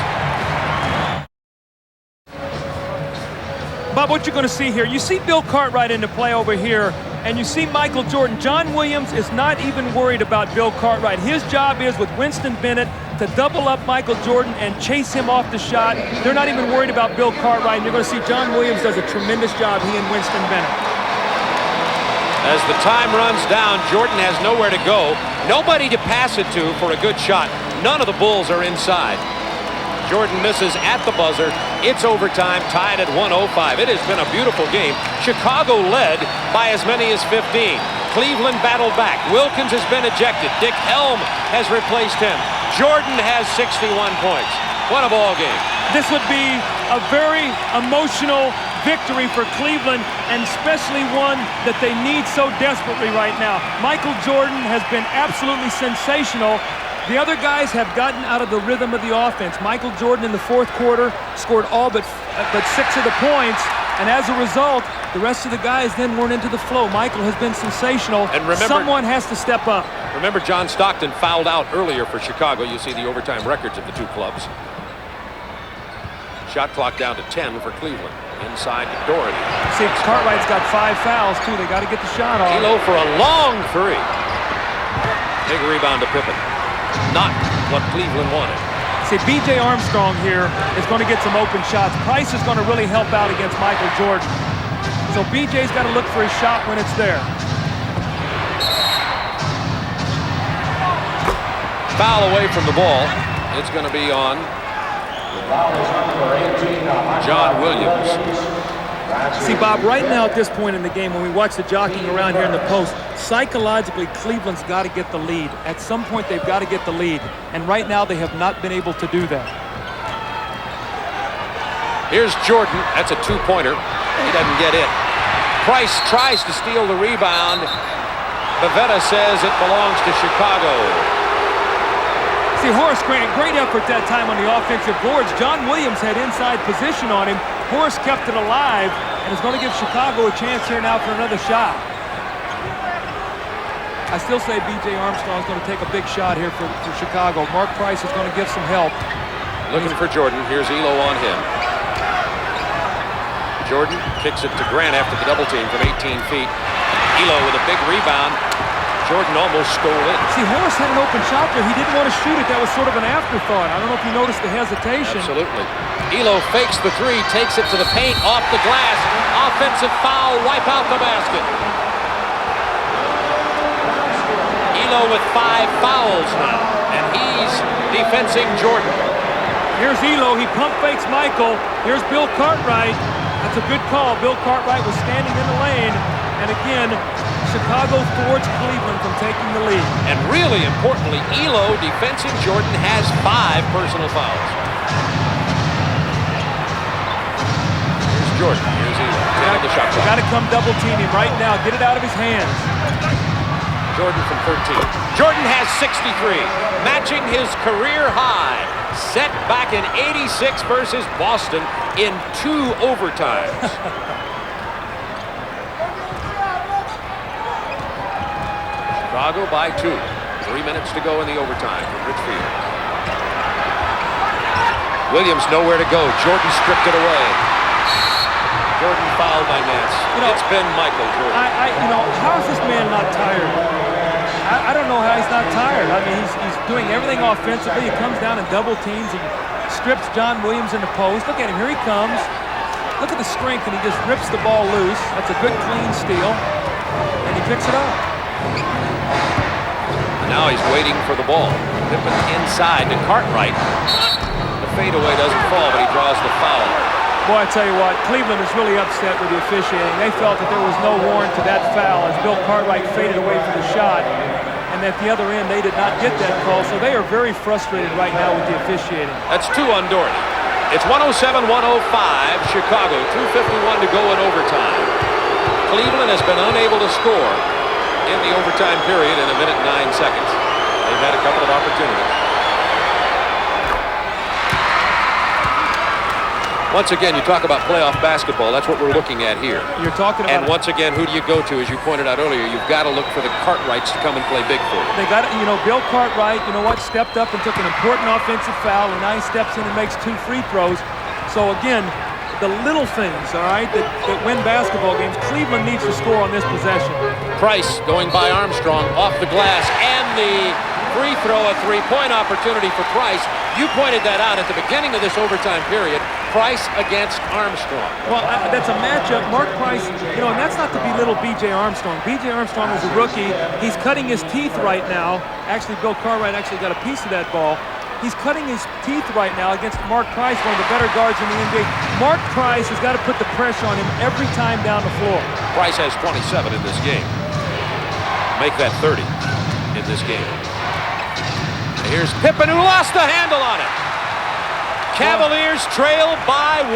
Bob, what you're going to see here, you see Bill Cartwright into play over here, and you see Michael Jordan. John Williams is not even worried about Bill Cartwright. His job is, with Winston Bennett, to double up Michael Jordan and chase him off the shot. They're not even worried about Bill Cartwright, and you're going to see John Williams does a tremendous job, he and Winston Bennett. As the time runs down, Jordan has nowhere to go. Nobody to pass it to for a good shot. None of the Bulls are inside. Jordan misses at the buzzer. It's overtime, tied at 105. It has been a beautiful game. Chicago led by as many as 15. Cleveland battled back. Wilkins has been ejected. Dick Helm has replaced him. Jordan has 61 points. What a ball game. This would be a very emotional victory for Cleveland, and especially one that they need so desperately right now. Michael Jordan has been absolutely sensational. The other guys have gotten out of the rhythm of the offense. Michael Jordan in the fourth quarter scored all but 6 of the points, and as a result, the rest of the guys then weren't into the flow. Michael has been sensational, and remember, someone has to step up. Remember, John Stockton fouled out earlier for Chicago. You see the overtime records of the two clubs. Shot clock down to 10 for Cleveland. Inside to Doherty. See, Cartwright's got 5 fouls, too. They got to get the shot off. Elo for a long 3. Big rebound to Pippen. Not what Cleveland wanted. See, B.J. Armstrong here is going to get some open shots. Price is going to really help out against Michael Jordan. So B.J.'s got to look for his shot when it's there. Foul away from the ball. It's going to be on John Williams. See, Bob, right now at this point in the game, when we watch the jockeying around here in the post, psychologically, Cleveland's got to get the lead. At some point, they've got to get the lead. And right now, they have not been able to do that. Here's Jordan. That's a 2-pointer. He doesn't get it. Price tries to steal the rebound. Bavetta says it belongs to Chicago. See, Horace Grant, great effort that time on the offensive boards. John Williams had inside position on him. Horace kept it alive and is going to give Chicago a chance here now for another shot. I still say B.J. Armstrong is going to take a big shot here for Chicago. Mark Price is going to give some help. Looking for Jordan. Here's Elo on him. Jordan kicks it to Grant after the double team from 18 feet. Elo with a big rebound. Jordan almost stole it. See, Horace had an open shot there. He didn't want to shoot it. That was sort of an afterthought. I don't know if you noticed the hesitation. Absolutely. Elo fakes the 3, takes it to the paint, off the glass. Offensive foul, wipe out the basket. Elo with 5 fouls now, and he's defensing Jordan. Here's Elo. He pump fakes Michael. Here's Bill Cartwright. That's a good call. Bill Cartwright was standing in the lane, and again, Chicago thwarts Cleveland from taking the lead. And really importantly, Elo, defensing Jordan, has 5 personal fouls. Here's Jordan. Here's Elo. The shot clock. Got to come double team him right now. Get it out of his hands. Jordan from 13. Jordan has 63, matching his career high, set back in '86 versus Boston in 2 overtimes. Chicago by 2. 3 minutes to go in the overtime from Richfield. Williams nowhere to go. Jordan stripped it away. Jordan fouled by Nance. It's been Michael Jordan. How is this man not tired? I don't know how he's not tired. I mean, he's doing everything offensively. He comes down and double teams and strips John Williams in the post. Look at him. Here he comes. Look at the strength, and he just rips the ball loose. That's a good, clean steal. And he picks it up. Now he's waiting for the ball. Pippen inside to Cartwright. The fadeaway doesn't fall, but he draws the foul. Boy, I tell you what, Cleveland is really upset with the officiating. They felt that there was no warrant to that foul as Bill Cartwright faded away for the shot. And at the other end, they did not get that call, so they are very frustrated right now with the officiating. That's 2 on Doherty. It's 107-105, Chicago. 2:51 to go in overtime. Cleveland has been unable to score in the overtime period in 1 minute and 9 seconds. They've had a couple of opportunities. Once again, you talk about playoff basketball. That's what we're looking at here. You're talking about. And once again, who do you go to? As you pointed out earlier, you've got to look for the Cartwrights to come and play big for you. They got it. Bill Cartwright, stepped up and took an important offensive foul, and now he steps in and makes 2 free throws. So again, the little things, all right, that win basketball games. Cleveland needs to score on this possession. Price going by Armstrong off the glass, and the free throw, a 3-point opportunity for Price. You pointed that out at the beginning of this overtime period. Price against Armstrong. Well, that's a matchup. Mark Price, and that's not to belittle B.J. Armstrong. B.J. Armstrong is a rookie. He's cutting his teeth right now. Actually, Bill Cartwright actually got a piece of that ball. He's cutting his teeth right now against Mark Price, one of the better guards in the NBA. Mark Price has got to put the pressure on him every time down the floor. Price has 27 in this game. Make that 30 in this game. And here's Pippen, who lost the handle on it. Cavaliers trail by 1.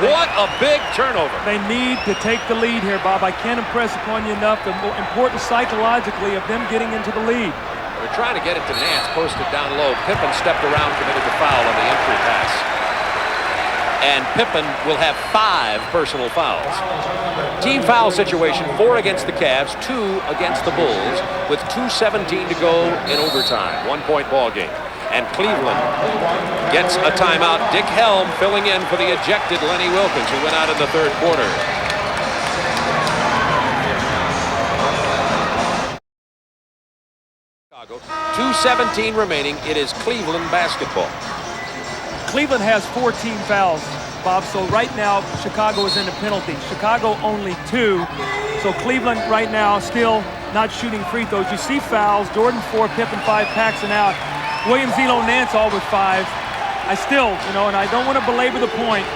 What a big turnover. They need to take the lead here, Bob. I can't impress upon you enough the importance psychologically of them getting into the lead. They're trying to get it to Nance, posted down low. Pippen stepped around, committed the foul on the entry pass. And Pippen will have 5 personal fouls. Team foul situation, 4 against the Cavs, 2 against the Bulls, with 2:17 to go in overtime. 1-point ball game. And Cleveland gets a timeout. Dick Helm filling in for the ejected Lenny Wilkins, who went out in the 3rd quarter. Chicago, 2:17 remaining. It is Cleveland basketball. Cleveland has 4 team fouls, Bob, so right now Chicago is in the penalty. Chicago only 2, so Cleveland right now still not shooting free throws. You see fouls, Jordan 4, Pippen 5, Paxson out. Williams, Elo, Nance all with 5. I still, and I don't want to belabor the point,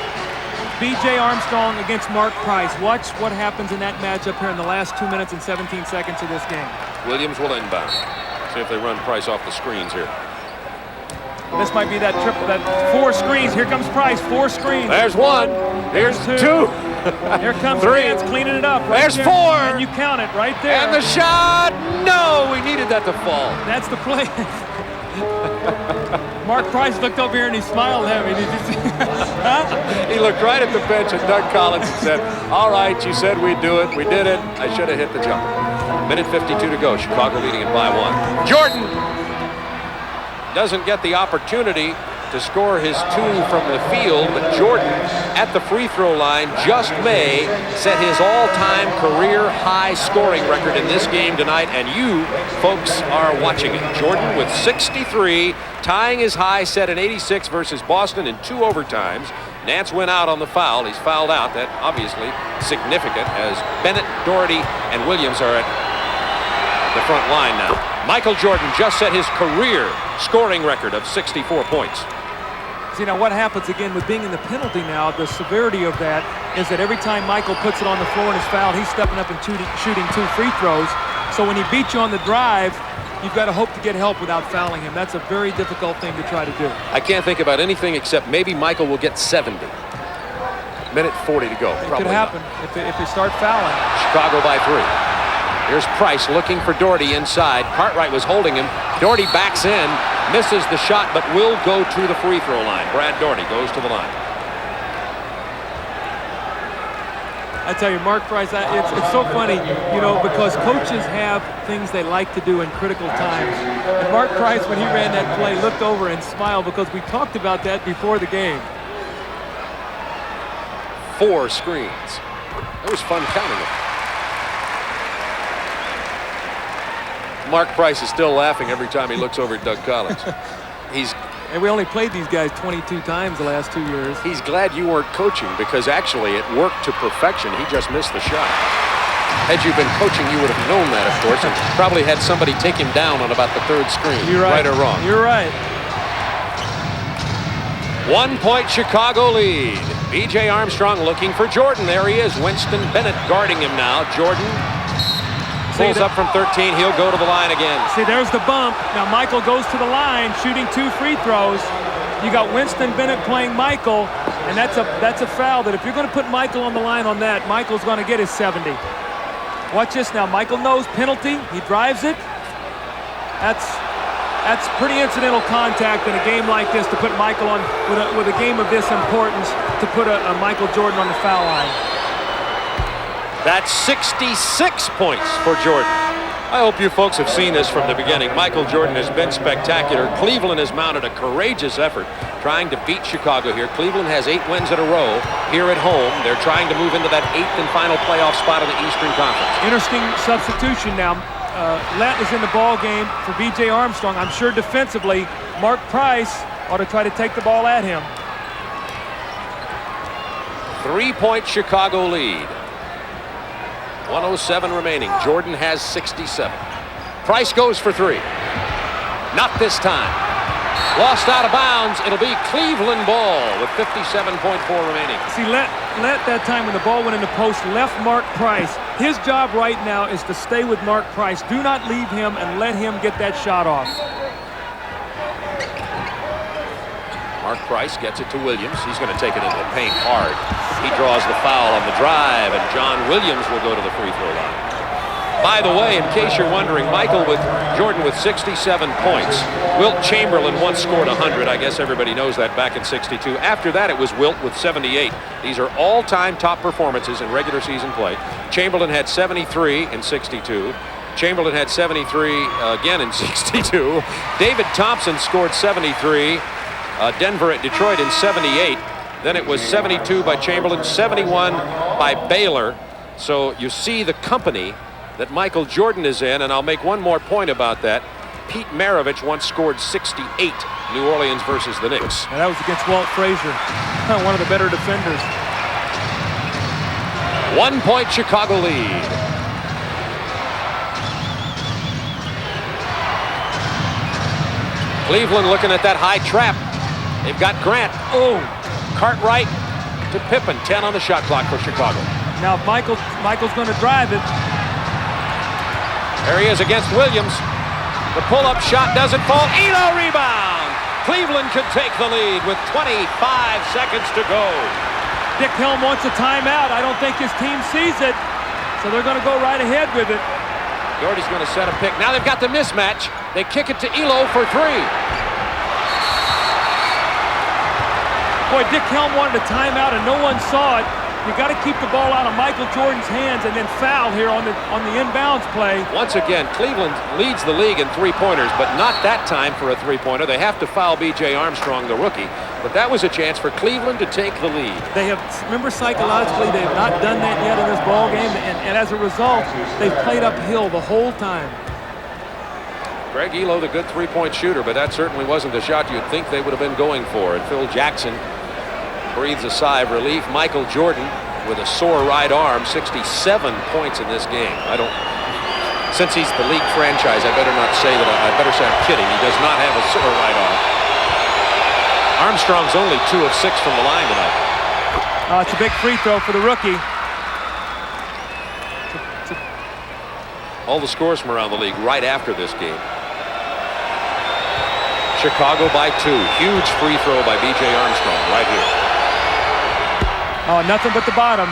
B.J. Armstrong against Mark Price. Watch what happens in that matchup here in the last 2 minutes and 17 seconds of this game. Williams will inbound. See if they run Price off the screens here. This might be that 4 screens. Here comes Price, 4 screens. There's 1. Here's 2. Here comes 3. Nance cleaning it up. Right There's there. 4. And you count it right there. And the shot. No, we needed that to fall. That's the play. Mark Price looked over here and he smiled at me. Did you see? Huh? He looked right at the bench at Doug Collins and said, all right, you said we'd do it. We did it. I should have hit the jumper. Minute 52 to go. Chicago leading it by 1. Jordan doesn't get the opportunity to score his 2 from the field, but Jordan at the free throw line just may set his all-time career high scoring record in this game tonight, and you folks are watching it. Jordan with 63, tying his high set in '86 versus Boston in 2 overtimes. Nance went out on the foul. He's fouled out. That obviously significant as Bennett, Doherty, and Williams are at the front line now. Michael Jordan just set his career scoring record of 64 points. See, now what happens again with being in the penalty now, the severity of that is that every time Michael puts it on the floor and is fouled, he's stepping up and shooting 2 free throws. So when he beats you on the drive, you've got to hope to get help without fouling him. That's a very difficult thing to try to do. I can't think about anything except maybe Michael will get 70. Minute 40 to go. It Probably could happen if they start fouling. Chicago by 3. Here's Price looking for Doherty inside. Cartwright was holding him. Doherty backs in, misses the shot, but will go to the free throw line. Brad Doherty goes to the line. I tell you, Mark Price, it's so funny, because coaches have things they like to do in critical times. And Mark Price, when he ran that play, looked over and smiled because we talked about that before the game. 4 screens. It was fun counting them. Mark Price is still laughing every time he looks over at Doug Collins. And we only played these guys 22 times the last 2 years. He's glad you weren't coaching because actually it worked to perfection. He just missed the shot. Had you been coaching, you would have known that, of course, and probably had somebody take him down on about the 3rd screen. You're right. Right or wrong. You're right. 1-point Chicago lead. B.J. Armstrong looking for Jordan. There he is. Winston Bennett guarding him now. Jordan pulls up from 13. He'll go to the line again. See, there's the bump. Now Michael goes to the line, shooting 2 free throws. You got Winston Bennett playing Michael, and that's a foul that if you're going to put Michael on the line on that, Michael's going to get his 70. Watch this now. Michael knows penalty. He drives it. That's pretty incidental contact in a game like this to put Michael on with a game of this importance to put a Michael Jordan on the foul line. That's 66 points for Jordan. I hope you folks have seen this from the beginning. Michael Jordan has been spectacular. Cleveland has mounted a courageous effort trying to beat Chicago here. Cleveland has 8 wins in a row here at home. They're trying to move into that 8th and final playoff spot in the Eastern Conference. Interesting substitution now. Lett is in the ball game for B.J. Armstrong. I'm sure defensively, Mark Price ought to try to take the ball at him. 3-point Chicago lead. 1:07 remaining. Jordan has 67. Price goes for 3. Not this time. Lost out of bounds. It'll be Cleveland ball with 57.4 remaining. See, Lett that time when the ball went in the post left Mark Price. His job right now is to stay with Mark Price. Do not leave him and let him get that shot off. Mark Price gets it to Williams. He's going to take it into the paint hard. He draws the foul on the drive, and John Williams will go to the free throw line. By the way, in case you're wondering, Michael with Jordan with 67 points. Wilt Chamberlain once scored 100. I guess everybody knows that back in '62. After that, it was Wilt with 78. These are all-time top performances in regular season play. Chamberlain had 73 in '62. Chamberlain had 73 again in '62. David Thompson scored 73. Denver at Detroit in '78. Then it was 72 by Chamberlain, 71 by Baylor. So you see the company that Michael Jordan is in, and I'll make one more point about that. Pete Maravich once scored 68, New Orleans versus the Knicks. And that was against Walt Frazier, one of the better defenders. 1 point Chicago lead. Cleveland looking at that high trap. They've got Grant. Oh, Cartwright to Pippen. 10 on the shot clock for Chicago. Now Michael's going to drive it. There he is against Williams. The pull-up shot doesn't fall. Elo rebound. Cleveland could take the lead with 25 seconds to go. Dick Helm wants a timeout. I don't think his team sees it, so they're going to go right ahead with it. Doherty's going to set a pick. Now they've got the mismatch. They kick it to Elo for 3. Boy, Dick Helm wanted a timeout and no one saw it. You got to keep the ball out of Michael Jordan's hands and then foul here on the inbounds play. Once again, Cleveland leads the league in three-pointers, but not that time for a three-pointer. They have to foul B.J. Armstrong, the rookie. But that was a chance for Cleveland to take the lead. They have, remember, psychologically, they have not done that yet in this ball game, and as a result, they've played uphill the whole time. Greg Elo, the good three-point shooter, but that certainly wasn't the shot you'd think they would have been going for. And Phil Jackson breathes a sigh of relief. Michael Jordan with a sore right arm, 67 points in this game. Since he's the league franchise, I better not say that. I better say I'm kidding. He does not have a sore right arm. Armstrong's only 2 of 6 from the line tonight. It's a big free throw for the rookie. All the scores from around the league right after this game. Chicago by 2. Huge free throw by B.J. Armstrong right here. Oh, nothing but the bottom.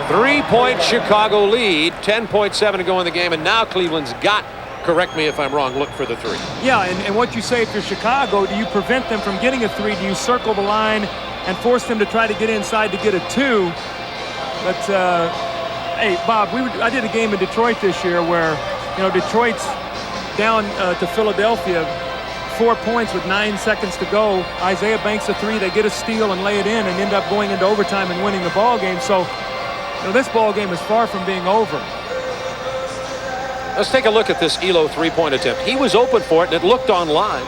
3-point Chicago lead. 10.7 to go in the game, and now Cleveland's got, correct me if I'm wrong, look for the 3. Yeah, and what you say if you're Chicago, do you prevent them from getting a 3? Do you circle the line and force them to try to get inside to get a 2? But, hey, Bob, I did a game in Detroit this year where, Detroit's down to Philadelphia, 4 points with 9 seconds to go. Isaiah banks a 3. They get a steal and lay it in and end up going into overtime and winning the ball game. So, this ball game is far from being over. Let's take a look at this Elo three-point attempt. He was open for it, and it looked online.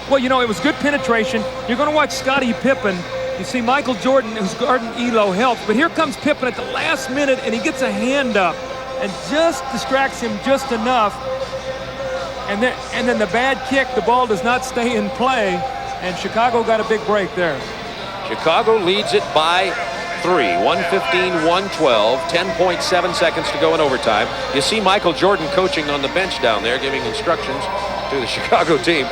Well, it was good penetration. You're going to watch Scottie Pippen. You see Michael Jordan, who's guarding Elo, helps. But here comes Pippen at the last minute, and he gets a hand up and just distracts him just enough. And then the bad kick, the ball does not stay in play, and Chicago got a big break there. Chicago leads it by 3, 115-112, 10.7 seconds to go in overtime. You see Michael Jordan coaching on the bench down there, giving instructions to the Chicago team.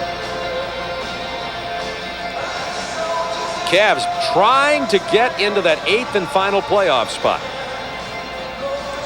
Cavs trying to get into that 8th and final playoff spot.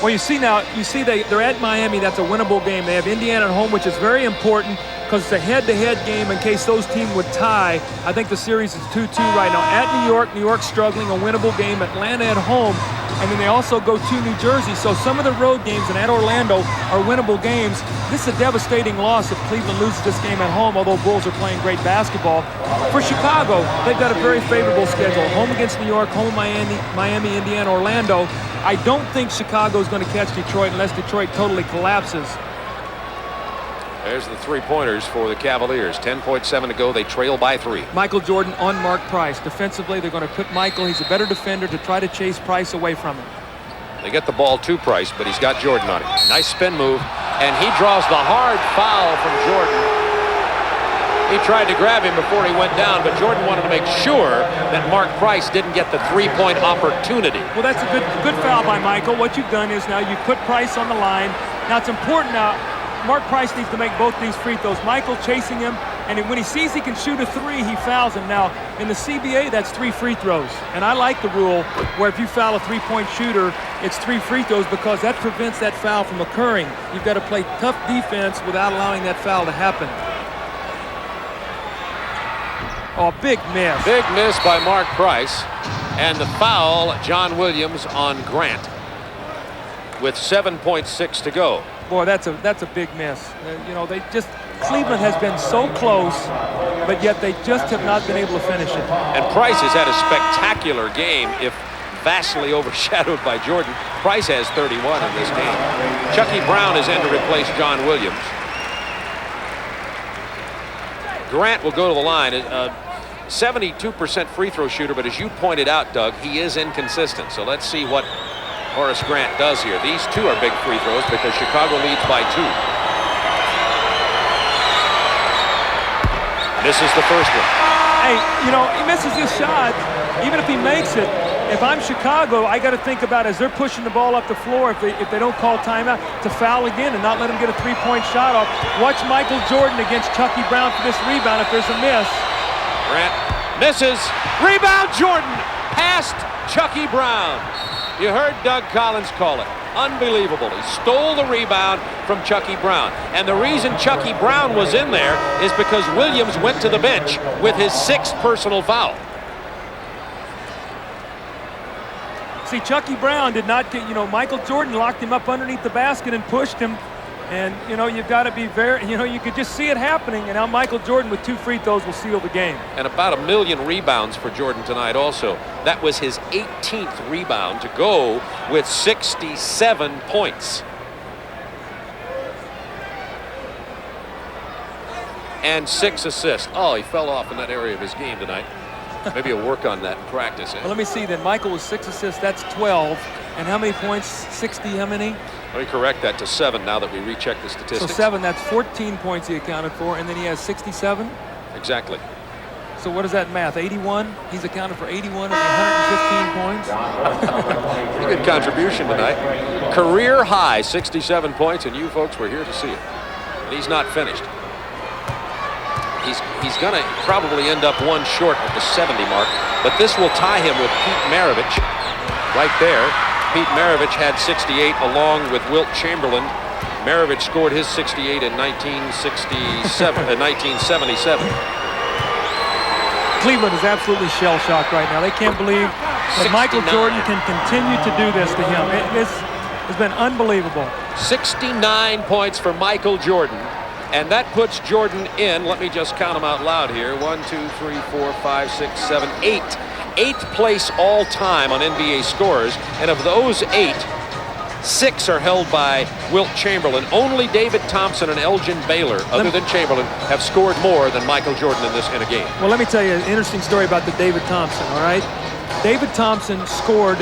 Well, you see they're at Miami. That's a winnable game. They have Indiana at home, which is very important because it's a head-to-head game in case those teams would tie. I think the series is 2-2 right now. At New York struggling, a winnable game. Atlanta at home, and then they also go to New Jersey. So some of the road games and at Orlando are winnable games. This is a devastating loss if Cleveland loses this game at home, although Bulls are playing great basketball. For Chicago, they've got a very favorable schedule. Home against New York, home Miami, Indiana, Orlando. I don't think Chicago's going to catch Detroit unless Detroit totally collapses. There's the three-pointers for the Cavaliers. 10.7 to go. They trail by 3. Michael Jordan on Mark Price. Defensively, they're going to put Michael. He's a better defender to try to chase Price away from him. They get the ball to Price, but he's got Jordan on him. Nice spin move, and he draws the hard foul from Jordan. He tried to grab him before he went down, but Jordan wanted to make sure that Mark Price didn't get the three-point opportunity. Well, that's a good foul by Michael. What you've done is now you put Price on the line. Now, it's important now. Mark Price needs to make both these free throws. Michael chasing him And when he sees he can shoot a three, he fouls him. Now, in the CBA, that's 3 free throws. And I like the rule where if you foul a three-point shooter, it's 3 free throws because that prevents that foul from occurring. You've got to play tough defense without allowing that foul to happen. Oh, big miss. Big miss by Mark Price. And the foul, John Williams on Grant with 7.6 to go. Boy, that's a big miss. You know, Cleveland has been so close, but yet they just have not been able to finish it. And Price has had a spectacular game, if vastly overshadowed by Jordan. Price has 31 in this game. Chucky Brown is in to replace John Williams. Grant will go to the line. 72% free throw shooter, but as you pointed out, Doug, he is inconsistent. So let's see what Horace Grant does here. These two are big free throws because Chicago leads by 2. Misses the first one. Hey, you know, he misses this shot. Even if he makes it, if I'm Chicago, I got to think about as they're pushing the ball up the floor, if they don't call timeout, to foul again and not let him get a three-point shot off. Watch Michael Jordan against Chucky Brown for this rebound if there's a miss. Grant misses. Rebound Jordan past Chucky Brown. You heard Doug Collins call it. Unbelievable. He stole the rebound from Chucky Brown. And the reason Chucky Brown was in there is because Williams went to the bench with his 6th personal foul. See, Chucky Brown did not get, Michael Jordan locked him up underneath the basket and pushed him. And, you've got to be very, you could just see it happening. And now Michael Jordan with 2 free throws will seal the game. And about 1 million rebounds for Jordan tonight also. That was his 18th rebound to go with 67 points. And 6 assists. Oh, he fell off in that area of his game tonight. Maybe he'll work on that in practice. Well, let me see then. Michael was 6 assists. That's 12. And how many points? 60, how many? Let me correct that to 7 now that we recheck the statistics. So 7, that's 14 points he accounted for, and then he has 67? Exactly. So what is that math, 81? He's accounted for 81 of the 115 points? Pretty good contribution tonight. Career high, 67 points, and you folks were here to see it. And he's not finished. He's going to probably end up 1 short of the 70 mark, but this will tie him with Pete Maravich right there. Pete Maravich had 68 along with Wilt Chamberlain. Maravich scored his 68 in 1977. Cleveland is absolutely shell-shocked right now. They can't believe that Michael Jordan can continue to do this to him. This has been unbelievable. 69 points for Michael Jordan. And that puts Jordan in, let me just count them out loud here, 1, 2, 3, 4, 5, 6, 7, 8. 8th place all time on NBA scorers, and of those 8, 6 are held by Wilt Chamberlain. Only David Thompson and Elgin Baylor, other than Chamberlain, have scored more than Michael Jordan in a game. Well, let me tell you an interesting story about the David Thompson, all right? David Thompson scored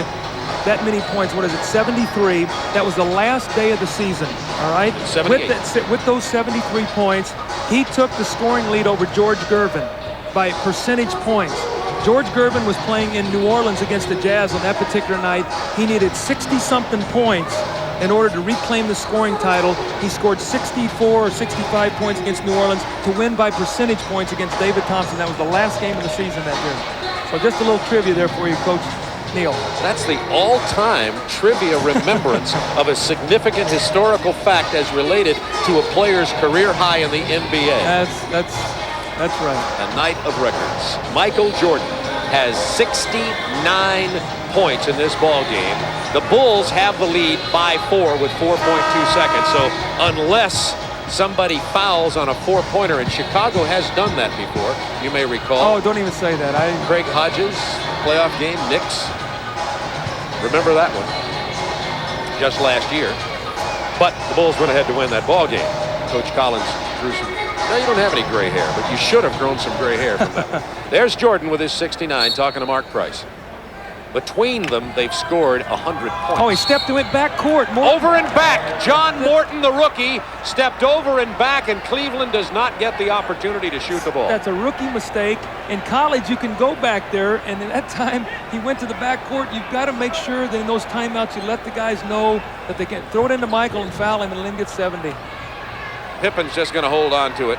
that many points. What is it, 73? That was the last day of the season, all right? 78. With those 73 points, he took the scoring lead over George Gervin by percentage points. George Gervin was playing in New Orleans against the Jazz on that particular night. He needed 60-something points in order to reclaim the scoring title. He scored 64 or 65 points against New Orleans to win by percentage points against David Thompson. That was the last game of the season that year. So just a little trivia there for you, Coach Neal. That's the all-time trivia remembrance of a significant historical fact as related to a player's career high in the NBA. That's right. A night of records. Michael Jordan has 69 points in this ball game. The Bulls have the lead by 4 with 4.2 seconds. So unless somebody fouls on a 4-pointer, and Chicago has done that before, you may recall. Oh, don't even say that. Craig Hodges, playoff game, Knicks. Remember that one? Just last year. But the Bulls went ahead to win that ball game. Coach Collins drew some. Now, you don't have any gray hair, but you should have grown some gray hair from that one. There's Jordan with his 69 talking to Mark Price. Between them, they've scored 100 points. Oh, he stepped to it back court. Over and back. John Morton, the rookie, stepped over and back, and Cleveland does not get the opportunity to shoot the ball. That's a rookie mistake. In college, you can go back there, and at that time, he went to the back court. You've got to make sure that in those timeouts, you let the guys know that they can throw it into Michael and foul him and let him get 70. Pippen's just going to hold on to it.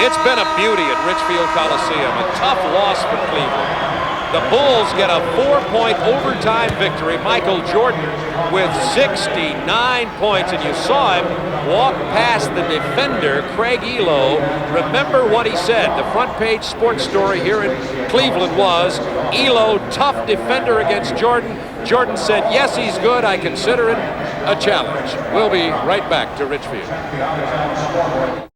It's been a beauty at Richfield Coliseum. A tough loss for Cleveland. The Bulls get a 4-point overtime victory. Michael Jordan with 69 points, and you saw him walk past the defender, Craig Elo. Remember what he said. The front page sports story here in Cleveland was, Elo, tough defender against Jordan. Jordan said, yes, he's good. I consider it a challenge. We'll be right back to Richfield.